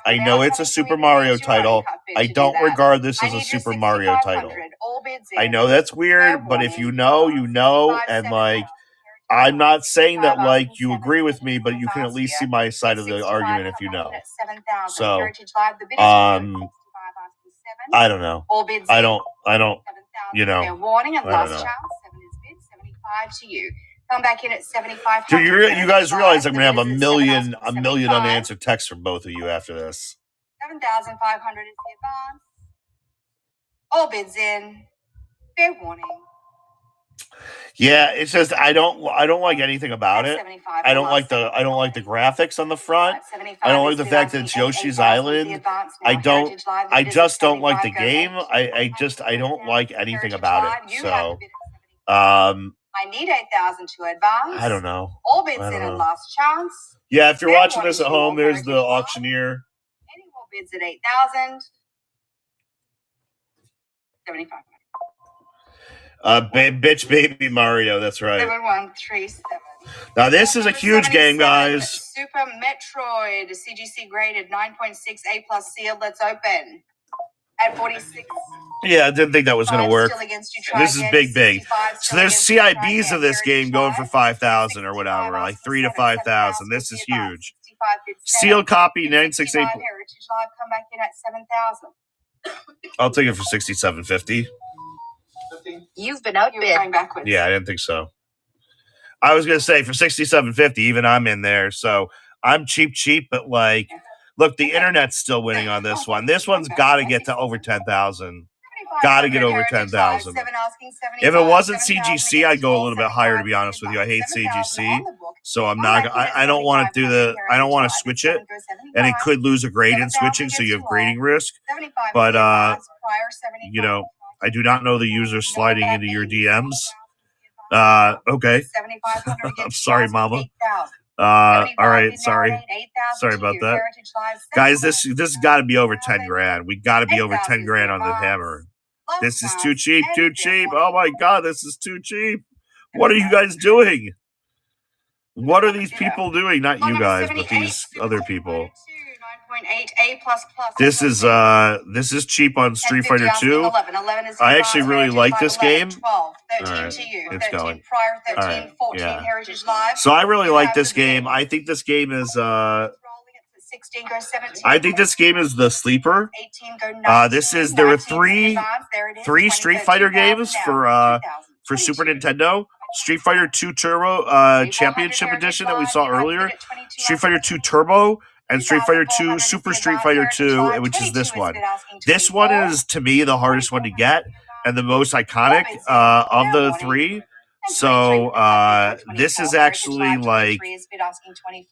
B: I know it's a Super Mario title. I don't regard this as a Super Mario title. I know that's weird, but if you know, you know, and like, I'm not saying that like you agree with me, but you can at least see my side of the argument if you know. So, I don't know. I don't, you know, I don't know.
D: Come back in at 75.
B: Do you guys realize I'm gonna have a million unanswered texts from both of you after this?
D: 7,500 is the advance. All bids in. Fair warning.
B: Yeah, it's just I don't like anything about it. I don't like the graphics on the front. I don't like the fact that it's Yoshi's Island. I just don't like the game. I don't like anything about it. So
D: I need 8,000 to advance.
B: I don't know.
D: All bids in and last chance.
B: Yeah, if you're watching this at home, there's the auctioneer.
D: Any more bids at 8,000? 75.
B: Bitch Baby Mario, that's right.
D: 7137.
B: Now this is a huge game, guys.
D: Super Metroid, CGC graded 9.6 A+ sealed. Let's open at 46.
B: Yeah, I didn't think that was going to work. This is big. So there's CIBs of this game going for 5,000 or whatever, like 3,000 to 5,000. This is huge. Sealed copy 968.
D: Heritage Live, come back in at 7,000.
B: I'll take it for 6,750.
D: You've been outbid.
B: Yeah, I didn't think so. I was gonna say for 6,750, even I'm in there. So I'm cheap, but like, look, the internet's still winning on this one. This one's got to get to over 10,000. Got to get over 10,000. If it wasn't CGC, I'd go a little bit higher. To be honest with you, I hate CGC, so I'm not. I don't want to do the. I don't want to switch it, and it could lose a grade in switching, so you have grading risk. But you know, I do not know the user sliding into your DMs. Okay. I'm sorry, Mama. All right, sorry about that. Guys, this has got to be over 10 grand. We got to be over 10 grand on the hammer. This is too cheap. Oh my God, this is too cheap. What are you guys doing? What are these people doing? Not you guys, but these other people. This is cheap on Street Fighter 2. I actually really like this game. All right, it's going. All right, yeah. So I really like this game. I think this game is the sleeper. There are three Street Fighter games for Super Nintendo. Street Fighter 2 Turbo Championship Edition that we saw earlier. Street Fighter 2 Turbo. And Street Fighter 2, Super Street Fighter 2, which is this one. This one is, to me, the hardest one to get and the most iconic of the three. So this is actually like,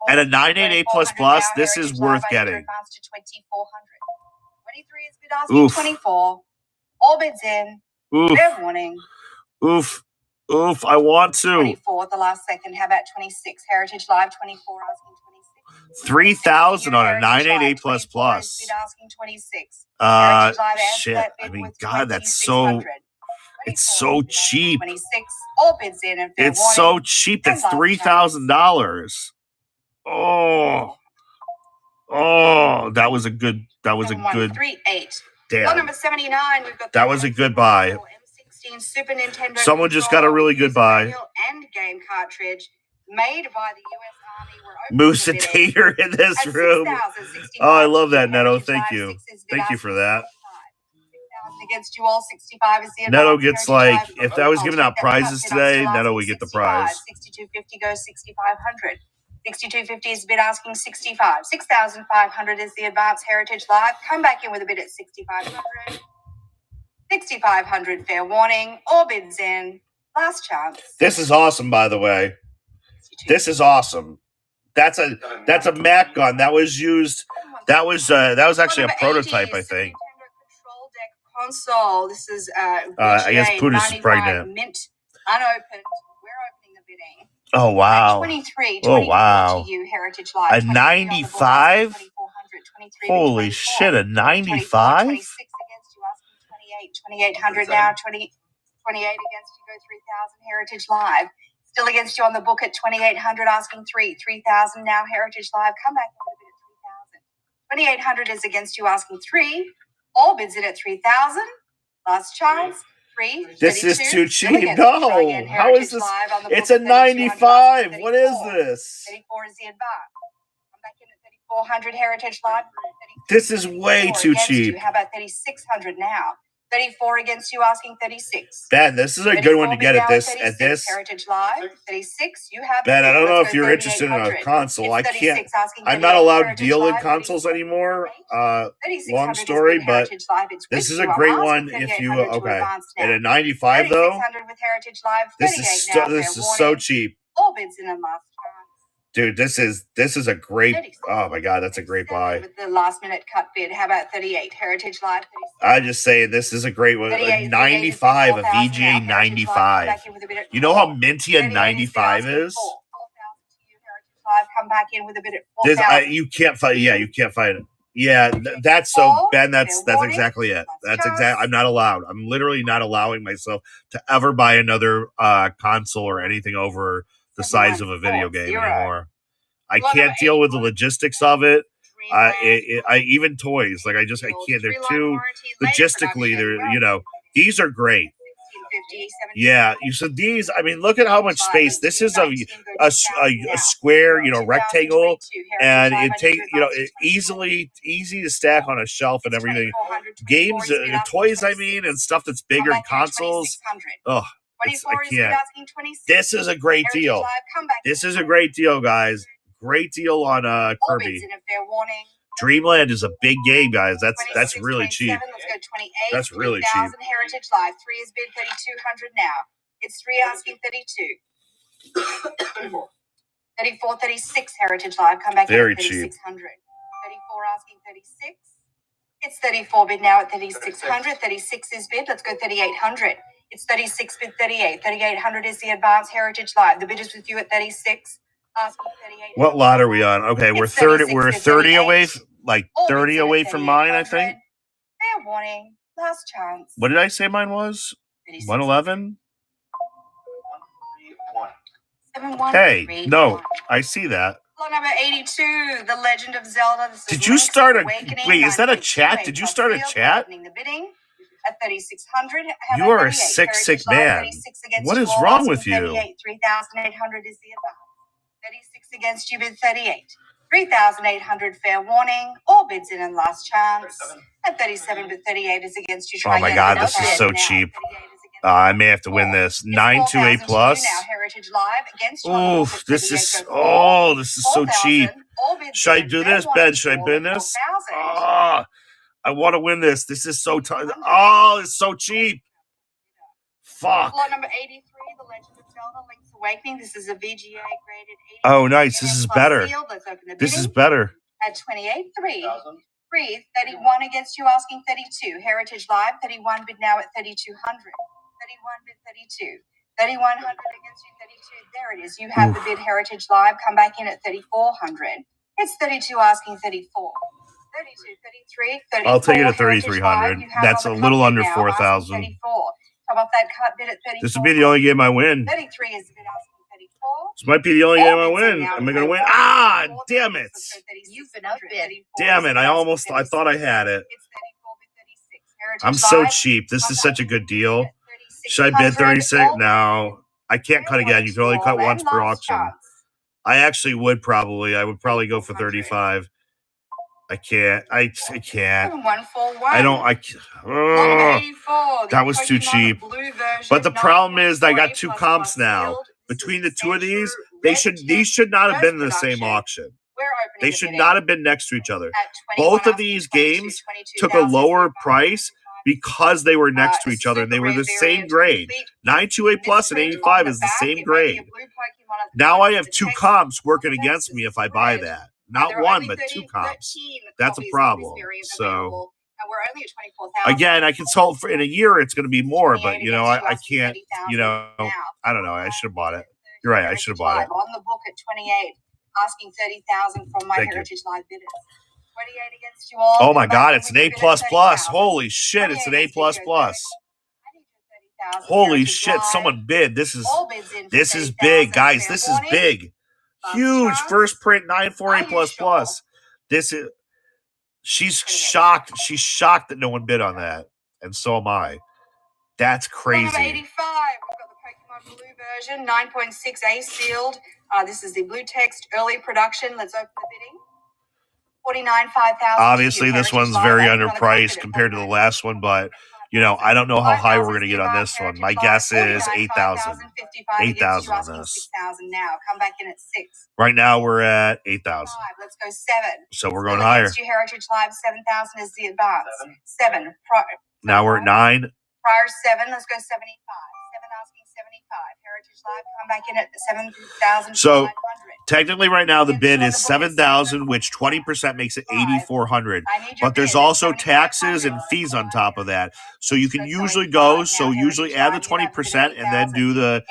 B: at a 988++, this is worth getting. Oof.
D: All bids in. Fair warning.
B: Oof. I want to.
D: 24, the last second. How about 26? Heritage Live, 24, asking 26.
B: 3,000 on a 988++.
D: Asking 26.
B: Shit. I mean, God, that's so. It's so cheap.
D: 26. All bids in. And
B: it's so cheap. That's $3,000. Oh, that was a good.
D: 3-8.
B: Damn.
D: Number 79. We've got
B: that was a good buy.
D: Super Nintendo.
B: Someone just got a really good buy.
D: And game cartridge made by the U.S. Army.
B: Moose and Tater in this room. Oh, I love that, Neto. Thank you. Thank you for that.
D: Against you all, 65 is the
B: Neto gets like, if I was giving out prizes today, Neto would get the prize.
D: 6250 goes 6,500. 6250 is bid asking 65. 6,500 is the Advanced Heritage Live. Come back in with a bid at 6,500. 6,500 fair warning. All bids in. Last chance.
B: This is awesome, by the way. This is awesome. That's a Mac gun that was used. That was actually a prototype, I think.
D: console. This is
B: I guess
D: VGA
B: Pootis is
D: 95
B: pregnant.
D: mint unopened. We're opening the bidding.
B: Oh wow.
D: 23,
B: Oh wow.
D: to you, Heritage Live.
B: A 95?
D: 23,
B: Holy shit, a 95?
D: 26 against you, asking 28. 2,800 now. 28 against you, go 3,000. Heritage Live. Still against you on the book at 2,800, asking 3,000 now. Heritage Live. Come back in with a bid at 3,000. 2,800 is against you, asking 3. All bids in at 3,000. Last chance. 3.
B: This is
D: 32.
B: too
D: Still
B: cheap.
D: against you. Try
B: No.
D: again.
B: How is
D: Heritage
B: this?
D: Live on the
B: It's
D: book
B: a
D: at 3,200,
B: 95. What is
D: 34.
B: this?
D: 34 is the advance. Come back in at 3,400. Heritage Live.
B: This is way too cheap.
D: How about 3,600 now? 34 against you, asking 36.
B: Ben, this is a good one to get at this. At this,
D: Heritage Live. 36. You have.
B: Ben, I don't know
D: Let's
B: if
D: go
B: you're interested in a
D: 3,800.
B: console. I
D: It's
B: can't.
D: 36, asking
B: I'm not
D: 38.
B: allowed to
D: Heritage
B: deal in
D: Live,
B: consoles
D: 34.
B: anymore.
D: 3,600
B: Long
D: is
B: story,
D: good.
B: but
D: Heritage Live. It's
B: this
D: with
B: is
D: you.
B: a
D: I'm
B: great
D: asking
B: one if you
D: 3,800 to
B: okay.
D: advance now.
B: At a 95 though,
D: 3,600 with Heritage Live.
B: this
D: 38
B: is
D: now.
B: this
D: Fair
B: is so
D: warning.
B: cheap,
D: All bids in and last chance.
B: dude. This is a great. Oh my god, that's a great
D: 37
B: buy.
D: with the last minute cut bid. How about 38? Heritage Live. 37.
B: I just say this is a great one.
D: 38
B: A
D: is
B: 95, a
D: 4,000 now.
B: VGA
D: Heritage Live,
B: 95.
D: come back in with a bid at
B: You know how
D: 4.
B: minty a
D: 38
B: 95
D: asking
B: is?
D: 4. 4,000 to you, Heritage Live. Come back in with a bid at
B: This
D: 4,000.
B: you can't fight. Yeah, you can't fight it. Yeah, that's so Ben. That's exactly it. That's exactly. I'm not allowed. I'm literally not allowing myself to ever buy another console or anything over the size of a video game anymore. I can't deal with the logistics of it. I even toys like I can't. They're too logistically. They're these are great. Yeah, you said these. I mean, look at how much space this is. A square, rectangle, and it take easy to stack on a shelf and everything. Games, toys, I mean, and stuff that's bigger than consoles. Oh, I can't. This is a great deal. This is a great deal, guys. Great deal on Kirby. Dreamland is a big game, guys. That's really cheap.
D: Let's go 28.
B: That's really
D: 3,000
B: cheap.
D: Heritage Live. 3 is bid 3,200 now. It's 3 asking 32. 34, 36 Heritage Live. Come back
B: Very
D: in at
B: cheap.
D: 3,600. 34 asking 36. It's 34 bid now at 3,600. 36 is bid. Let's go 3,800. It's 36 bid 38. 3,800 is the advanced Heritage Live. The bid is with you at 36. Asking 38.
B: What lot are we on? Okay, we're
D: It's
B: 30. We're
D: 36
B: 30
D: to
B: away.
D: 38.
B: Like
D: All
B: 30
D: bids in at
B: away from mine, I
D: 3,800.
B: think.
D: Fair warning. Last chance.
B: What did I say mine was?
D: 36.
B: 111.
C: 131.
D: 7-1.
B: Hey,
D: 3-1.
B: no, I see that.
D: Lot number 82, The Legend of Zelda. This is
B: Did you
D: Link's
B: start a?
D: Awakening,
B: Wait, is that a
D: 9.2
B: chat? Did you
D: plus
B: start a
D: field,
B: chat?
D: opening the bidding at 3,600. How
B: You
D: about
B: are a
D: 38?
B: sick,
D: Heritage
B: sick
D: Live,
B: man.
D: 36 against
B: What
D: you
B: is
D: all,
B: wrong
D: asking
B: with you?
D: 38. 3,800 is the advance. 36 against you, bid 38. 3,800, fair warning. All bids in and last chance.
C: 37.
D: At 37, bid 38 is against you.
B: Oh
D: Try
B: my
D: again
B: God,
D: at
B: this is
D: 38
B: so
D: now.
B: cheap.
D: 38 is against
B: I may have to win this.
D: It's
B: 928
D: 4,000 to you
B: plus.
D: now, Heritage Live against you on the book
B: Oof,
D: at
B: this
D: 38,
B: is.
D: go for
B: This is so cheap.
D: 4,000. All bids
B: Should I
D: in,
B: do
D: fair
B: this,
D: warning,
B: Ben? Should I
D: all
B: bid
D: at
B: this?
D: 4,000.
B: I want to win this. This is so tough. Oh, it's so cheap. Fuck.
D: Lot number 83, The Legend of Zelda: Link's Awakening. This is a VGA graded 80.
B: Oh, nice. This is
D: plus
B: better.
D: field. Let's open the
B: This is
D: bidding
B: better.
D: at 28, 3.
C: 1,000.
D: 31 against you, asking 32. Heritage Live, 31 bid now at 3,200. 31 bid 32. 3,100 against you, 32. There it is. You have the bid Heritage Live. Come back in at 3,400. It's 32 asking 34. 32, 33, 34.
B: I'll take it at
D: Heritage
B: 3,300.
D: Live, you have
B: That's
D: on
B: a
D: the
B: little
D: cut
B: under
D: bid now,
B: 4,000.
D: asking 34. How about that cut bid at 34?
B: This would be the only game I win.
D: 33 is the bid asking 34.
B: This might be the only game I
D: All bids in
B: win.
D: now
B: Am I
D: to
B: going to win?
D: 34.
B: Ah, damn it.
D: You've been outbid.
B: Damn it. I thought I had it.
D: It's 34 bid 36. Heritage
B: I'm so
D: Live,
B: cheap. This is such a good deal.
D: 36.
B: Should I bid 36? No. I can't cut again. You can only cut once per auction. I actually would probably. I would probably go for 35. I can't. I can't.
D: 141.
B: I don't. That was too cheap. But the problem is I got two comps now. Between the two of these should not have been in the same auction. They should not have been next to each other. Both of these games took a lower price because they were next to each other and they were the same grade. 928 plus and 85 is the same grade. Now I have two comps working against me if I buy that. Not one, but two comps. That's a problem. So
D: we're only at 24,000.
B: Again, I consult for in a year, it's going to be more, but you know, I can't, you know, I don't know. I should have bought it. You're right. I should have bought it.
D: On the book at 28, asking 30,000 from my
B: Thank you.
D: Heritage Live bidders. 28 against you all.
B: Oh my God, it's an A++.
D: 30,000.
B: Holy shit, it's an A++.
D: I need your 30,000.
B: Holy
D: Heritage
B: shit,
D: Live.
B: someone bid. This is
D: All bids in for
B: this is
D: 30,000.
B: big, guys.
D: Fair
B: This is
D: warning.
B: big.
D: Last
B: Huge
D: chance.
B: first print 94
D: Are
B: A++.
D: you sure?
B: This is she's shocked. She's shocked that no one bid on that. And so am I. That's
D: Number
B: crazy.
D: 85, we've got the Pokemon Blue version, 9.6A sealed. This is the blue text early production. Let's open the bidding. 49, 5,000.
B: Obviously, this one's very underpriced compared to the last one, but you know, I don't know how high we're going to get on this one. My guess is 8,000. 8,000 on this.
D: 6,000 now. Come back in at 6.
B: Right now we're at 8,000.
D: Let's go 7.
B: So we're going
D: Still
B: higher.
D: against you, Heritage Live, 7,000 is the advance. 7.
B: Now we're at 9.
D: Prior 7, let's go 75. 7 asking 75. Heritage Live, come back in at 7,500.
B: So technically right now the bid is 7,000, which 20% makes it 8,400. But there's also taxes and fees on top of that. So you can usually go, so usually add the 20% and then do the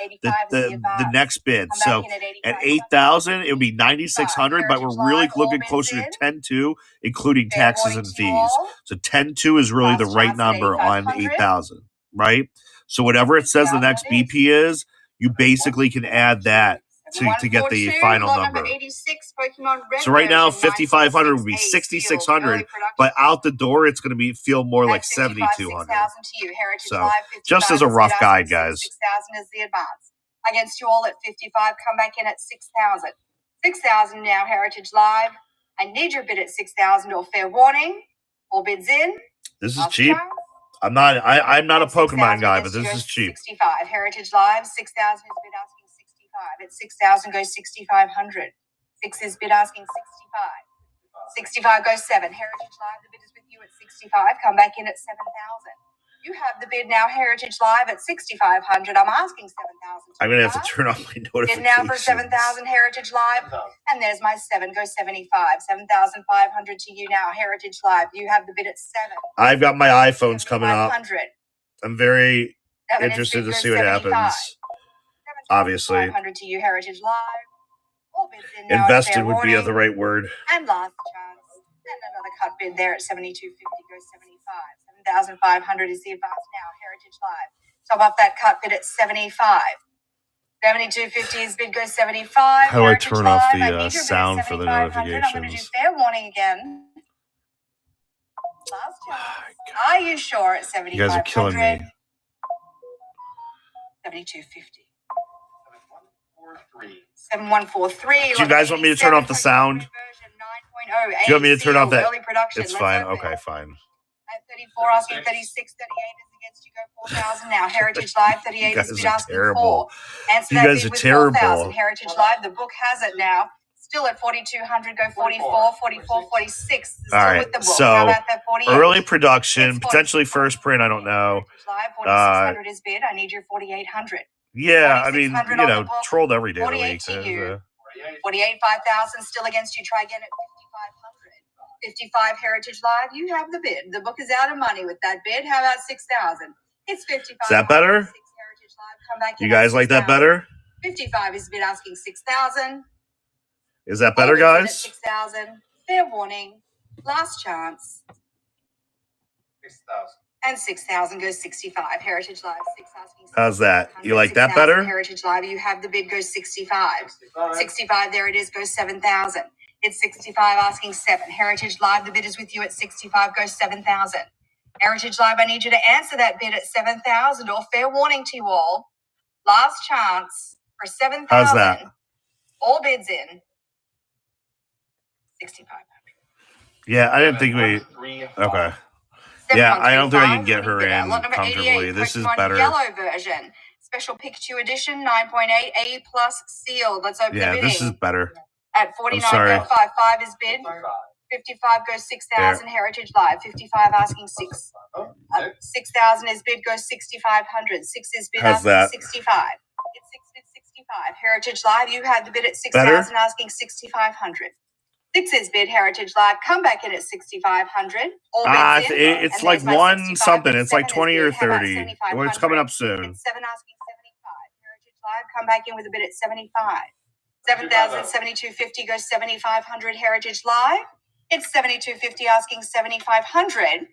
B: next bid. So at 8,000, it would be 9,600, but we're really looking closer to 10,2, including taxes and fees. So 10,2 is really the right number on 8,000, right? So whatever it says the next BP is, you basically can add that to get the final number.
D: 86, Pokemon Red
B: So right now,
D: version,
B: 5,500 would be
D: 9.6A
B: 6,600,
D: sealed,
B: but out the door, it's going to feel more like
D: at 55,
B: 7,200.
D: 6,000 to you. Heritage
B: So,
D: Live,
B: just
D: 55
B: as a
D: is the
B: rough
D: advance,
B: guide, guys.
D: 6,000 is the advance. Against you all at 55, come back in at 6,000. 6,000 now, Heritage Live. I need your bid at 6,000 or fair warning. All bids in.
B: This is
D: Last
B: cheap.
D: chance.
B: I'm not a Pokemon
D: 6,000
B: guy, but
D: against you
B: this
D: goes
B: is cheap.
D: 65. Heritage Live, 6,000 is bid asking 65. At 6,000 goes 6,500. 6 is bid asking 65. 65 goes 7. Heritage Live, the bid is with you at 65. Come back in at 7,000. You have the bid now, Heritage Live, at 6,500. I'm asking 7,000.
B: I'm going to have to turn off my
D: Bid
B: notifications.
D: now for 7,000, Heritage Live. And there's my 7, goes 75. 7,500 to you now, Heritage Live. You have the bid at 7.
B: I've got my iPhones coming up.
D: 7,500.
B: I'm very
D: 7 is
B: interested
D: bid
B: to
D: goes
B: see what
D: 75.
B: happens. Obviously.
D: 7,500 to you, Heritage Live. All bids in now,
B: Invested
D: fair
B: would be
D: warning.
B: the right word.
D: And last chance. And another cut bid there at 7,250 goes 75. 7,500 is the advance now, Heritage Live. Top up that cut bid at 75. 7,250 is bid goes 75.
B: How do I
D: Heritage
B: turn off
D: Live,
B: the,
D: I need your bid at
B: sound for the
D: 7,500. I'm going to do
B: notifications?
D: fair warning again. Last chance. Are you sure at 7,500?
B: You guys are killing me.
D: 7,250.
C: 7143.
D: 7143.
B: Do you guys want me to turn off the sound?
D: Do
B: Do you want me to turn off that? It's fine.
D: Open.
B: Okay, fine.
D: At 34, asking 36, 38 is against you. Go 4,000 now. Heritage Live, 38
B: You
D: is
B: guys
D: bid
B: are
D: asking
B: terrible.
D: 4. Answer
B: You
D: that
B: guys
D: bid
B: are
D: with
B: terrible.
D: 4,000. Heritage Live, the book has it now. Still at 4,200. Go 44, 44, 46. Still
B: All right,
D: with the book.
B: so
D: How about that 48?
B: Early production,
D: It's
B: potentially first print. I don't know.
D: Heritage Live, 4,600 is bid. I need your 4,800.
B: Yeah, I mean,
D: 4,600
B: you
D: on
B: know,
D: the book,
B: trolled every day of the
D: 48
B: week.
D: to you.
B: There's,
D: 48, 5,000 still against you. Try again at 5,500. 55 Heritage Live. You have the bid. The book is out of money with that bid. How about 6,000? It's 55.
B: Is that better?
D: 6 Heritage Live. Come back
B: You
D: in at
B: guys like that
D: 6,000.
B: better?
D: 55 is bid asking 6,000.
B: Is that better, guys?
D: 6,000. Fair warning. Last chance.
C: 6,000.
D: And 6,000 goes 65. Heritage Live. 6 asking.
B: How's that? You
D: 6,500.
B: like that
D: 6,000
B: better?
D: Heritage Live. You have the bid goes 65. 65, there it is, goes 7,000. It's 65 asking 7. Heritage Live, the bid is with you at 65, goes 7,000. Heritage Live, I need you to answer that bid at 7,000 or fair warning to you all. Last chance for 7,000.
B: How's that?
D: All bids in. 6,500.
B: Yeah, I didn't think we. Okay. Yeah, I don't think I can get her in
D: Lot number
B: comfortably.
D: 88,
B: This is
D: Pokemon
B: better.
D: Yellow version. Special Pikachu edition, 9.8 A plus sealed. Let's open the
B: Yeah,
D: bidding.
B: this is better.
D: At
B: sorry.
D: 49.55 is bid. 55 goes 6,000. Heritage Live. 55 asking 6. 6,000 is bid, goes 6,500. 6 is bid
B: How's
D: asking
B: that?
D: 65. It's 6 bid 65. Heritage Live, you had the bid at
B: Better?
D: 6,000 asking 6,500. 6 is bid Heritage Live. Come back in at 6,500. All bids in.
B: It's
D: And
B: like
D: there's my
B: 1
D: 65
B: something.
D: bid.
B: It's like
D: 7 is
B: 20 or
D: bid. How about
B: 30.
D: 7,500?
B: It's coming up soon.
D: It's 7 asking 75. Heritage Live. Come back in with a bid at 75. 7,072.50 goes 7,500. Heritage Live. It's 7,250 asking 7,500.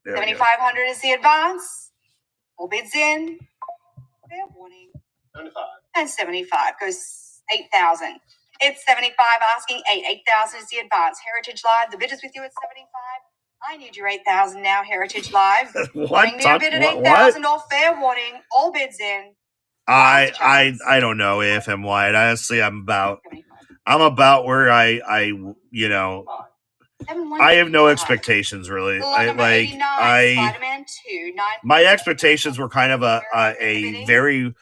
D: 7,500 is the advance. All bids in. Fair warning.
C: 75.
D: And 75 goes 8,000. It's 75 asking 8. 8,000 is the advance. Heritage Live, the bid is with you at 75. I need your 8,000 now, Heritage Live.
B: What?
D: Bring me a bid at 8,000 or fair warning. All bids in.
B: I don't know if I'm wide. Honestly, I'm about where I you know, I have no expectations really. My expectations were kind of a very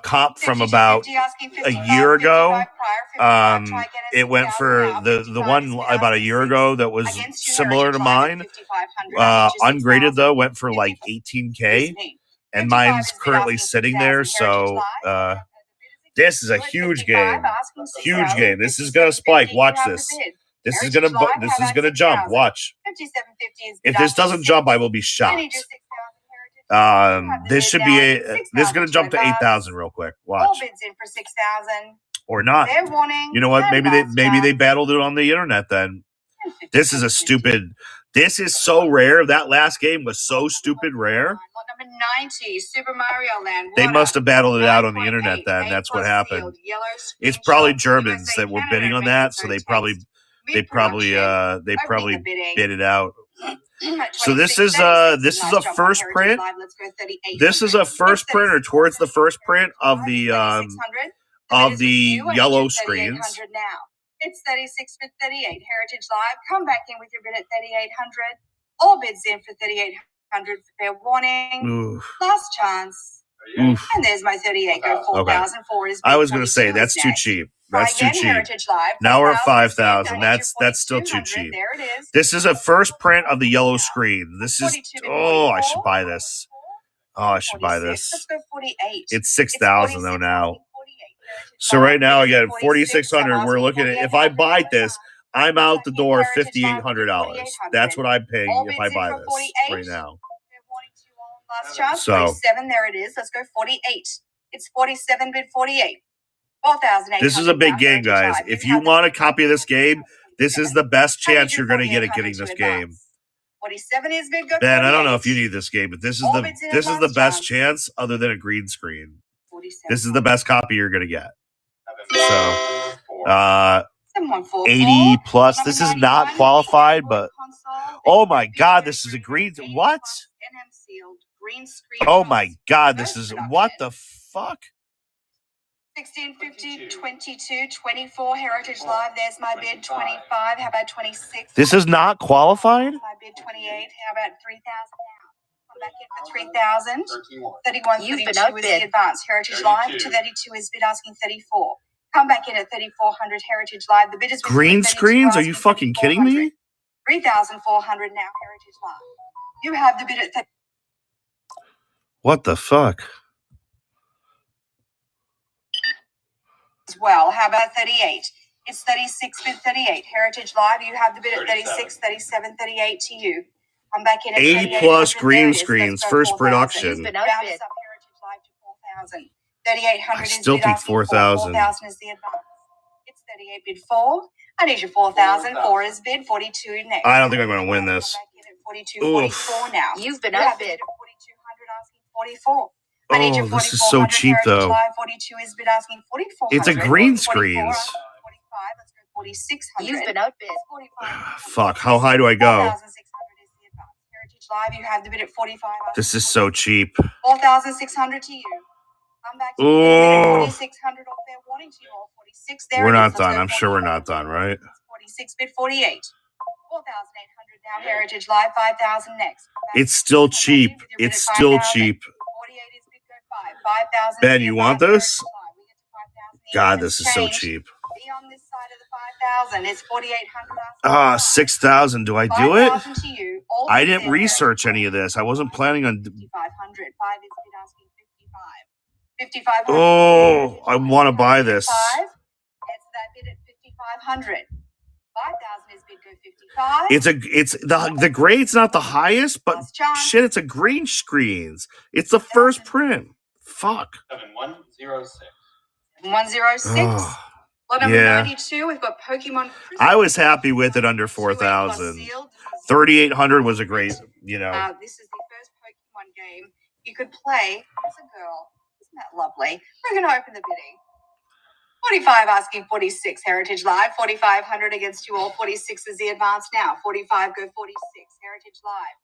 B: comp from about a year ago. It went for the one about a year ago that was similar to mine. Ungraded though went for like 18K, and mine's currently sitting there. So this is a huge game. Huge game. This is gonna spike. Watch this. This is gonna jump. Watch. If this doesn't jump, I will be shocked. This should be this is gonna jump to 8,000 real quick. Watch.
D: All bids in for 6,000.
B: Or not.
D: Fair warning.
B: You know what? Maybe they battled it on the internet then. This is a stupid. This is so rare. That last game was so stupid rare.
D: Lot number 90, Super Mario Land.
B: They must have battled it out on the internet then. That's what happened. It's probably Germans that were bidding on that, so they probably bid it out. So this is a first print. This is a first print or towards the first print of the yellow screens.
D: It's 36 for 38. Heritage Live. Come back in with your bid at 3,800. All bids in for 3,800 for fair warning.
B: Oof.
D: Last chance.
B: Oof.
D: And there's my 38. Go 4,004 is bid.
B: I was going to say that's too cheap. That's too cheap.
D: Heritage Live.
B: Now we're at 5,000. That's still too cheap.
D: There it is.
B: This is a first print of the yellow screen. This is I should buy this. Oh, I should buy this.
D: Let's go 48.
B: It's 6,000 though now. So right now again, 4,600. We're looking at if I buy this, I'm out the door $5,800. That's what I'm paying if I buy this right now.
D: Last chance.
B: So
D: 47. There it is. Let's go 48. It's 47 bid 48. 4,800.
B: This is a big game, guys. If you want a copy of this game, this is the best chance you're going to get at getting this game.
D: 47 is bid.
B: Ben, I don't know if you need this game, but this is the best chance other than a green screen. This is the best copy you're going to get. So, 80 plus. This is not qualified, but oh my God, this is a green. What? Oh my God, this is what the fuck?
D: 1650, 22, 24, Heritage Live. There's my bid. 25. How about 26?
B: This is not qualified?
D: My bid 28. How about 3,000 now? Come back in for 3,000. 31, 32 is the advance. Heritage Live. 232 is bid asking 34. Come back in at 3,400. Heritage Live. The bid is
B: green screens? Are you fucking kidding me?
D: 3,400 now. Heritage Live. You have the bid at 30.
B: What the fuck?
D: As well. How about 38? It's 36 bid 38. Heritage Live. You have the bid at 36, 37, 38 to you. I'm back in at
B: 80 plus green screens, first production.
D: Round us up Heritage Live to 4,000. 3,800
B: I
D: is
B: still
D: bid
B: think
D: asking
B: 4,000.
D: 4,000 is the advance. It's 38 bid 4. I need your 4,000. 4 is bid 42 next.
B: I don't think I'm going to win this.
D: Back in at 42, 44 now.
E: You've been
D: You have
E: outbid.
D: bid at 4,200 asking 44. I need your
B: Oh, this is so
D: 4,400.
B: cheap,
D: Heritage
B: though.
D: Live 42 is bid asking 4,400.
B: It's a green
D: 44,
B: screens.
D: 45. Let's go 4,600.
E: You've been outbid.
D: 45.
B: Fuck, how high do I go?
D: 4,600 is the advance. Heritage Live, you have the bid at 45.
B: This is so cheap.
D: 4,600 to you. I'm back to you.
B: Oh.
D: 4,600 off there. Warning to you all. 46 there.
B: We're
D: it
B: not
D: is. Let's
B: done.
D: go
B: I'm sure we're
D: 44.
B: not done, right?
D: 46 bid 48. 4,800 now. Heritage Live 5,000 next.
B: It's still cheap. It's still cheap.
D: 48 is bid go 5. 5,000.
B: Ben, you want this?
D: We get to 5,000.
B: God, this is so
D: Change.
B: cheap.
D: Be on this side of the 5,000. It's 4,800.
B: 6,000. Do I do it?
D: 5,000 to you. All
B: I
D: bids
B: didn't
D: in.
B: research any of this. I wasn't planning on.
D: 5,500. 5 is bid asking 55. 5,500.
B: Oh, I want to buy this.
D: 5. Answer that bid at 5,500. 5,000 is bid, go 55.
B: It's the grade's not the highest, but
D: Last chance.
B: shit, it's a green screens. It's the first print. Fuck.
C: 7106.
D: 106.
B: Ugh.
D: Lot number
B: Yeah.
D: 92, we've got Pokemon Crystal.
B: I was happy with it under 4,000. 3,800 was a great, you know.
D: This is the first Pokemon game you could play as a girl. Isn't that lovely? We're going to open the bidding. 45 asking 46, Heritage Live. 4,500 against you all. 46 is the advance now. 45 go 46, Heritage Live.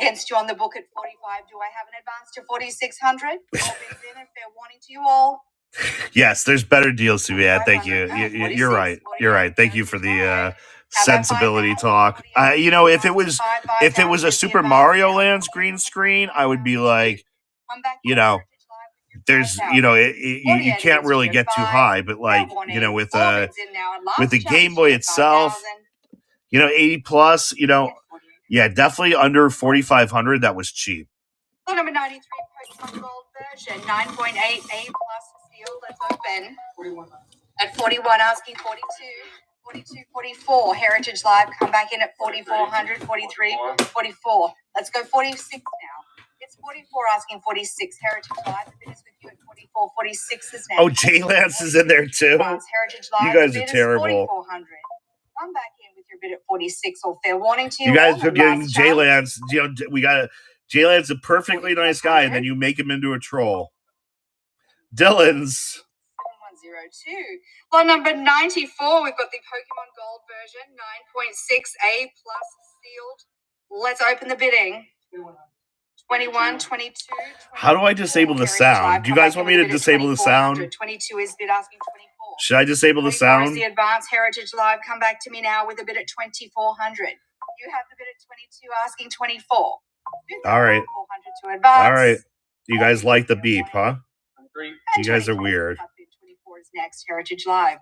D: Against you on the book at 45. Do I have an advance to 4,600? All bids in and fair warning to you all.
B: Yes, there's better deals to be had. Thank you. You're right. You're right. Thank you for the sensibility talk. You know, if it was a Super Mario Land's green screen, I would be like, you know, there's, you know, you can't really get too high, but like, you know, with the Game Boy itself, you know, 80 plus, you know, yeah, definitely under 4,500. That was cheap.
D: Lot number 93, Pokemon Gold version, 9.8 A plus seal. Let's open.
C: 41.
D: At 41, asking 42. 42, 44. Heritage Live, come back in at 4,400. 43, 44. Let's go 46 now. It's 44, asking 46. Heritage Live, the bid is with you at 44. 46 is now.
B: Oh, Jay Lance is in there too.
D: Heritage Live,
B: You guys
D: the
B: are
D: bid is
B: terrible.
D: 4,400. Come back in with your bid at 46, or fair warning to you.
B: You guys
D: all.
B: are getting
D: Last
B: Jay
D: chance.
B: Lance. You know, we got Jay Lance, a perfectly nice guy, and then you make him into a troll. Dylan's.
D: 7102. Lot number 94, we've got the Pokemon Gold version, 9.6 A plus sealed. Let's open the bidding. 21, 22.
B: How do I disable the sound? Do you guys want me to disable the sound?
D: 22 is bid asking 24.
B: Should I disable the
D: 24 is
B: sound?
D: the Advanced Heritage Live. Come back to me now with a bid at 2,400. You have the bid at 22 asking 24.
B: All right.
D: 400 to advance.
B: All right. You guys like the beep, huh?
C: 3.
B: You guys are weird.
D: 24 is next, Heritage Live.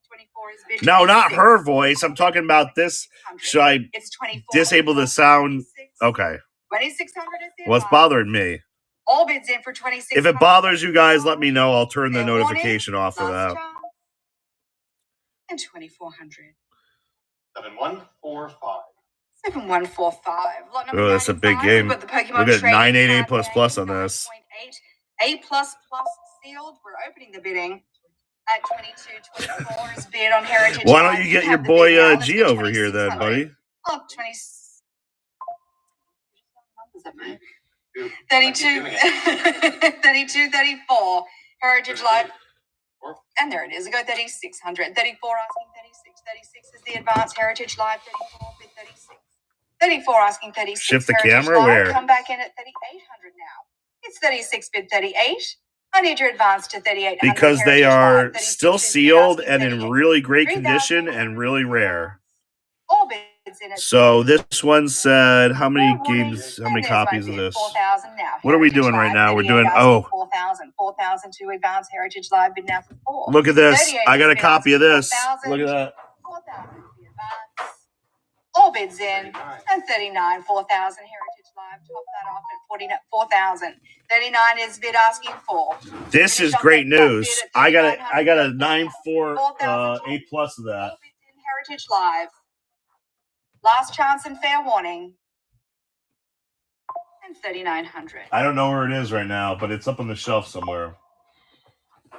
D: 24 is bid
B: No, not
D: 26.
B: her voice. I'm talking about this. Should I
D: It's 24.
B: disable the sound?
D: 26.
B: Okay.
D: 2,600 is the
B: What's
D: advance.
B: bothering me?
D: All bids in for 26.
B: If it bothers you guys, let me know. I'll turn the
D: Fair warning,
B: notification off for
D: last
B: that.
D: chance. And 2,400.
C: 7145.
D: 7145. Lot number
B: Oh, that's a big
D: 95,
B: game.
D: we've got the Pokemon
B: Look at
D: Trading
B: 988
D: Card
B: plus
D: Game,
B: plus on this.
D: 9.8 A plus plus sealed. We're opening the bidding at 22.24 is bid on Heritage.
B: Why
D: Live.
B: don't you get
D: have
B: your
D: the
B: boy
D: bid now. Let's
B: G
D: go
B: over here then,
D: 2,600.
B: buddy?
D: Oh, 20. 32,
C: Like you're doing
D: 32, 34. Heritage Live.
C: 34.
D: And there it is. I go 3,600. 34 asking 36. 36 is the Advanced Heritage Live. 34 bid 36. 34 asking 36.
B: Shift the
D: Heritage
B: camera,
D: Live.
B: where?
D: Come back in at 3,800 now. It's 36 bid 38. I need your advance to 3,800.
B: Because they
D: Heritage
B: are
D: Live. 36
B: still
D: is bid
B: sealed
D: asking
B: and in
D: 38.
B: really great
D: 3,000
B: condition and really rare.
D: All bids in at
B: So this one said, how many
D: Fair warning.
B: games, how many
D: And there's my
B: copies of
D: bid,
B: this?
D: 4,000 now.
B: What are we
D: Heritage
B: doing right
D: Live,
B: now? We're
D: 38
B: doing,
D: asking
B: oh,
D: 4,000. 4,000 to Advanced Heritage Live bid now for 4.
B: look at this.
D: 38
B: I got a
D: is bid
B: copy of
D: asking
B: this.
D: 4,000.
B: Look at that.
D: 4,000 is the advance. All bids in.
C: 39.
D: And 39, 4,000 Heritage Live. Top that off at 49, 4,000. 39 is bid asking for.
B: This is great news. I got a 9.4 A plus of that.
D: All bids in Heritage Live. Last chance and fair warning. And 3,900.
B: I don't know where it is right now, but it's up on the shelf somewhere.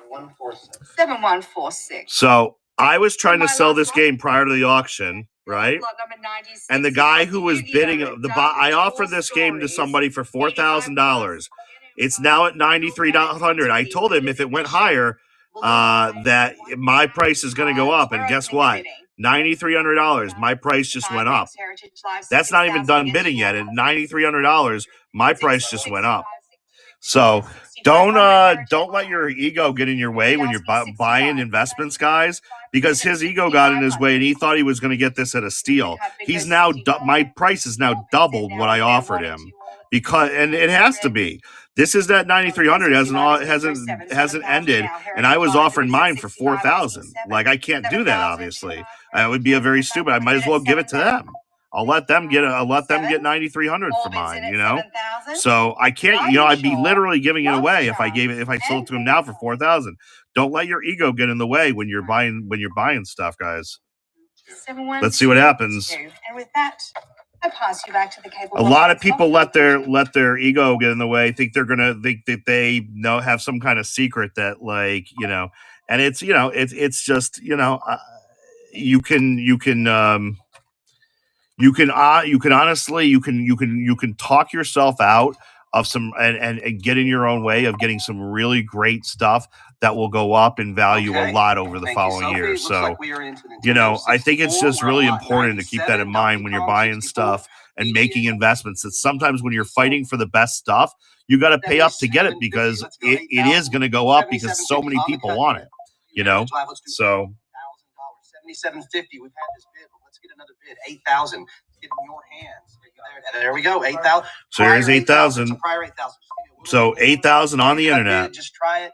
C: 146.
D: 7146.
B: So I was trying to sell this game prior to the auction, right?
D: Lot number 96.
B: And the guy who was
D: Yu-Gi-Oh!
B: bidding I offered this game to somebody for $4,000. It's now at $9,300. I told him if it went higher, that my price is going to go up. And guess what? $9,300. My price just went up. That's not even done bidding yet. At $9,300, my price just went up. So don't let your ego get in your way when you're buying investments, guys, because his ego got in his way and he thought he was going to get this at a steal. He's now my price is now doubled what I offered him, because and it has to be. This is that 9,300 hasn't ended, and I was offering mine for 4,000. Like, I can't do that, obviously. It would be a very stupid. I might as well give it to them. I'll let them get 9,300 for mine, you know. So I can't, I'd be literally giving it away if I sold it to him now for 4,000. Don't let your ego get in the way when you're buying stuff, guys.
D: 7-1.
B: Let's see what happens.
D: And with that, I pass you back to the cable.
B: A lot of people let their ego get in the way. Think that they have some kind of secret that, like, and it's it's just you can honestly you can talk yourself out of some and get in your own way of getting some really great stuff that will go up in value a lot over the following year. So, I think it's just really important to keep that in mind when you're buying stuff and making investments. That sometimes when you're fighting for the best stuff, you got to pay up to get it because it is going to go up because so many people want it, So,
A: $77.50. We've had this bid, but let's get another bid. 8,000. Get in your hands. There we go. 8,000.
B: So here's 8,000.
A: Prior 8,000.
B: So 8,000 on the internet.
A: Just try it.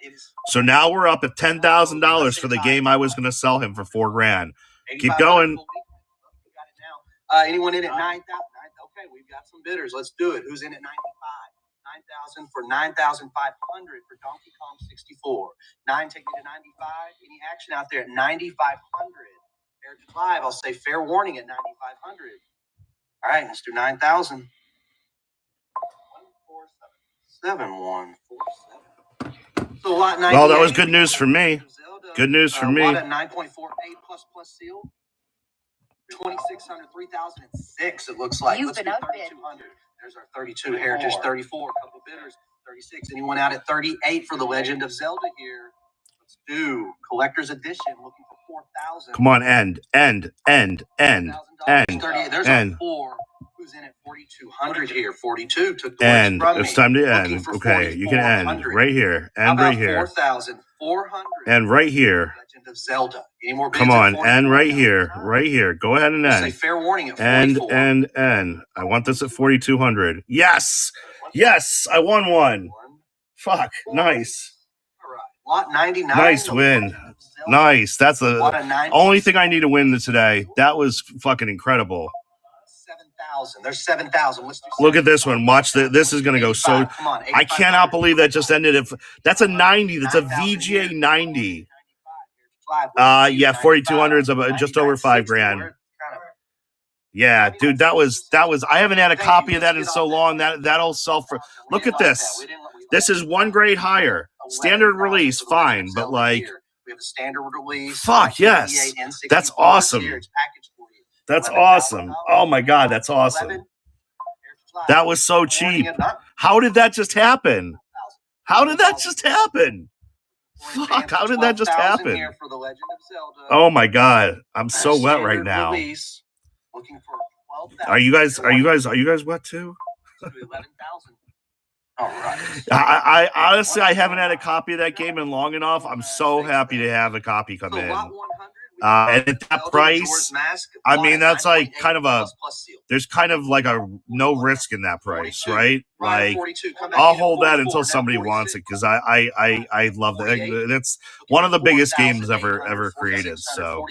B: So now we're up at $10,000 for the game I was going to sell him for $4,000. Keep going.
A: Anyone in at 9,000? Okay, we've got some bidders. Let's do it. Who's in at 95? 9,000 for 9,500 for Donkey Kong 64. 9 take me to 95. Any action out there at 9,500? Heritage Live, I'll say fair warning at 9,500. All right, let's do 9,000. 7147. So lot 98.
B: Well, that was good news for me. Good news for me.
A: What a 9.48 plus seal. 2,600, 3,006. It looks like.
D: You've been up
A: 3,200. There's our 32 Heritage 34. Couple bidders. 36. Anyone out at 38 for the Legend of Zelda here? Let's do collector's edition. Looking for 4,000.
B: Come on, end.
A: $38. There's our 4. Who's in at 4,200 here? 42 took the
B: end.
A: From
B: it's
A: me.
B: Time to end. Okay, you can end right here. End right here.
A: 4,400.
B: And right here.
A: Legend of Zelda. Any more bids?
B: Come on, end right here. Right here. Go ahead and end.
A: Say fair warning at 44.
B: End. I want this at 4,200. Yes. I won one. Fuck. Nice.
A: All right. Lot 99.
B: Nice win. Nice. That's the only thing I need to win today. That was fucking incredible.
A: 7,000. There's 7,000. Let's do.
B: Look at this one. Watch this is going to go so. I cannot believe that just ended. If that's a 90, that's a VGA 90. Yeah, 4,200 is just over $5,000. Yeah, dude, that was. I haven't had a copy of that in so long. That'll sell for. Look at this. This is one grade higher. Standard release, fine, but like.
A: We have a standard release.
B: Fuck yes, that's awesome. That's awesome. Oh my god, that's awesome. That was so cheap. How did that just happen? Fuck, how did that just happen? Oh my god, I'm so wet right now. Are you guys wet too?
A: All right.
B: I honestly, I haven't had a copy of that game in long enough. I'm so happy to have a copy come in. And at that price, I mean, that's like kind of there's kind of like a no risk in that price, right? Like, I'll hold that until somebody wants it because I love that. That's one of the biggest games ever created. So,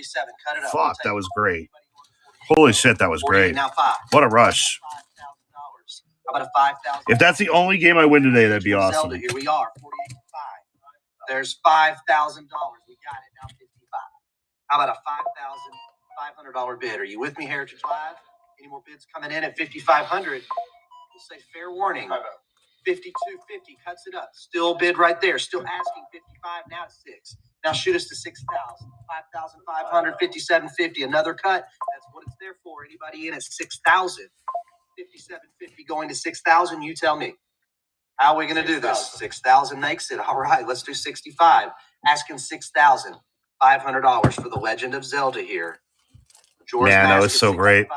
B: fuck, that was great. Holy shit, that was great. What a rush.
A: How about a 5,000?
B: If that's the only game I win today, that'd be awesome.
A: Here we are, 48.5. There's $5,000. We got it now. 55. How about a $5,500 bid? Are you with me, Heritage Live? Any more bids coming in at 5,500? We'll say fair warning. 52.50 cuts it up. Still bid right there. Still asking 55. Now it's 6. Now shoot us to 6,000. 5,500. 57.50. Another cut. That's what it's there for. Anybody in at 6,000? 57.50 going to 6,000. You tell me. How are we going to do this? 6,000 makes it. All right, let's do 65. Asking $6,500 for the Legend of Zelda here.
B: Man, that was so great.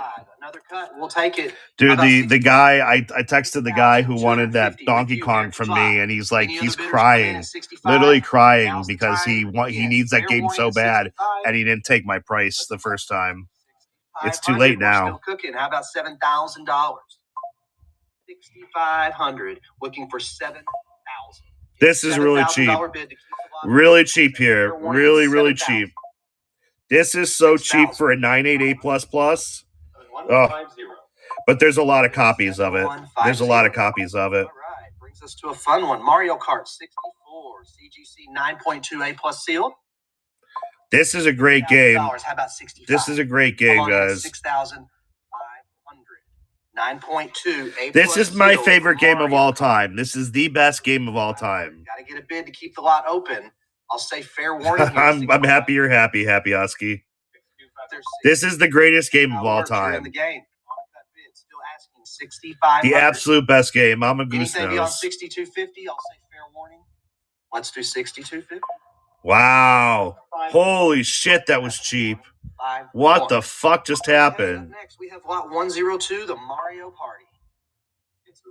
A: Another cut. We'll take it.
B: Dude, the guy, I texted the guy who wanted that Donkey Kong from me, and he's like, he's crying, literally crying because he needs that game so bad, and he didn't take my price the first time. It's too late now.
A: Cooking. How about $7,000? 6,500. Looking for 7,000.
B: This is really cheap. Really cheap here. Really cheap. This is so cheap for a 988 plus. Oh, but there's a lot of copies of it. There's a lot of copies of it.
A: All right, brings us to a fun one. Mario Kart 64 CGC 9.2A plus seal.
B: This is a great game.
A: How about 65?
B: This is a great game, guys.
A: 6,500. 9.2.
B: This is my favorite game of all time. This is the best game of all time.
A: Got to get a bid to keep the lot open. I'll say fair warning.
B: I'm happy you're happy, Happy Husky. This is the greatest game of all time.
A: Still asking 65.
B: The absolute best game. I'm a goose
A: Anything beyond
B: nose.
A: 6250, I'll say fair warning. Let's do 6250.
B: Wow. Holy shit, that was cheap. What the fuck just happened?
A: Next, we have lot 102, the Mario Party. It's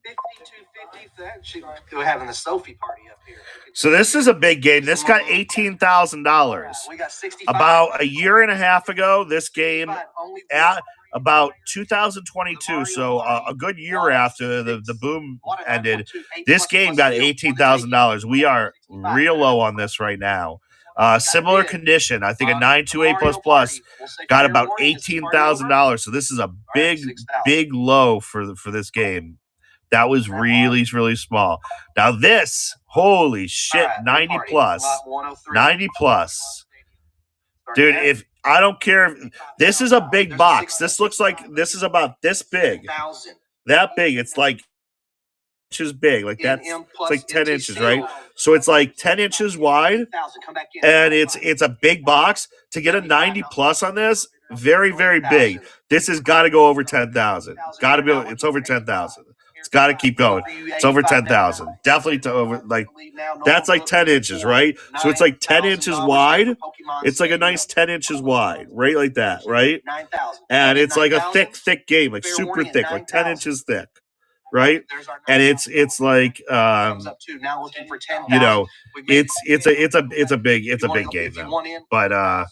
A: 5250. We're having the Sophie party up here.
B: So this is a big game. This got $18,000.
A: We got 65.
B: About a year and a half ago, this game at about 2022, so a good year after the boom ended, this game got $18,000. We are real low on this right now. Similar condition, I think a 928++ got about $18,000. So this is a big low for this game. That was really, really small. Now this, holy shit, 90+. 90+. Dude, if I don't care, this is a big box. This looks like this is about this big. That big. It's like inches big. Like that's it's like 10 inches, right? So it's like 10 inches wide, and it's a big box. To get a 90+ on this, very, very big. This has got to go over 10,000. Got to be. It's over 10,000. It's got to keep going. It's over 10,000. Definitely to over like that's like 10 inches, right? So it's like 10 inches wide. It's like a nice 10 inches wide, right? Like that, right? And it's like a thick game, like super thick, like 10 inches thick, right? And it's like you know, it's a big game though. But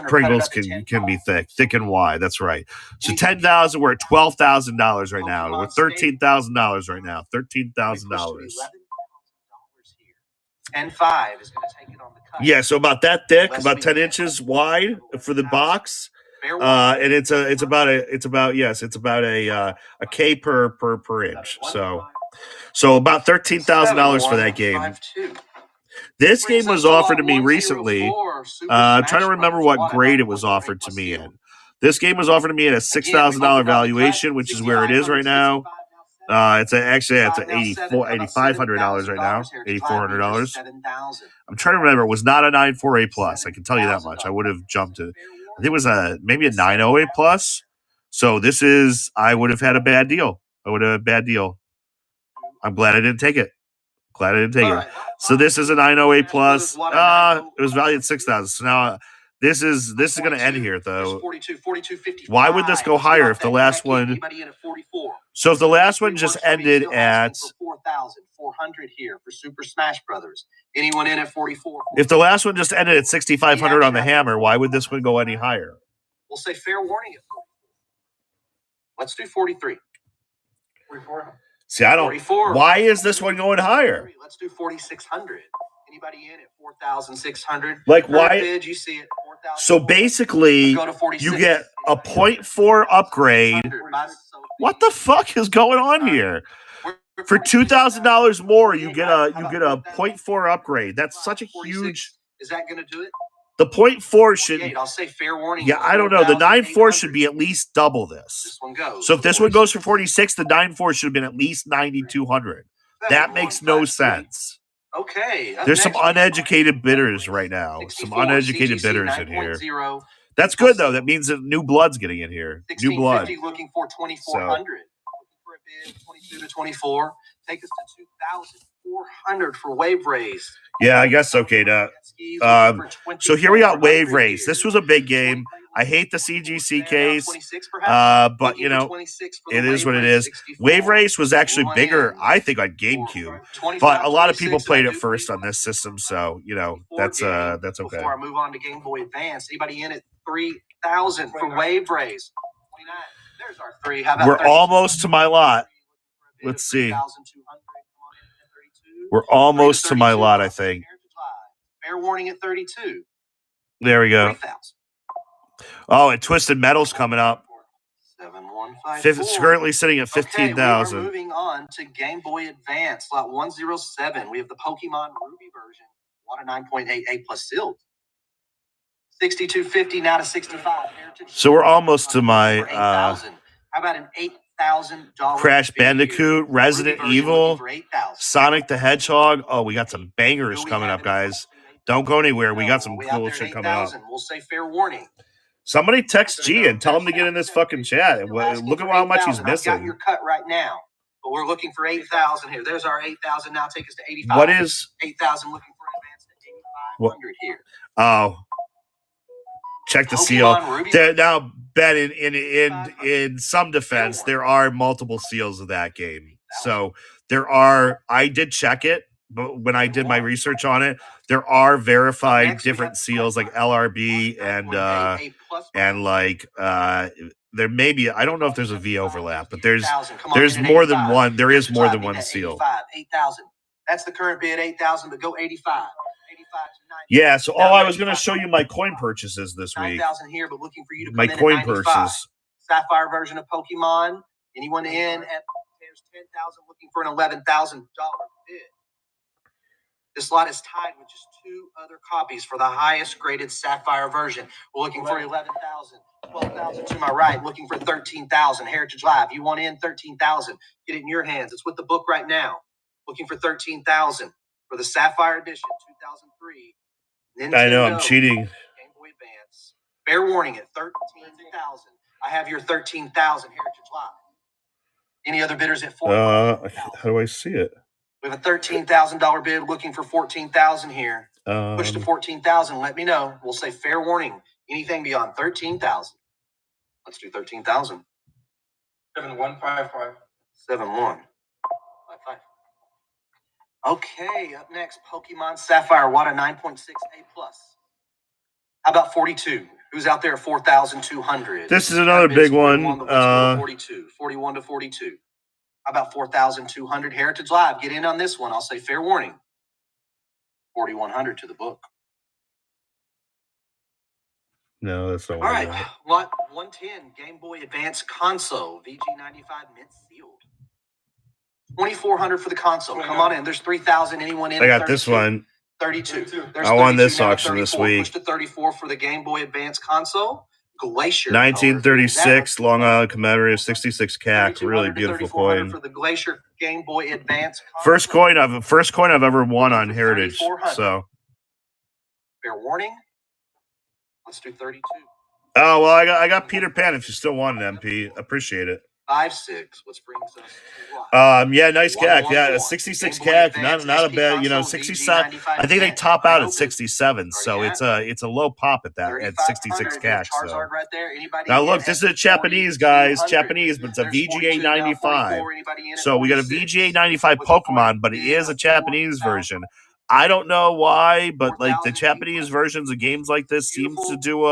B: Pringles can be thick and wide. That's right. So 10,000. We're at $12,000 right now. We're $13,000 right now. $13,000.
A: And 5 is going to take it on the cut.
B: Yeah, so about that thick, about 10 inches wide for the box. And it's about a K per inch. So about $13,000 for that game. This game was offered to me recently. I'm trying to remember what grade it was offered to me in. This game was offered to me at a $6,000 valuation, which is where it is right now. It's at $8,500 right now. $8,400. I'm trying to remember. It was not a 948+. I can tell you that much. I would have jumped it. I think it was maybe a 908+. So this is. I would have had a bad deal. I'm glad I didn't take it. So this is a 908+. It was valued at $6,000. So now this is going to end here though. Why would this go higher if the last one? So if the last one just ended at
A: 4,400 here for Super Smash Brothers. Anyone in at 44?
B: If the last one just ended at 6,500 on the hammer, why would this one go any higher?
A: We'll say fair warning at 44. Let's do 43.
C: 44.
B: See, I don't.
A: 44.
B: Why is this one going higher?
A: Let's do 4,600. Anybody in at 4,600?
B: Like why?
A: Bid, you see it. 4,000.
B: So basically, you get a 0.4 upgrade. What the fuck is going on here? For $2,000 more, you get a 0.4 upgrade. That's such a huge.
A: Is that going to do it?
B: The 0.4 should.
A: I'll say fair warning.
B: Yeah, I don't know. The 9.4 should be at least double this.
A: This one goes.
B: So if this one goes for 46, the 9.4 should have been at least 9,200. That makes no sense.
A: Okay.
B: There's some uneducated bidders right now. Some uneducated bidders in here. That's good though. That means that new blood's getting in here. New blood.
A: Looking for 2,400. Looking for a bid 22 to 24. Take us to 2,400 for Wave Race.
B: Yeah, I guess okay. So here we got Wave Race. This was a big game. I hate the CGC case, but you know, it is what it is. Wave Race was actually bigger, I think, on GameCube, but a lot of people played it first on this system, so you know that's okay.
A: Before I move on to Game Boy Advance, anybody in at 3,000 for Wave Race? 29. There's our 3. How about
B: we're
A: 30?
B: Almost to my lot. Let's see. We're almost to my lot, I think.
A: Fair warning at 32.
B: There we go.
A: 3,000.
B: Oh, and Twisted Metal's coming up.
A: 7154.
B: It's currently sitting at 15,000.
A: Okay, moving on to Game Boy Advance, slot 107. We have the Pokemon Ruby version. What a 9.88+ sealed. $62.50 now to $65.
B: So we're almost to my
A: How about an $8,000
B: Crash Bandicoot, Resident Evil, Sonic the Hedgehog. Oh, we got some bangers coming up, guys. Don't go anywhere. We got some cool shit coming up.
A: We'll say fair warning.
B: Somebody text G and tell him to get in this fucking chat. Look at how much he's missing.
A: I've got your cut right now, but we're looking for 8,000 here. There's our 8,000. Now take us to 85.
B: What is
A: 8,000? Looking for an advance to 8,500 here.
B: Oh, check the seal. Now, Ben, in some defense, there are multiple seals of that game. So there are. I did check it, but when I did my research on it, there are verified different seals like LRB and like there may be. I don't know if there's a V overlap, but there's more than one. There is more than one seal.
A: 8,000. That's the current bid. 8,000, but go 85.
B: Yeah, so I was going to show you my coin purchases this week.
A: 9,000 here, but looking for you to come
B: my
A: in
B: coin
A: at 95.
B: purchases.
A: Sapphire version of Pokemon. Anyone in at there's 10,000 looking for an $11,000 bid. This lot is tied with just 2 other copies for the highest graded Sapphire version. We're looking for 11,000, 12,000 to my right, looking for 13,000. Heritage Live, you want in 13,000. Get it in your hands. It's with the book right now. Looking for 13,000 for the Sapphire edition, 2003. Nintendo,
B: I know I'm cheating.
A: Game Boy Advance. Fair warning at 13,000. I have your 13,000 Heritage Live. Any other bidders at 4,000?
B: How do I see it?
A: We have a $13,000 bid looking for 14,000 here. Push to 14,000. Let me know. We'll say fair warning. Anything beyond 13,000. Let's do 13,000.
C: 7155.
A: 7155. Okay, up next, Pokemon Sapphire, Wada 9.6 A+. How about 42? Who's out there at 4,200?
B: This is another big one.
A: 41 to 42. How about 4,200? Heritage Live, get in on this one. I'll say fair warning. 4,100 to the book.
B: No, that's not.
A: All right, lot 110, Game Boy Advance console, VG95 mint sealed. 2,400 for the console. Come on in. There's 3,000. Anyone in?
B: I got this one.
A: 32.
B: I won this auction this week.
A: Push to 34 for the Game Boy Advance console. Glacier.
B: 1936 Long Island commemorative 66 CAC. Really beautiful coin.
A: For the Glacier Game Boy Advance console.
B: First coin I've ever won on Heritage. So.
A: Fair warning. Let's do 32.
B: Oh well, I got Peter Pan. If you still want an MP, appreciate it.
A: 5-6. Which brings us to
B: yeah, nice CAC. Yeah, a 66 CAC. Not a bad. 67. I think they top out at 67. So it's a low pop at that at 66 CAC. So now look, this is a Japanese guys, Japanese, but it's a VGA 95. So we got a VGA 95 Pokemon, but it is a Japanese version. I don't know why, but like the Japanese versions of games like this seems to do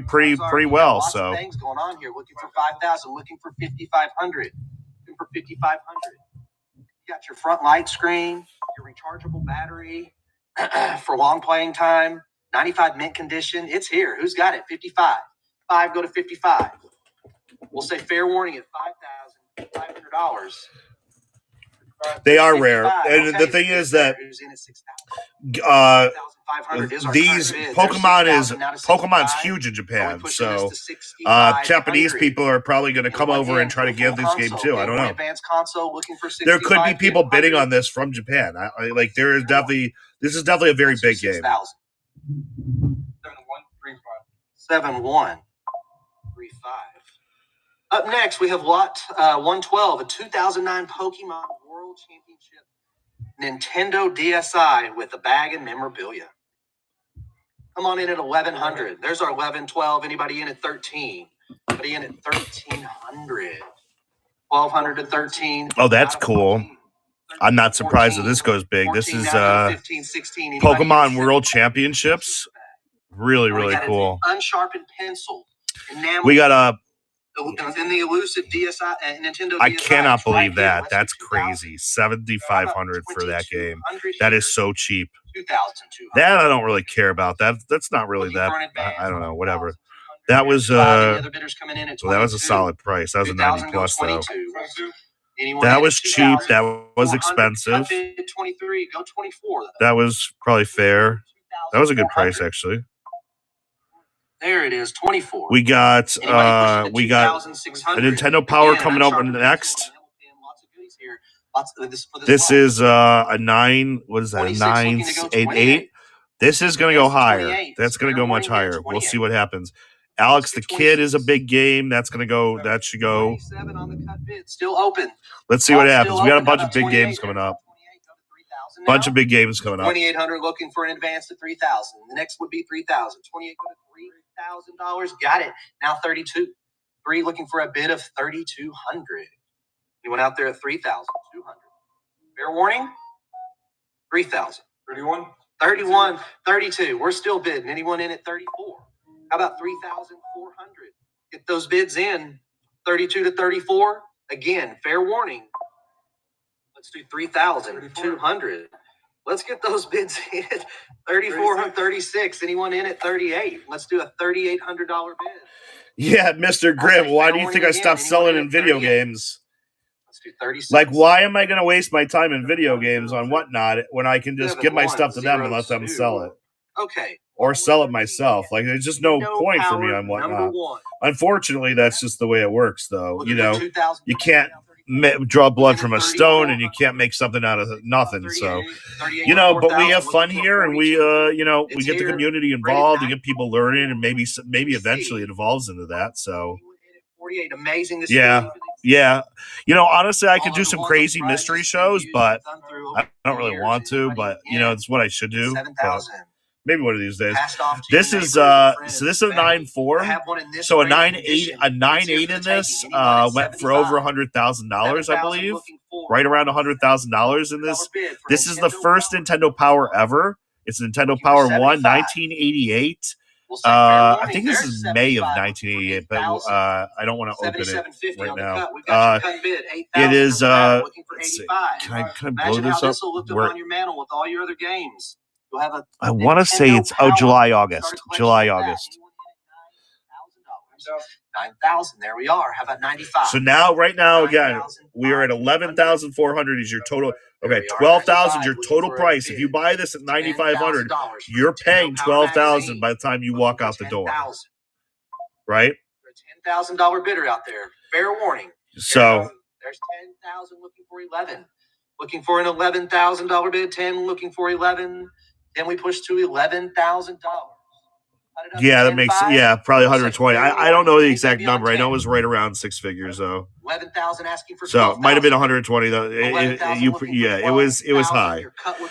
B: pretty well. So
A: lots of things going on here. Looking for 5,000, looking for 5,500, looking for 5,500. You got your front light screen, your rechargeable battery for long playing time. 95 mint condition. It's here. Who's got it? 55. 5 go to 55. We'll say fair warning at $5,500.
B: They are rare, and the thing is that these Pokemon's huge in Japan, so Japanese people are probably going to come over and try to give this game too. I don't know. There could be people bidding on this from Japan. This is definitely a very big game.
A: 7135. Up next, we have lot 112, a 2009 Pokemon World Championship Nintendo DSi with a bag and memorabilia. Come on in at 1,100. There's our 1112. Anybody in at 13? Anybody in at 1,300? 1,200 to 13.
B: Oh, that's cool. I'm not surprised that this goes big. This is
A: 15, 16.
B: Pokemon World Championships. Really, really cool.
A: Unsharpened pencil.
B: We got a.
A: In the elusive DSi, Nintendo DSi.
B: I cannot believe that. That's crazy. 7,500 for that game. That is so cheap.
A: 2,200.
B: That I don't really care about. That's not really that. I don't know. Whatever. That was that was a solid price. That was a 90 plus though. That was cheap. That was expensive.
A: 23. Go 24.
B: That was probably fair. That was a good price actually.
A: There it is, 24.
B: We got a
A: Anybody pushing to 2,600?
B: Nintendo Power
A: Again,
B: coming
A: I'm
B: up
A: sharp
B: on the
A: with
B: next.
A: lots of goodies here. Lots of this for
B: This
A: box.
B: is a 9. What is that?
A: 26
B: 9
A: looking to go
B: 8
A: 28.
B: 8. This is going to go
A: Yes,
B: higher.
A: 28.
B: That's going to
A: Fair
B: go much
A: warning here,
B: higher. We'll see
A: 28.
B: what happens. Alex the
A: Let's do
B: Kid is a
A: 26.
B: big game. That's going to go. That should go.
A: 27 on the cut bid, still open.
B: Let's see what
A: Box
B: happens.
A: still
B: We got a
A: open.
B: bunch
A: How
B: of big
A: about
B: games
A: 28?
B: coming up.
A: 28 go to 3,000
B: Bunch
A: now.
B: of big games coming up.
A: 2,800 looking for an advance to 3,000. The next would be 3,000. 28 go to $3,000. Got it. Now 32. 3 looking for a bid of 3,200. Anyone out there at 3,200? Fair warning. 3,000.
C: 31.
A: 31, 32. We're still bidding. Anyone in at 34? How about 3,400? Get those bids in. 32 to 34. Again, fair warning. Let's do 3,200. Let's get those bids in. 3,400, 36. Anyone in at 38? Let's do a $3,800 bid.
B: Yeah, Mr. Grimm. Why do you think I stopped selling in video games?
A: Let's do 36.
B: Like, why am I going to waste my time in video games on whatnot when I can just give my stuff to them and let them sell it?
A: Okay.
B: Or sell it myself. Like, there's just no point for me on whatnot. Unfortunately, that's just the way it works, though. You know, you can't draw blood from a stone and you can't make something out of nothing. So, you know, but we have fun here and we, you know, we get the community involved and get people learning and maybe eventually it evolves into that. So,
A: 48, amazing.
B: yeah. Yeah. You know, honestly, I could do some crazy mystery shows, but I don't really want to, but you know, it's what I should do.
A: 7,000.
B: Maybe one of these days. This is so this is a 9.4. So a 9.8 in this went for over $100,000, I believe. Right around $100,000 in this. This is the first Nintendo Power ever. It's Nintendo Power 1, 1988. I think this is May of 1988, but I don't want to open it right now. It is. Let's see. Can I blow this up? I want to say it's July, August.
A: 9,000. There we are. How about 95?
B: So now, right now, again, we are at 11,400 is your total. Okay, 12,000 your total price. If you buy this at 9,500, you're paying 12,000 by the time you walk out the door. Right?
A: $10,000 bidder out there. Fair warning.
B: So
A: there's 10,000 looking for 11. Looking for an $11,000 bid. 10 looking for 11. Then we push to $11,000.
B: Yeah, that makes probably 120. I don't know the exact number. I know it was right around six figures though.
A: 11,000 asking for.
B: So it might have been 120 though. It was high.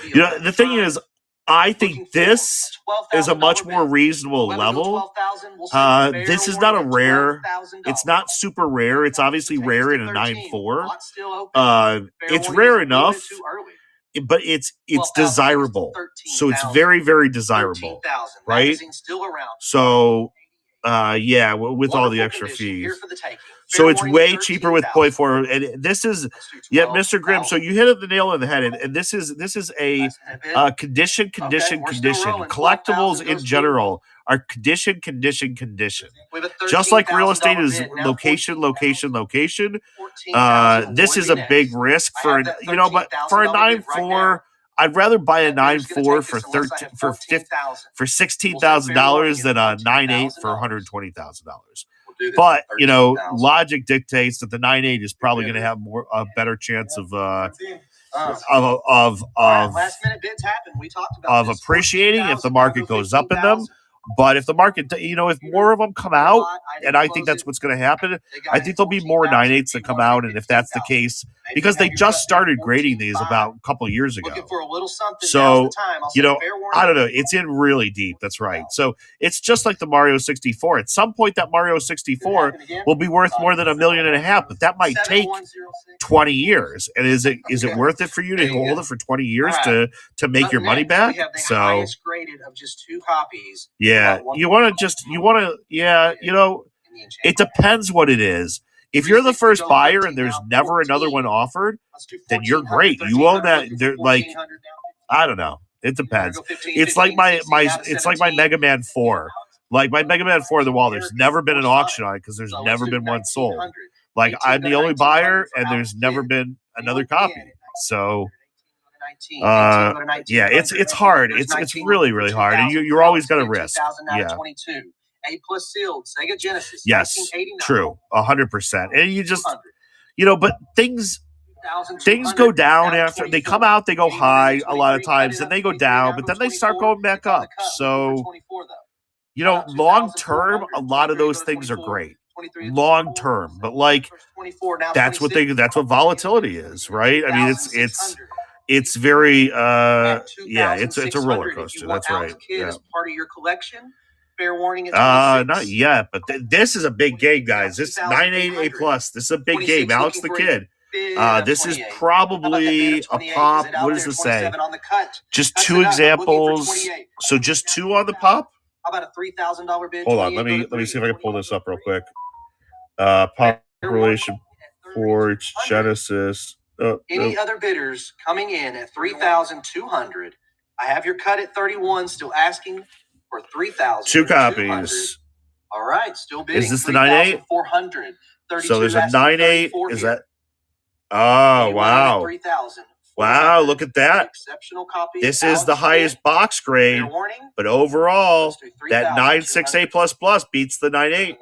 B: You know, the thing is, I think this is a much more reasonable level. This is not a rare. It's not super rare. It's obviously rare in a 9.4. It's rare enough. But it's desirable, so it's very, very desirable, right? So, yeah, with all the extra fees, so it's way cheaper with Play 4. And this is, Mr. Grimm. So you hit the nail on the head, and this is a condition. Collectibles in general are condition. Just like real estate is location. This is a big risk for but for a 9.4, I'd rather buy a 9.4 for $16,000 than a 9.8 for $120,000. But logic dictates that the 9.8 is probably going to have a better chance of
A: last minute bids happen. We talked about
B: appreciating if the market goes up in them. But if the market, if more of them come out, and I think that's what's going to happen, I think there'll be more 9.8s that come out. And if that's the case, because they just started grading these about a couple of years ago. So, I don't know. It's in really deep. That's right. So it's just like the Mario 64. At some point, that Mario 64 will be worth more than $1.5 million, but that might take 20 years. And is it worth it for you to hold it for 20 years to make your money back? So
A: graded of just 2 copies.
B: Yeah, it depends what it is. If you're the first buyer and there's never another one offered, then you're great. You own that. They're like, I don't know. It depends. It's like my Mega Man 4. Like my Mega Man 4 the wall. There's never been an auction on it because there's never been one sold. Like I'm the only buyer and there's never been another copy. So it's hard. It's really, really hard. And you're always going to risk. Yeah.
A: A plus sealed Sega Genesis.
B: Yes,
A: 1989.
B: true, 100%. And you just,
A: 200.
B: but things go down after they come out. They go high a lot of times, and they go down, but then they start going back up. So, long term, a lot of those things are great. Long term, but that's what volatility is, right? I mean, it's very it's a roller coaster. That's right. Yeah.
A: As part of your collection. Fair warning.
B: Not yet, but this is a big game, guys. This 988 plus. This is a big game. Alex the Kid. This is probably a pop. What does this say? Just two examples. So just two on the pop.
A: How about a $3,000 bid?
B: Hold on. Let me see if I can pull this up real quick. Pop relation Forge Genesis.
A: Any other bidders coming in at 3,200? I have your cut at 31. Still asking for 3,000.
B: Two copies.
A: All right, still bidding.
B: Is this the 9.8?
A: 400.
B: So there's a 9.8. Is that? Oh wow!
A: 3,000.
B: Wow, look at that.
A: Exceptional copy.
B: This is the highest box grade, but overall, that 968 plus beats the 9.8.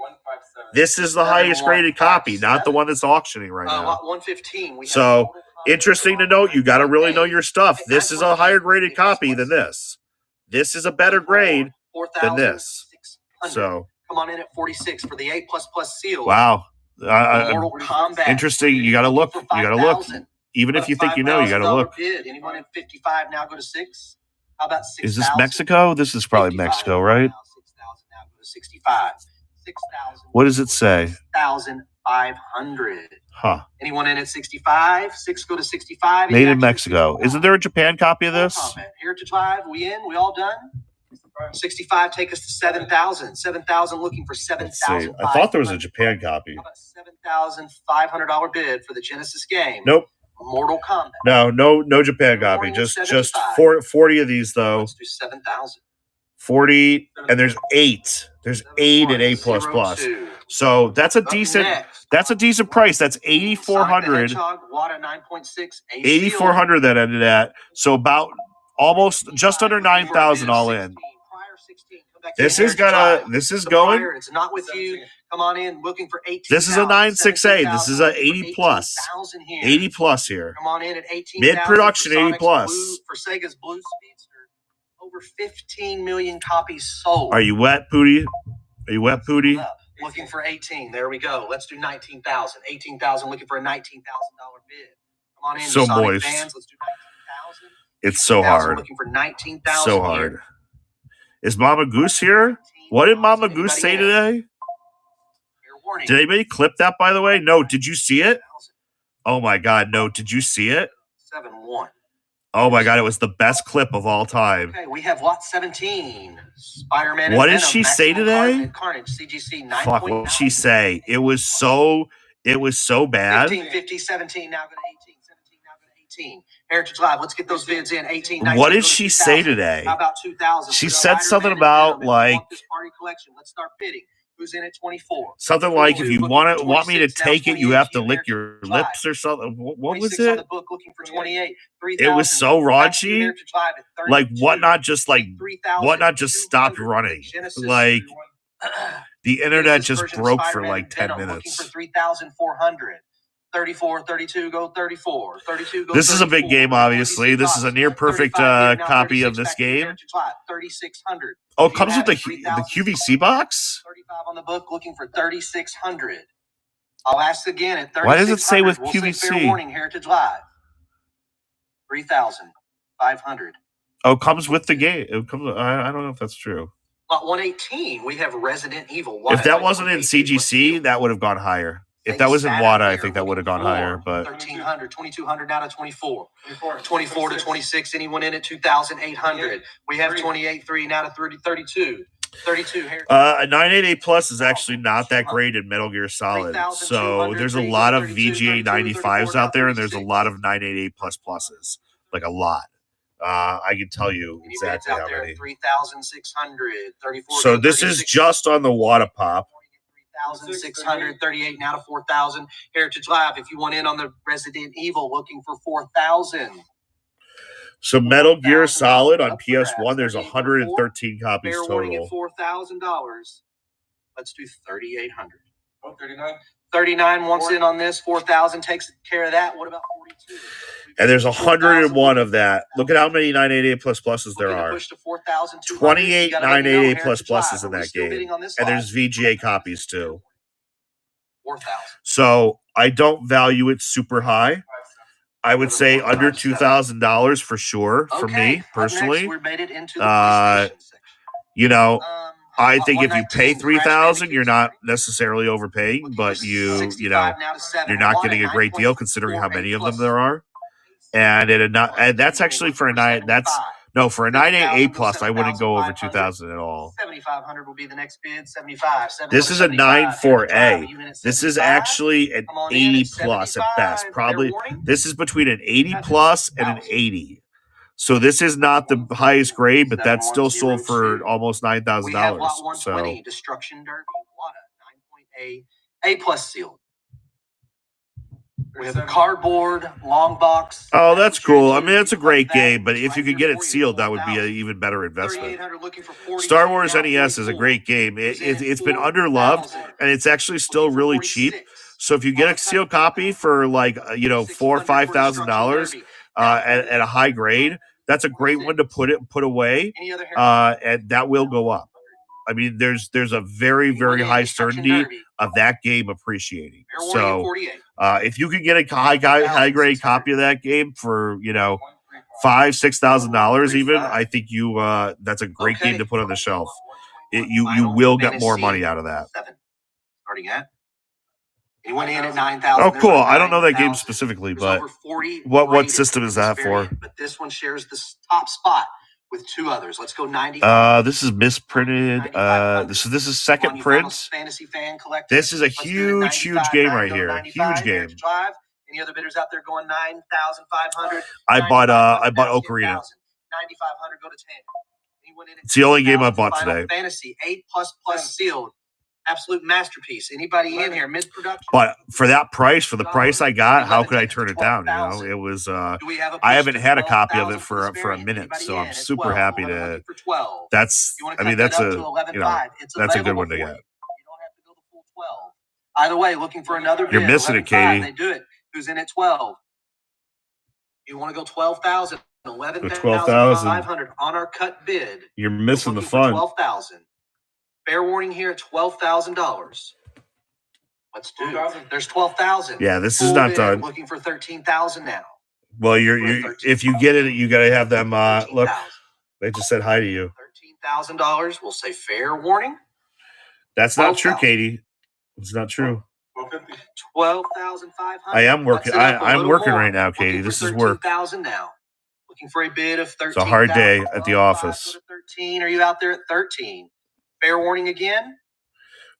B: This is the highest graded copy, not the one that's auctioning right now.
A: 115.
B: So interesting to note. You got to really know your stuff. This is a higher graded copy than this. This is a better grade than this. So
A: come on in at 46 for the A++ seal.
B: Wow.
A: Mortal Kombat.
B: Interesting. You got to look. You got to look. Even if you think you know, you got to look.
A: Bid. Anyone at 55 now go to 6? How about 6?
B: Is this Mexico? This is probably Mexico, right?
A: 6,000 now go to 65. 6,000.
B: What does it say?
A: 6,500.
B: Huh.
A: Anyone in at 65? 6 go to 65.
B: Made in Mexico. Isn't there a Japan copy of this?
A: Heritage Live. We in? We all done? 65 take us to 7,000. 7,000 looking for 7,000.
B: I thought there was a Japan copy.
A: How about $7,500 bid for the Genesis game?
B: Nope.
A: Mortal Kombat.
B: No Japan copy. Just 40 of these though.
A: Let's do 7,000.
B: 40, and there's 8. There's 8 at A++. So that's a decent. That's a decent price. That's 8,400. 8,400 that ended at. So about almost just under 9,000 all in. This is going.
A: It's not with you. Come on in, looking for 18.
B: This is a 968. This is a 80 plus. 80 plus here.
A: Come on in at 18.
B: Mid production 80 plus.
A: For Sega's Blue Speedster, over 15 million copies sold.
B: Are you wet, Pooty?
A: Looking for 18. There we go. Let's do 19,000. 18,000. Looking for a $19,000 bid. Come on in,
B: so
A: Sonic
B: moist.
A: fans. Let's do 19,000.
B: It's so hard.
A: Looking for 19,000.
B: So hard. Is Mama Goose here? What did Mama Goose say today? Did anybody clip that, by the way? No. Did you see it? Oh, my God. No. Did you see it?
A: 7-1.
B: Oh, my God. It was the best clip of all time.
A: Okay, we have Lot 17. Spider-Man.
B: What did she say today?
A: Carnage, CGC 9.
B: Fuck, what did she say? It was so bad.
A: 15, 50, 17, now go to 18. 17, now go to 18. Heritage Live, let's get those bids in. 18, 19,
B: what did she say today?
A: How about 2,000?
B: She said something about, like...
A: Party collection. Let's start bidding. Who's in at 24?
B: Something like, if you want me to take it, you have to lick your lips or something. What was it?
A: On the book looking for 28.
B: It was so raunchy. Like, what not just stopped running? Like, the internet just broke for like 10 minutes.
A: Looking for 3,400. 34, 32, go 34. 32, go
B: this 34. Is a big game, obviously.
A: 36
B: this is a near perfect copy of this game.
A: 3,600.
B: Oh, it comes with the QVC box?
A: 35 on the book, looking for 3,600. I'll ask again at 3,600.
B: Why does it say with
A: we'll
B: QVC?
A: Say fair warning, Heritage Live. 3,500.
B: Oh, it comes with the game. It comes. I don't know if that's true.
A: Lot 118, we have Resident Evil.
B: If that wasn't in CGC, that would have gone higher. If that was in WADA, I think that would have gone higher. But
A: 1,300, 2,200 now to 24. 24 to 26. Anyone in at 2,800? We have 28.3 now to 32. 32.
B: A 988 plus is actually not that great in Metal Gear Solid. So there's a lot of VGA 95s out there, and there's a lot of 988 plus pluses, like a lot. I can tell you exactly how many.
A: 3,600. 34.
B: So this is just on the WADA pop.
A: 1,638 now to 4,000. Heritage Live, if you want in on the Resident Evil, looking for 4,000.
B: So Metal Gear Solid on PS1, there's 113 copies total.
A: $4,000. Let's do 3,800.
C: Oh, 39.
A: 39 wants in on this. 4,000 takes care of that. What about 42?
B: And there's 101 of that. Look at how many 988 plus pluses there
A: Looking to
B: are.
A: push to 4,200.
B: 28
A: You gotta let me know,
B: 988 plus
A: Heritage Live.
B: pluses in
A: Are we
B: that
A: still
B: game.
A: bidding on this
B: And
A: live?
B: there's VGA copies too.
A: 4,000.
B: So I don't value it super high. I would say under $2,000 for sure for
A: Okay,
B: me
A: up
B: personally.
A: next, we made it into the PlayStation section.
B: You know, I
A: Hot
B: think if you
A: 119,
B: pay
A: Crash
B: 3,000, you're
A: Bandicoot
B: not
A: 3.
B: necessarily overpaying,
A: Looking
B: but
A: for
B: you
A: 65 now to 7.
B: you're not
A: One
B: getting
A: at
B: a great deal considering how
A: 9.48
B: many of them
A: plus.
B: there are. And and that's actually for a 9. That's no for a 988 plus. I wouldn't go over 2,000 at all.
A: 7,500 will be the next bid. 75.
B: This is a 9.4A. This is actually an 80 plus at best. Probably this is between an 80 plus and an 80. So this is not the highest grade, but that's still sold for almost
A: We have
B: $9,000.
A: lot
B: So
A: 120 Destruction Derby. Wada 9.8 A plus sealed. We have a cardboard long box.
B: oh, that's cool. I mean, it's a great game, but if you could get it sealed, that would be an even better investment.
A: 3,800 looking for 40.
B: Star Wars
A: Now
B: NES is a
A: 44.
B: great game.
A: Who's in
B: It's been
A: 4,000.
B: underloved, and it's actually still
A: Looking for
B: really cheap.
A: 46.
B: So if you get a sealed copy for like $4,000 or $5,000 at a high grade, that's a great one to put away,
A: Any other Heritage?
B: and that will go up. I mean, there's a very very high certainty of that game appreciating.
A: Fair warning at
B: So
A: 48.
B: if you could get a high grade copy of that game for $5,000-$6,000 even, I think that's a great game to put on the shelf. You will get more money out of that.
A: 7. Starting at. Anyone in at 9,000?
B: Oh,
A: There's
B: cool.
A: like
B: I don't know that game
A: 9,000.
B: specifically,
A: There's
B: but
A: over 40
B: what
A: rated
B: system
A: in
B: is
A: this
B: that for?
A: variant, but this one shares the top spot with 2 others. Let's go 95.
B: This is misprinted. This is second
A: On you
B: print.
A: Finals Fantasy fan collector.
B: This is a
A: Let's do it
B: huge
A: 95.
B: game
A: 9,
B: right
A: go
B: here.
A: 95,
B: Huge game.
A: Heritage Live. Any other bidders out there going 9,500?
B: I bought
A: 9,500,
B: Ocarina.
A: 10,000. 9,500 go to 10. Anyone in at
B: It's the only game I
A: 10,000?
B: bought
A: Final
B: today.
A: Fantasy 8 plus sealed. Absolute masterpiece. Anybody in here mid production?
B: But for that price, for the price I got, how could I turn it down? It was. I haven't had a copy of it for a minute, so I'm super happy to. That's. I mean, that's a good one to get.
A: You don't have to go the full 12. Either way, looking for another.
B: You're
A: bid,
B: missing it,
A: 11,500,
B: Katie.
A: They do it. Who's in at 12? You want to go 12,000? 11,500 on our cut bid.
B: You're missing the
A: Looking for
B: fun.
A: 12,000. Fair warning here at $12,000. Let's do.
C: 12,000.
A: There's 12,000.
B: Yeah, this is
A: Full
B: not
A: bid,
B: done.
A: Looking for 13,000 now.
B: Well, you're if you get it, you got to have them. Look,
A: 13,000.
B: they just said hi to you.
A: $13,000. We'll say fair warning.
B: That's not true,
A: 12,000.
B: Katie. It's not true.
C: 1250.
A: 12,500.
B: I am working.
A: Let's up a
B: I'm
A: little
B: working
A: more.
B: right now, Katie.
A: Looking for
B: This is work.
A: 13,000 now. Looking for a bid of 13,000.
B: It's a hard day at the office.
A: 13. Are you out there at 13? Fair warning again.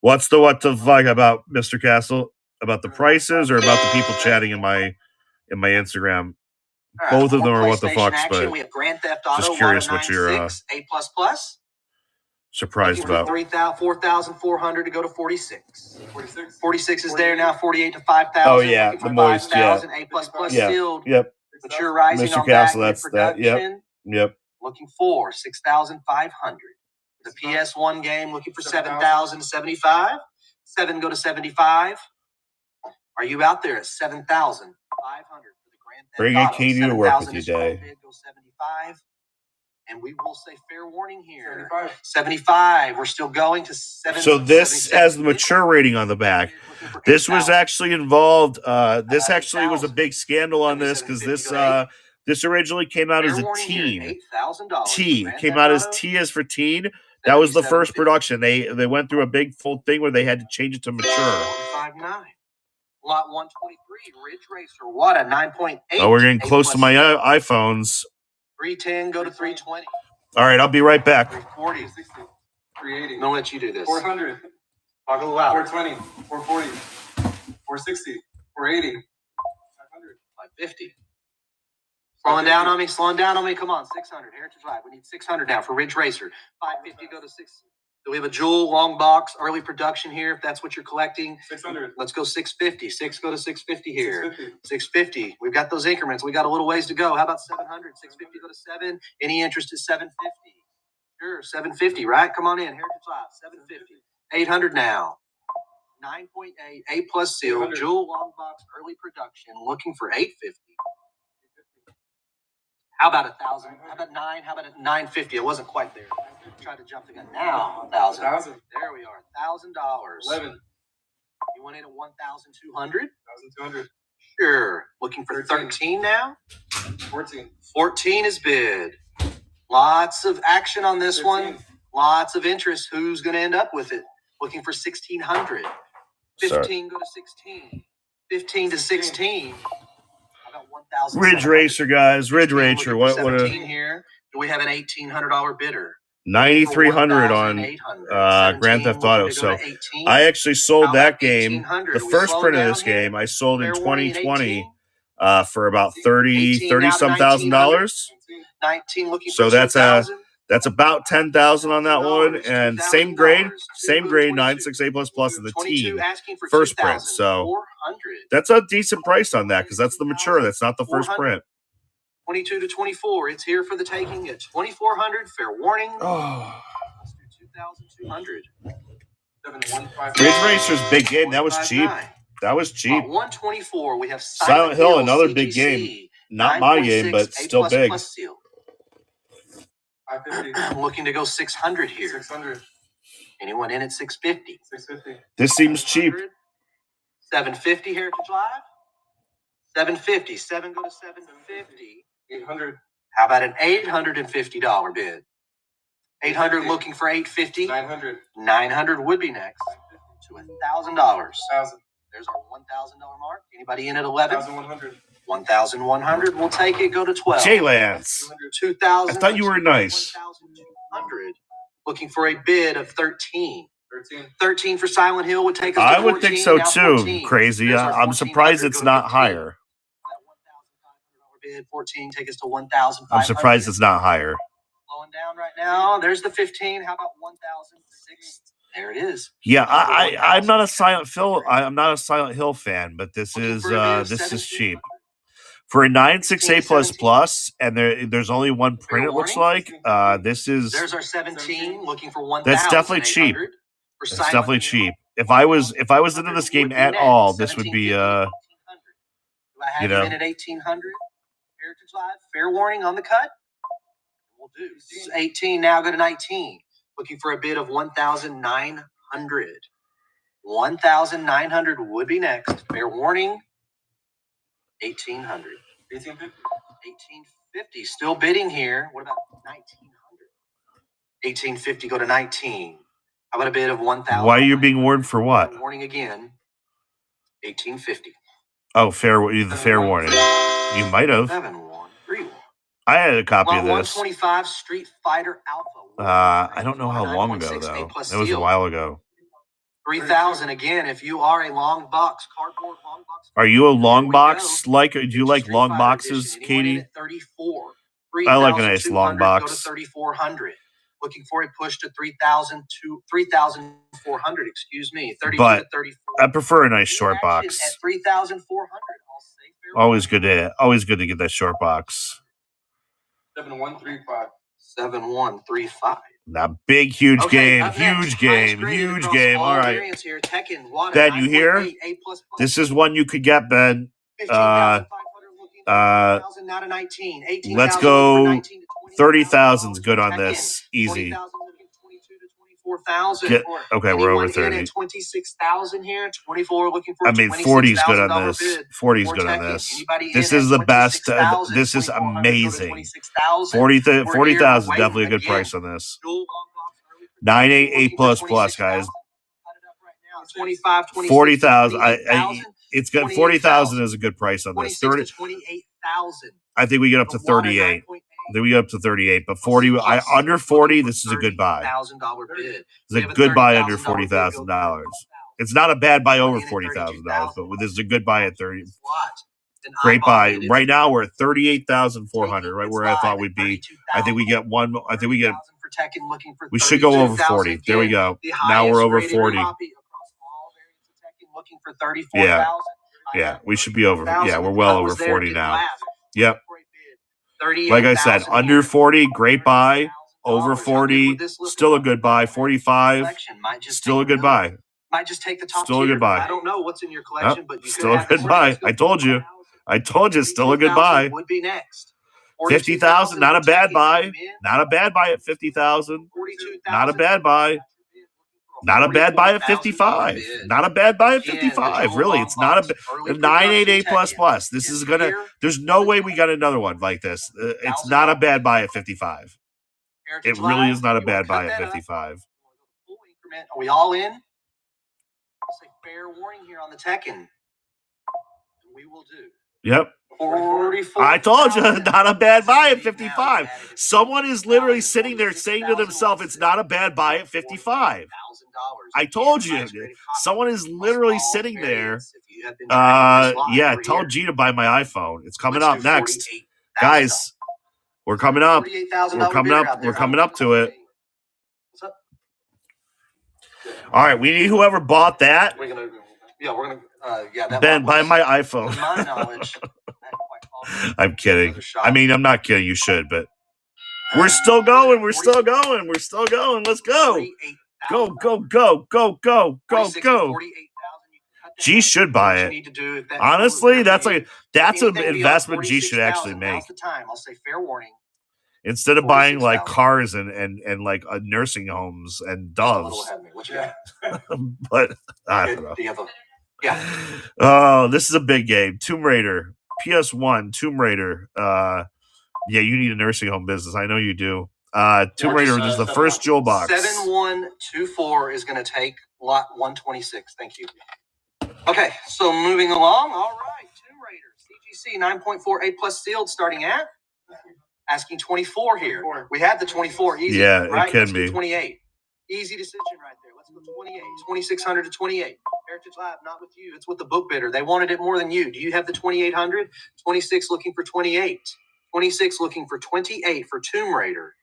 B: What's the what the fuck about Mr. Castle? About the prices or about the people chatting in my Instagram?
A: All right,
B: Both of them
A: more
B: are what the
A: PlayStation
B: fucks,
A: action.
B: but
A: We have Grand Theft Auto.
B: just curious what
A: Wada
B: you're
A: 96, A plus plus.
B: surprised about.
A: 4,400 to go to 46.
C: 46.
A: 46 is there now. 48 to 5,000.
B: Oh, yeah,
A: Looking for
B: the moist, yeah.
A: 5,000, A plus plus
B: Yeah.
A: sealed.
B: Yep,
A: Mature rising
B: Mr.
A: on
B: Castle,
A: back
B: that's that, yep.
A: production.
B: yep.
A: Looking for 6,500. The PS1 game looking for 7,000 to 75. 7 go to 75. Are you out there at 7,500 for the Grand Theft
B: Bring in
A: Auto?
B: Katie to work with
A: 7,000
B: you,
A: is your
B: Day.
A: bid, go 75. And we will say fair warning here.
C: 75.
A: 75. We're still going to 7.
B: So this
A: 77.
B: has the mature rating on the back.
A: Looking for
B: This was
A: 8,000.
B: actually involved. This actually was a big scandal on this because this originally came out
A: Fair
B: as a
A: warning here,
B: teen.
A: $8,000.
B: T
A: Grand
B: came
A: Theft
B: out as
A: Auto,
B: T as for teen. That was the first
A: 77.50.
B: production. They went through a big full thing where they had to change it to mature.
A: 159. Lot 123, Ridge Racer. What a 9.8.
B: Oh, we're getting
A: A
B: close to
A: plus
B: my
A: sealed.
B: iPhones.
A: 310, go to 320.
B: All right, I'll be right back.
A: 340.
C: 360. 380.
A: I'm gonna let you do this.
C: 400.
A: Talk a little louder.
C: 420. 440. 460. 480. 500.
A: 550. Slowing down on me. Come on, 600. Heritage Live. We need 600 now for Ridge Racer. 550, go to 6. Do we have a jewel long box early production here? If that's what you're collecting,
C: 600.
A: let's go 650. 6 go to 650 here.
C: 650.
A: 650. We've got those increments. We got a little ways to go. How about 700? 650 go to 7. Any interest at 750? Sure, 750, right? Come on in. Heritage Live, 750. 800 now. 9.8, A plus seal,
C: 800.
A: jewel long box, early production, looking for 850. How about 1,000? How about 9? How about 950? It wasn't quite there. Tried to jump the gun. Now 1,000.
C: 1,000.
A: There we are. $1,000.
C: 11.
A: You want it at 1,200?
C: 1,200.
A: Sure. Looking for 13 now.
C: 14.
A: 14 is bid. Lots of action on this
C: 15.
A: one. Lots of interest. Who's going to end up with it? Looking for 1,600. 15 go to 16. 15 to 16. How about 1,000?
B: Ridge Racer, guys. Ridge Racer. What a
A: here? Do we have an $1,800 bidder?
B: 9,300 on Grand Theft Auto. So I actually sold that game, the first print of this game, I sold in 2020 for about 30 some $1,000.
A: 19 looking
B: So
A: for
B: that's
A: 2,000.
B: that's about 10,000 on that one, and same grade 96 A++ of the
A: 22
B: team.
A: asking for
B: first print,
A: 2,000.
B: so
A: 400.
B: that's a decent price on that because that's the mature. That's not the first
A: 400.
B: print.
A: 22 to 24. It's here for the taking at 2,400. Fair warning.
B: Oh,
A: Let's do 2,200.
C: 7,155.
B: Ridge Racer's big game. That was cheap. That was cheap.
A: 124. We have
B: Silent Hill, another big game. Not my game, but still big.
A: Seal.
C: 550.
A: I'm looking to go 600 here.
C: 600.
A: Anyone in at 650?
C: 650.
B: This seems cheap.
A: 750 Heritage Live. 750. 7 go to 750.
C: 800.
A: How about an $850 bid? 800 looking for 850.
C: 900.
A: 900 would be next. To $1,000.
C: 1,000.
A: There's our $1,000 mark. Anybody in at 11?
C: 1,100.
A: 1,100. We'll take it. Go to 12.
B: J-Lance.
A: 2,000.
B: I thought you were nice.
A: 1,200. Looking for a bid of 13.
C: 13.
A: 13 for Silent Hill would take us to
B: I
A: 14.
B: would think so
A: Now
B: too.
A: 14.
B: Crazy.
A: There's our
B: I'm surprised
A: 1,400.
B: it's
A: Go to
B: not
A: 15.
B: higher.
A: That $1,500 bid. 14 take us to 1,500.
B: I'm surprised it's not higher.
A: Slowing down right now. There's the 15. How about 1,006? There it is.
B: Yeah, I'm not a Silent Hill. I'm not a Silent Hill fan, but this
A: Looking
B: is
A: for a bid of
B: this is
A: 1,700.
B: cheap for a 96 A++, and there's only one print. It looks like this is
A: There's our 17. Looking for 1,000.
B: that's definitely cheap. It's definitely cheap. If I was into this game at all, this would be
A: Do I have
B: you know.
A: him in at 1,800? Heritage Live. Fair warning on the cut. We'll do. 18 now. Go to 19. Looking for a bid of 1,900. 1,900 would be next. Fair warning. 1,800.
C: 1850.
A: 1,850. Still bidding here. What about 1,900? 1,850. Go to 19. How about a bid of 1,000?
B: Why are you being warned for what?
A: Warning again. 1,850.
B: Oh, the fair warning. You might have.
A: 7-1-3-1.
B: I had a copy
A: Lot
B: of this.
A: 125 Street Fighter Alpha.
B: I don't know how long ago
A: 9.6
B: though.
A: A plus
B: It was a
A: seal.
B: while ago.
A: 3,000 again. If you are a long box cardboard long box.
B: Are you a long
A: Here we
B: box?
A: go.
B: Do you like
A: Street
B: long
A: Fighter
B: boxes,
A: edition. Anyone in
B: Katie?
A: at 34.
B: I like a nice long
A: 3,200,
B: box.
A: Go to 3,400. Looking for a push to 3,400. Excuse me. 32
B: But
A: to 34.
B: I prefer a nice short
A: Action
B: box.
A: At 3,400. I'll say fair
B: Always good to get that short box.
C: 7135.
A: 7135.
B: That big, huge game.
A: Up next,
B: Huge game.
A: highest graded
B: Huge
A: across
B: game. All right.
A: variants here. Tekken, Wada,
B: Ben, you here?
A: 9.8 A++.
B: This is one you could get, Ben.
A: 15,500 looking for 1,000 now to 19. 18,000
B: Let's
A: for
B: go
A: 19 to 20.
B: 30,000's good on
A: Tekken,
B: this. Easy.
A: 20,000 looking 22 to 24,000.
B: Okay, we're over
A: Anyone in
B: 30.
A: at 26,000 here. 24 looking for
B: I mean, 40's good on
A: $26,000
B: this.
A: bid.
B: 40's
A: For
B: good on
A: Tekken.
B: this.
A: Anybody
B: This
A: in
B: is
A: at
B: the best.
A: 26,000,
B: This is
A: 2,400 go to
B: amazing.
A: 26,000.
B: 40,000
A: We're here
B: is
A: waiting
B: definitely a good
A: again.
B: price on this.
A: Dual long box early
B: 9.8
A: looking for
B: A++,
A: 26,000.
B: guys.
A: Cut it up right now. 25, 26,
B: 40,000.
A: 28,000.
B: It's good. 40,000 is a good price on this.
A: 26 to 28,000.
B: I think we get up to 38. I think we get up to 38, but 40. Under 40, this is a good buy.
A: $30,000 bid.
B: It's a good buy under $40,000. It's not a bad buy over $40,000, but this is a good buy at 30. Great buy. Right now we're at 38,400, right where I thought we'd be. I think we get one. I think we get. We should go over 40. There we go. Now we're over 40. Yeah. Yeah, we should be over. Yeah, we're well over 40 now. Yep. Like I said, under 40, great buy. Over 40, still a good buy. 45, still a good buy.
A: Might just take the top
B: Still a
A: tier.
B: good buy.
A: I don't know what's in your collection, but you
B: still a good buy. I told you. Still a good buy.
A: Would be next.
B: 50,000, not a bad buy. Not a bad buy at 50,000. Not a bad buy. Not a bad buy at 55. Not a bad buy at 55. Really, it's not a 988 plus. This is gonna. There's no way we got another one like this. It's not a bad buy at 55. It really is not a bad buy at 55.
A: Are we all in? I'll say fair warning here on the Tekken. We will do.
B: Yep.
A: 44.
B: I told you, not a bad buy at 55. Someone is literally sitting there saying to themselves, it's not a bad buy at 55. I told you. Someone is literally sitting there. Yeah, tell G to buy my iPhone. It's coming up next. Guys, we're coming up. We're coming up to it. All right, we need whoever bought that.
A: We're gonna
B: Ben, buy my iPhone.
A: To my knowledge.
B: I'm kidding. I mean, I'm not kidding. You should, but we're still going. Let's go. Go. G should buy it. Honestly, that's an investment G should actually make.
A: Now's the time. I'll say fair warning.
B: Instead of buying like cars and like nursing homes and doves. But I don't know. Oh, this is a big game. Tomb Raider. PS1, Tomb Raider. Yeah, you need a nursing home business. I know you do. Tomb Raider is the first jewel box.
A: 7124 is going to take lot 126. Thank you. Okay, so moving along. All right, Tomb Raider. CGC 9.48 plus sealed starting at? Asking 24 here. We had the 24 easy.
B: Yeah,
A: right?
B: it can
A: Let's
B: be.
A: 28. Easy decision right there. Let's go 28. 2600 to 28. Heritage Lab, not with you. It's with the book bidder. They wanted it more than you. Do you have the 2800? 26 looking for 28. 26 looking for 28 for Tomb Raider.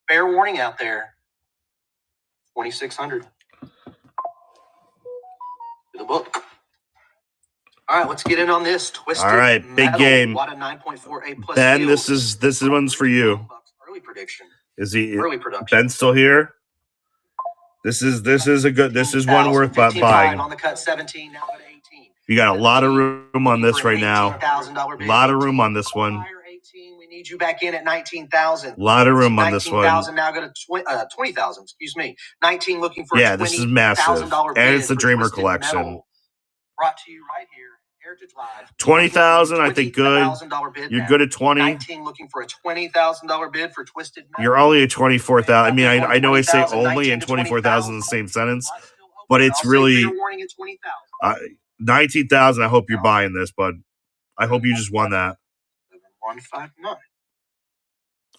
A: Fair warning out there. 2600. To the book. All right, let's get in on this. Twisted
B: All right, big
A: Metal.
B: game.
A: What a 9.48 plus
B: Ben,
A: sealed.
B: this one's for you.
A: Early prediction.
B: Is he?
A: Early production.
B: Ben still here? This is one worth
A: 15.5
B: buying.
A: on the cut, 17 now at 18.
B: You got a lot of room on this right now.
A: $18,000 bid.
B: A lot of room on this one.
A: Higher 18, we need you back in at 19,000.
B: A lot of room on this one.
A: 19,000 now go to 20,000. Excuse me. 19 looking for
B: Yeah, this is massive, and it's the Dreamer collection.
A: Metal. Brought to you right here, Heritage Live.
B: 20,000, I think good.
A: $20,000 bid
B: You're
A: now.
B: good at 20.
A: 19 looking for a $20,000 bid for Twisted Metal.
B: You're only at 24,000. I mean, I know I say only and 24,000 in the same sentence, but it's really 19,000. I hope you're buying this, bud. I hope you just won that.
A: 159.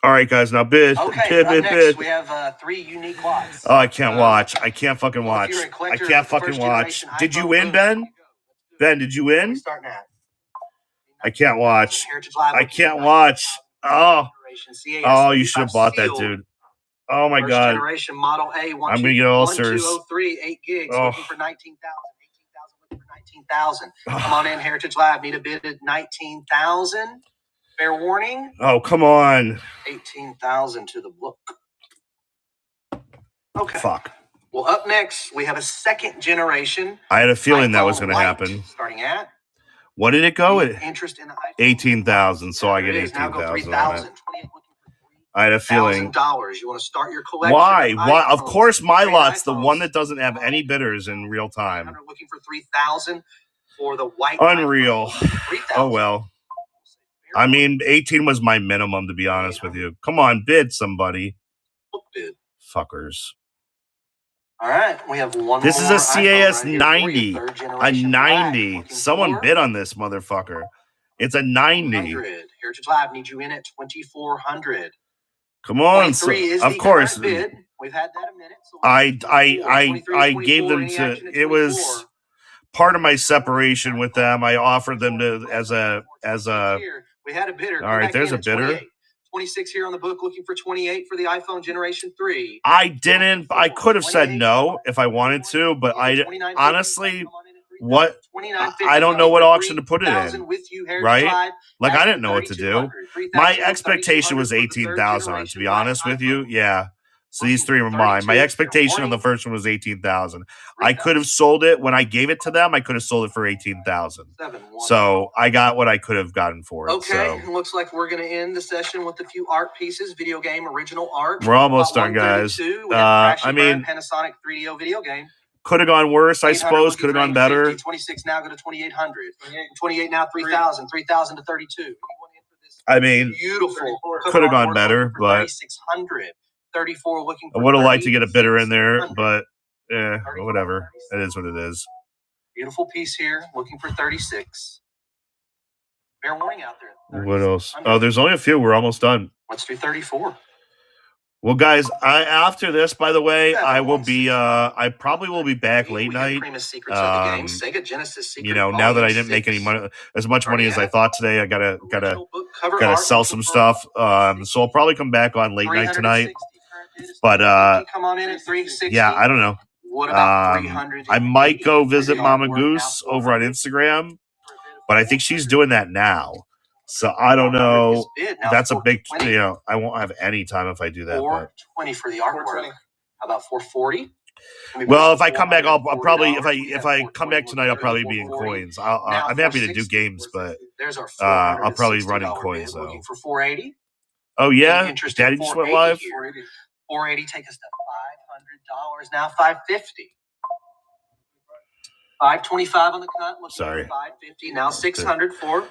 B: All right, guys, now bid.
A: Okay,
B: Bid.
A: next we have 3 unique lots.
B: Oh, I can't watch. I can't fucking watch. I can't fucking watch. Did you win, Ben? Ben, did you win?
A: Starting at
B: I can't watch.
A: Heritage Live.
B: I can't watch. Oh,
A: Oh,
B: you should have bought that, dude. Oh my
A: First
B: God.
A: generation Model A.
B: I'm gonna get ulcers.
A: 1203, 8 gigs.
B: Oh.
A: Looking for 19,000. 18,000 looking for 19,000. Come on in, Heritage Lab. Need a bid at 19,000. Fair warning.
B: Oh, come on.
A: 18,000 to the book. Okay.
B: Fuck.
A: Well, up next we have a second generation.
B: I had a feeling that
A: iPhone
B: was going to
A: Lite,
B: happen.
A: Starting at
B: What did it go at?
A: interest in the iPhone.
B: 18,000, so I get
A: There it is. Now go
B: 18,000 on
A: 3,000.
B: it.
A: 28 looking for
B: I had a feeling.
A: $3,000. You want to start your collection?
B: Why?
A: of
B: Why? Of
A: iPhones.
B: course, my
A: Great
B: lot's the
A: iPhones.
B: one that doesn't have any bidders in real time.
A: Looking for 3,000 for the white.
B: Unreal.
A: iPhone. 3,000.
B: Oh well. I mean, 18 was my minimum, to be honest with you. Come on, bid somebody.
A: Book bid.
B: Fuckers.
A: All right, we have one.
B: This is
A: more
B: a CAS
A: iPhone right
B: 90.
A: here for you, third
B: A
A: generation black.
B: 90.
A: Looking
B: Someone
A: for
B: bid on this motherfucker. It's a 90.
A: 100. Heritage Lab needs you in at 2,400.
B: Come on.
A: 23 is
B: Of
A: the
B: course.
A: current bid. We've had that a minute. So
B: I gave them to, it was part of my separation with them. I offered them to as a
A: We had a bidder.
B: All right, there's a bidder.
A: 26 here on the book, looking for 28 for the iPhone Generation 3.
B: I could have said no if I wanted to, but I honestly what? I don't know what auction to put it in,
A: with you, Heritage
B: right?
A: Live,
B: Like, I
A: asking
B: didn't know what to do.
A: 3,200,
B: My
A: 3,100
B: expectation was
A: for the
B: 18,000 on it, to be
A: third
B: honest with you.
A: generation
B: Yeah. So these three were mine. My
A: 32,
B: expectation on the first one was 18,000. I could have sold it when I gave it to them. I could have sold it for 18,000. So I got what I could have gotten for it.
A: Okay,
B: So
A: looks like we're going to end the session with a few art pieces, video game original art.
B: we're almost done, guys. I mean,
A: Panasonic 3DO video game.
B: could have gone worse, I suppose. Could have gone better.
A: 26 now, go to 2,800. 28 now, 3,000. 3,000 to 32.
B: I mean,
A: Beautiful.
B: could have gone better, but
A: 3,600. 34 looking for
B: I would have liked to get a bidder in there,
A: 3,600.
B: but whatever. It is what it is.
A: Beautiful piece here, looking for 36. Fair warning out there.
B: What else? Oh, there's only a few. We're almost done.
A: Let's do 34.
B: Well, guys, after this, by the way, I will be I probably will be back late night.
A: Sega Genesis
B: you know, now that I didn't make any money, as much money as I thought today, I gotta sell some stuff. So I'll probably come back on late night tonight. But
A: come on in at 360.
B: yeah, I don't know.
A: What about 300?
B: I might go visit Mama Goose over on Instagram, but I think she's doing that now. So I don't know. That's a big, you know, I won't have any time if I do that.
A: 420 for the artwork. How about 440?
B: Well, if I come back, I'll probably if I come back tonight, I'll probably be in coins. I'm happy to do games, but I'll probably run in coins though.
A: Looking for 480.
B: Oh yeah, Daddy just went live.
A: 480 take us to $500 now. 550. 525 on the cut.
B: Sorry.
A: 550 now. 600 for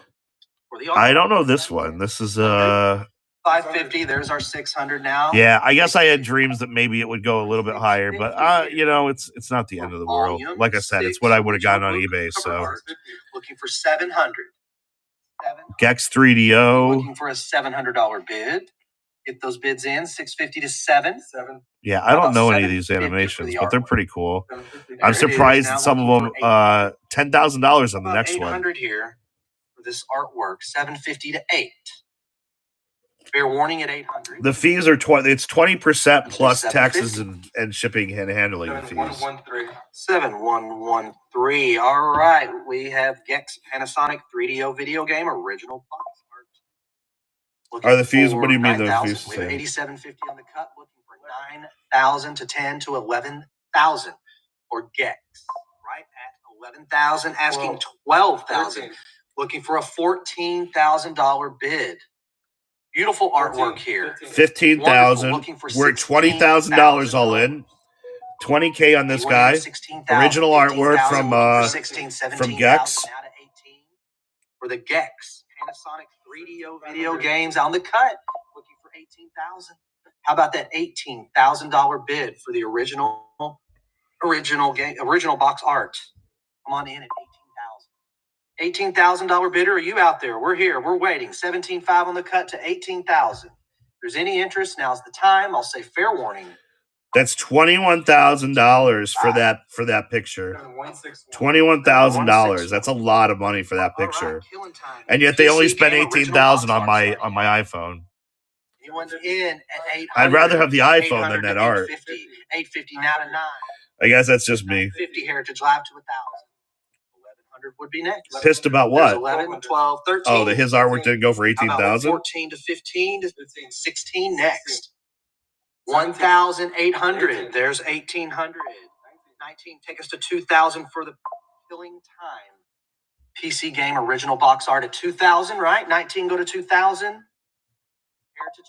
A: the
B: I don't know this one. This is
A: 550. There's our 600 now.
B: Yeah, I guess I had dreams that maybe it would go a little bit higher, but you know, it's not the end of the world. Like I said, it's what I would have gotten on eBay. So
A: looking for 700.
B: Gex 3DO.
A: Looking for a $700 bid. Get those bids in. 650 to 7.
B: Yeah, I don't know any of these animations, but they're pretty cool. I'm surprised that some of them $10,000 on the next one.
A: 800 here for this artwork. 750 to 8. Fair warning at 800.
B: The fees are it's 20% plus taxes and shipping and handling fees.
A: 7113. All right, we have Gex Panasonic 3DO video game original box art. Looking
B: Are the fees?
A: for
B: What do you mean
A: 9,000.
B: those fees?
A: We have 8750 on the cut. Looking for 9,000 to 10 to 11,000 for Gex. Right at 11,000, asking 12,000. Looking for a $14,000 bid. Beautiful artwork here.
B: 15,000. We're at $20,000 all in. 20K on this guy. Original artwork from Gex.
A: For the Gex Panasonic 3DO video games on the cut. Looking for 18,000. How about that $18,000 bid for the original box art? Come on in at $18,000 bidder. Are you out there? We're here. We're waiting. 17.5 on the cut to 18,000. If there's any interest, now's the time. I'll say fair warning.
B: That's $21,000 for that picture. $21,000. That's a lot of money for that picture. And yet they only spent $18,000 on my iPhone.
A: He went in at 800.
B: I'd rather have the iPhone than that art.
A: 850 now to 9.
B: I guess that's just me.
A: 50 Heritage Live to 1,000. 1,100 would be next.
B: Pissed about what?
A: 11, 12, 13.
B: Oh, his artwork didn't go for 18,000.
A: 14 to 15 to 16 next. 1,800. There's 1,800. 19 take us to 2,000 for the Killing Time PC game original box art at 2,000. Right? 19 go to 2,000. Heritage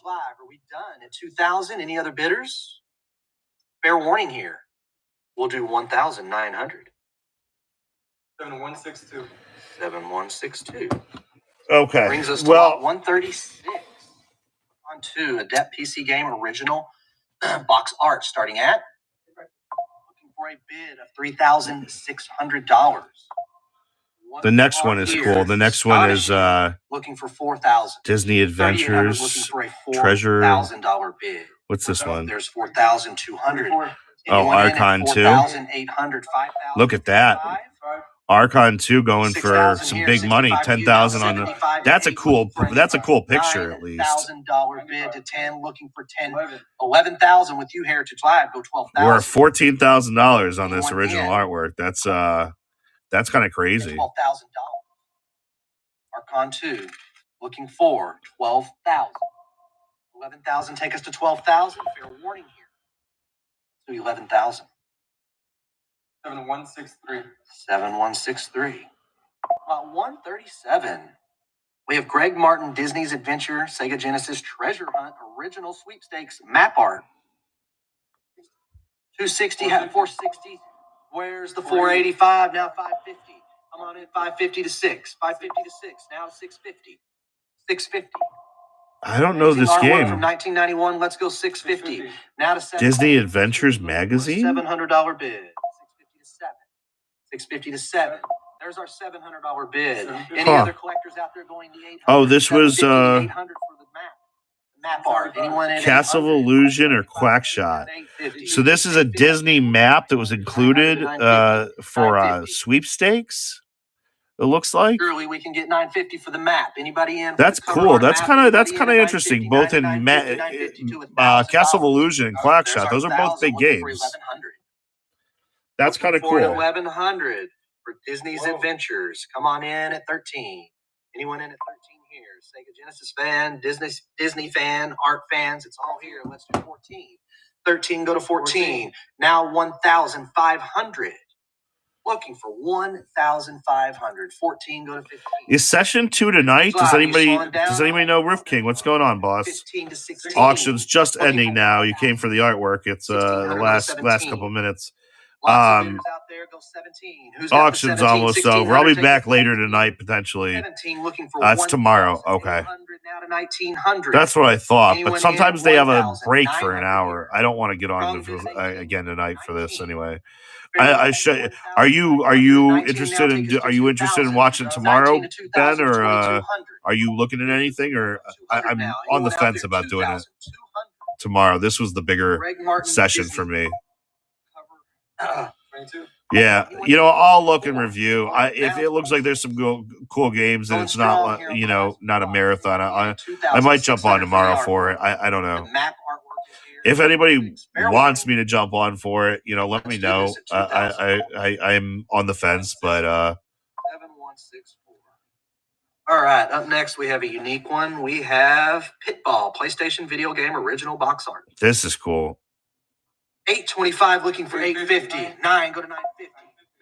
A: Live. Are we done at 2,000? Any other bidders? Fair warning here. We'll do 1,900.
C: 7162.
A: 7162.
B: Okay.
A: Brings us to 136. On to Adept PC game original box art starting at looking for a bid of $3,600.
B: The next one is cool. The next one is
A: looking for 4,000.
B: Disney Adventures Treasure.
A: $4,000 bid.
B: What's this one?
A: There's 4,200.
B: Oh, Archon 2.
A: 4,800. 5,000.
B: Look at that. Archon 2 going for some big money, 10,000 on the. That's a cool picture at least.
A: $9,000 bid to 10, looking for 10, 11,000 with you Heritage Live. Go 12,000.
B: We're at $14,000 on this original artwork. That's kind of crazy.
A: $12,000. Archon 2 looking for 12,000. 11,000 take us to 12,000. Fair warning here. To 11,000.
C: 7163.
A: 7163. 137. We have Greg Martin, Disney's Adventure, Sega Genesis Treasure Hunt, Original Sweepstakes, Map Art. 260, 460. Where's the 485? Now 550. I'm on it. 550 to 6. 550 to 6. Now 650. 650.
B: I don't know this
A: R1
B: game.
A: From 1991. Let's go 650. Now to 7.
B: Disney Adventures Magazine?
A: $700 bid. 650 to 7. 650 to 7. There's our $700 bid. Any other collectors out there going to 800?
B: Oh, this was
A: 800 for the map art. Anyone in
B: Castle of
A: 800?
B: Illusion or Quackshot. So this is a Disney map that was included for sweepstakes. It looks like.
A: Surely we can get 950 for the map. Anybody in?
B: That's cool. That's kind of interesting. Both in Castle of Illusion and Quackshot. Those are both big games. That's kind of cool.
A: 1100 for Disney's Adventures. Come on in at 13. Anyone in at 13 here? Sega Genesis fan, Disney fan, art fans. It's all here. Let's do 14. 13 go to 14. Now 1,500. Looking for 1,500. 14 go to 15.
B: Is session 2 tonight? Does anybody know Roof King? What's going on, boss?
A: 15 to 16.
B: Auction's just ending now. You came for the artwork. It's the last couple minutes.
A: Lots of bidders out there, go 17. Who's got the
B: Auction's
A: 17?
B: almost over. I'll be
A: 1600,
B: back
A: take it.
B: later tonight potentially.
A: 17 looking for
B: It's tomorrow. Okay.
A: 1,800 now to 1,900.
B: That's what I thought.
A: Anyone
B: But sometimes they have a break for an
A: 1,900
B: hour. I don't want to get on
A: From
B: again tonight for this
A: 19.
B: anyway. I should. Are you interested in watching tomorrow, Ben, or are you looking at anything? Or I'm on the fence about doing it tomorrow. This was the bigger session for me.
C: 22.
B: Yeah, I'll look and review. If it looks like there's some cool games and it's not not a marathon, I might jump on tomorrow for it. I don't know. If anybody wants me to jump on for it, let me know. I'm on the fence, but
A: 7164. All right, up next we have a unique one. We have Pitball, PlayStation video game original box art.
B: This is cool.
A: 825 looking for 850. 9 go to 950.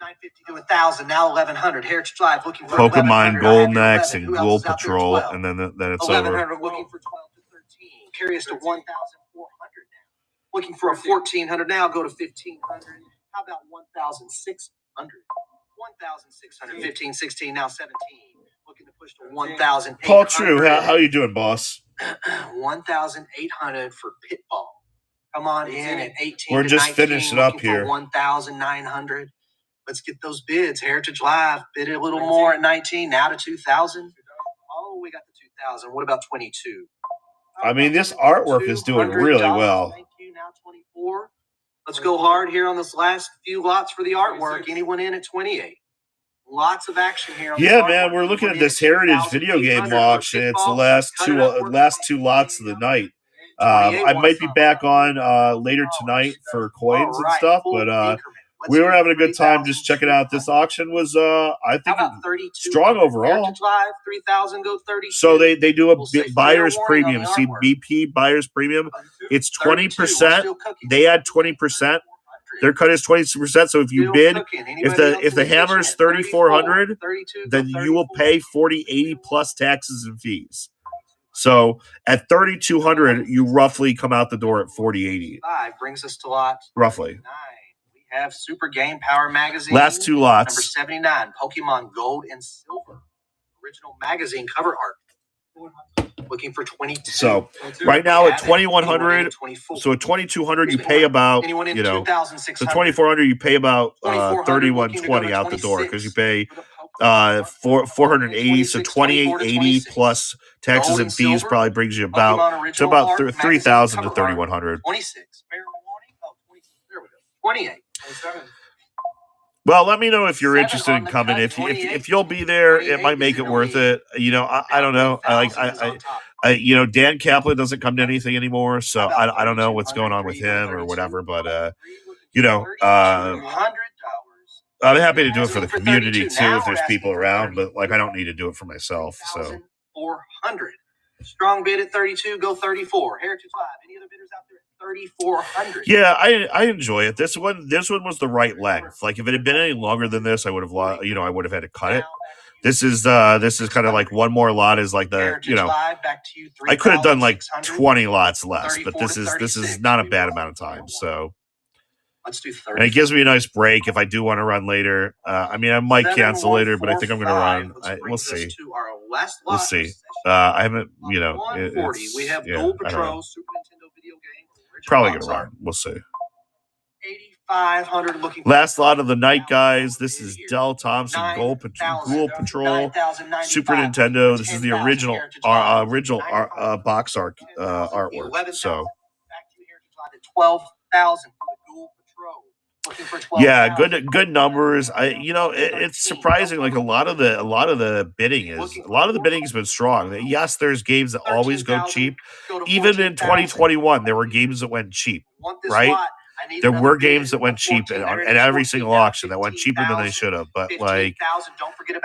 A: 950 to 1,000. Now 1,100. Heritage Drive looking for
B: Pokemon
A: 1,100.
B: Golden
A: I have
B: Axe and
A: 11. Who
B: Ghoul
A: else is out there?
B: Patrol,
A: 12.
B: and then it's over.
A: 1,100 looking for 12 to 13. Carry us to 1,400 now. Looking for a 1,400 now. Go to 1,500. How about 1,600? 1,600. 15, 16, now 17. Looking to push to 1,800.
B: Paul True, how you doing, boss?
A: 1,800 for Pitball. Come on in at 18.
B: We're
A: to
B: just
A: 19,
B: finishing up
A: looking for
B: here.
A: 1,900. Let's get those bids. Heritage Live bid a little more at 19. Now to 2,000. Oh, we got the 2,000. What about 22?
B: I mean, this artwork is doing really well.
A: Thank you. Now 24. Let's go hard here on this last few lots for the artwork. Anyone in at 28? Lots of action here. On
B: Yeah,
A: this
B: man,
A: artwork.
B: we're looking at
A: Anyone in
B: this Heritage video game
A: 2,800 for
B: auction. It's the
A: Pitball.
B: last two lots of the night. I might be back on later tonight for coins and stuff, but we were having a good time just checking out. This auction was, I think, strong overall.
A: 3,000 go 30.
B: So they do a
A: We'll say
B: buyer's
A: fair warning
B: premium.
A: on the
B: See,
A: artwork.
B: BP buyer's premium. It's
A: 32. We're
B: 20%.
A: still cooking.
B: They add 20%. Their cut is 20%. So if you
A: Still
B: bid,
A: cooking.
B: if
A: Anybody
B: the
A: else in
B: hammer's
A: kitchen?
B: 3,400,
A: 32, go
B: then you will
A: 34.
B: pay 40, 80 plus taxes and fees. So at 3,200, you roughly come out the door at 40, 80,
A: 5 brings us to lot
B: roughly.
A: 9. We have Super Game Power Magazine.
B: Last two
A: Number
B: lots.
A: 79, Pokemon Gold and Silver. Original magazine cover art. Looking for 22.
B: So right now at
A: 2100.
B: 2,100, so at 2,200, you pay about,
A: Anyone in
B: so
A: 2,600.
B: 2,400, you pay about
A: 2,400
B: 3,120 out the door because you pay
A: 26.
B: 480, so 2,880 plus taxes
A: Gold
B: and
A: and
B: fees
A: silver.
B: probably brings you about
A: Pokemon
B: to
A: original
B: about
A: art,
B: 3,000 to
A: magazine cover art.
B: 3,100.
A: 26. Fair warning. Oh, 26. There we go. 28.
C: 27.
B: Well, let me know if you're
A: 7
B: interested
A: on
B: in
A: the
B: coming.
A: cut,
B: If
A: 28.
B: you'll be there, it
A: 28
B: might make
A: is
B: it worth
A: really-
B: it. I don't know. Dan Kaplan doesn't come to anything anymore, so I don't know what's going on with him or whatever. But I'm happy to do it for the
A: For
B: community
A: 32.
B: too
A: Now
B: if there's
A: we're asking
B: people
A: for
B: around,
A: 30.
B: but like I don't need to do it for myself. So
A: 3,400. Strong bid at 32. Go 34. Heritage Live. Any other bidders out there at 3,400?
B: yeah, I enjoy it. This one was the right length. Like if it had been any longer than this, I would have I would have had to cut it. This is kind of like one more lot is like the
A: Heritage Live, back to you,
B: I could have done like
A: 3,600.
B: 20 lots less,
A: 34
B: but this
A: to
B: is
A: 36.
B: not a bad amount of time. So
A: Let's do 30.
B: and it gives me a nice break if I do want to run later. I mean, I might cancel later, but I think I'm going to run. We'll see. We'll see. I haven't,
A: 140. We have Gold Patrol, Super Nintendo video game.
B: Probably going to run. We'll see.
A: 8,500 looking.
B: Last lot of the night, guys. This is Del Thompson, Ghoul Patrol, Super Nintendo. This is the original box art artwork. So,
A: back to you, Heritage Live at 12,000 for the Ghoul Patrol. Looking for 12,000.
B: Yeah, good numbers. It's surprising. Like a lot of the bidding has been strong. Yes, there's games that always go cheap. Even in 2021, there were games that went cheap, right? There were games that went cheap at every single auction that went cheaper than they should have. But like,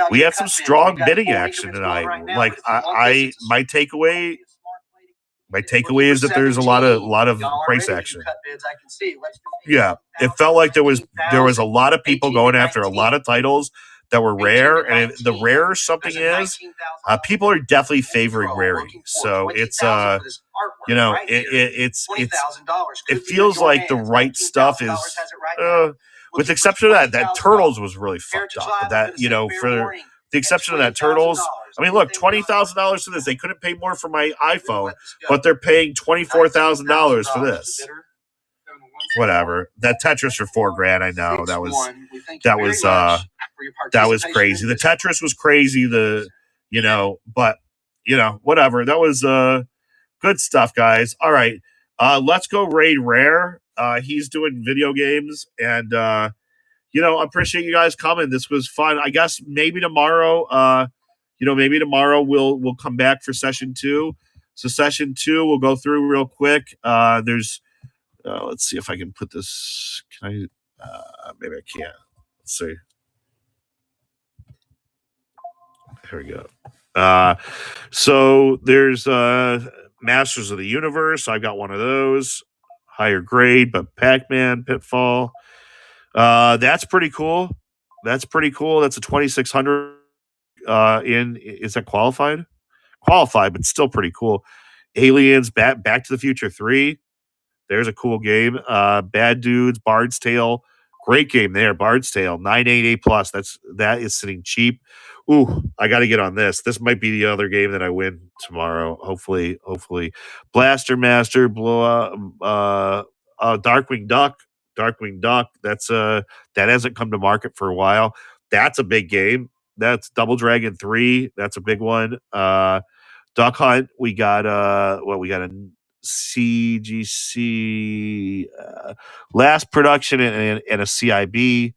B: we had some strong bidding action tonight. Like, my takeaway is that there's a lot of price action. Yeah, it felt like there was a lot of people going after a lot of titles that were rare, and the rarer something is, people are definitely favoring rarity. So it's it feels like the right stuff is, with the exception of that Turtles was really fucked up. But that for the exception of that Turtles. I mean, look, $20,000 for this. They couldn't pay more for my iPhone, but they're paying $24,000 for this. Whatever. That Tetris for $4,000. I know that was crazy. The Tetris was crazy. But whatever. That was good stuff, guys. All right, let's go raid Rare. He's doing video games, and I appreciate you guys coming. This was fun. I guess maybe tomorrow. Maybe tomorrow we'll come back for session 2. So session 2 we'll go through real quick. There's let's see if I can put this. Can I? Maybe I can't. Let's see. Here we go. So there's Masters of the Universe. I got one of those. Higher grade, but Pac-Man, Pitfall. That's pretty cool. That's a 2,600. Is that qualified? Qualified, but still pretty cool. Aliens, Back to the Future 3. There's a cool game. Bad Dudes, Bard's Tale. Great game there. Bard's Tale, 988 plus. That is sitting cheap. Ooh, I got to get on this. This might be the other game that I win tomorrow. Hopefully. Blaster Master, Darkwing Duck. Darkwing Duck. That hasn't come to market for a while. That's a big game. That's Double Dragon 3. That's a big one. Duck Hunt. We got a CGC last production and a CIB.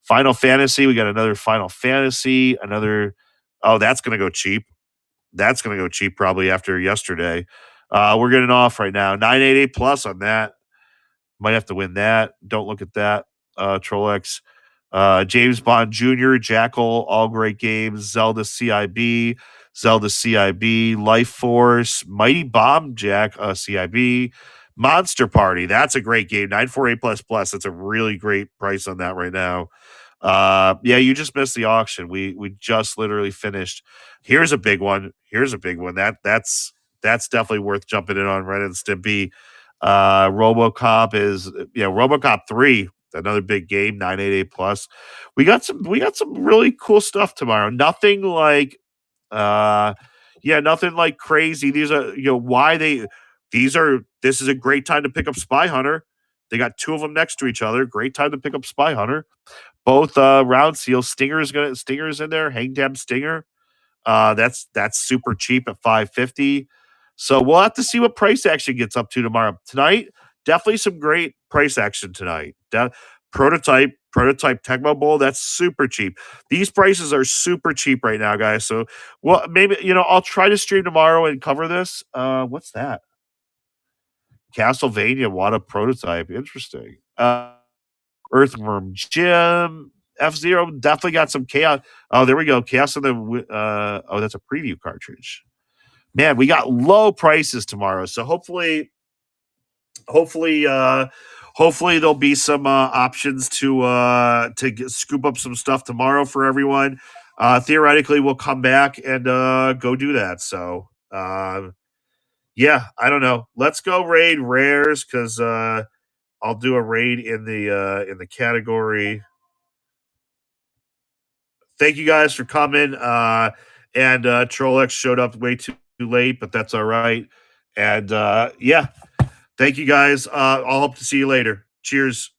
B: Final Fantasy. We got another Final Fantasy. That's going to go cheap. That's going to go cheap probably after yesterday. We're getting off right now. 988 plus on that. Might have to win that. Don't look at that. Trollex. James Bond Jr., Jackal, all great games. Zelda CIB, Life Force, Mighty Bomb Jack, CIB, Monster Party. That's a great game. 948 plus. That's a really great price on that right now. You just missed the auction. We just literally finished. Here's a big one. That's definitely worth jumping in on. Ren and Stimpy. RoboCop is RoboCop 3. Another big game, 988 plus. We got some really cool stuff tomorrow. Nothing like crazy. These are this is a great time to pick up Spy Hunter. They got 2 of them next to each other. Great time to pick up Spy Hunter. Both round seal. Stinger's in there. Hang Tab Stinger. That's super cheap at $550. So we'll have to see what price action gets up to tomorrow. Tonight, definitely some great price action tonight. Prototype Tecmo Bowl, that's super cheap. These prices are super cheap right now, guys. So, maybe I'll try to stream tomorrow and cover this. What's that? Castlevania, what a prototype. Interesting. Earthworm Jim, F-Zero definitely got some chaos. Oh, there we go. Chaos in the oh, that's a preview cartridge. Man, we got low prices tomorrow. So hopefully there'll be some options to scoop up some stuff tomorrow for everyone. Theoretically, we'll come back and go do that. So yeah, I don't know. Let's go raid rares because I'll do a raid in the category. Thank you guys for coming. And Trollex showed up way too late, but that's all right. And yeah, thank you guys. I'll hope to see you later. Cheers.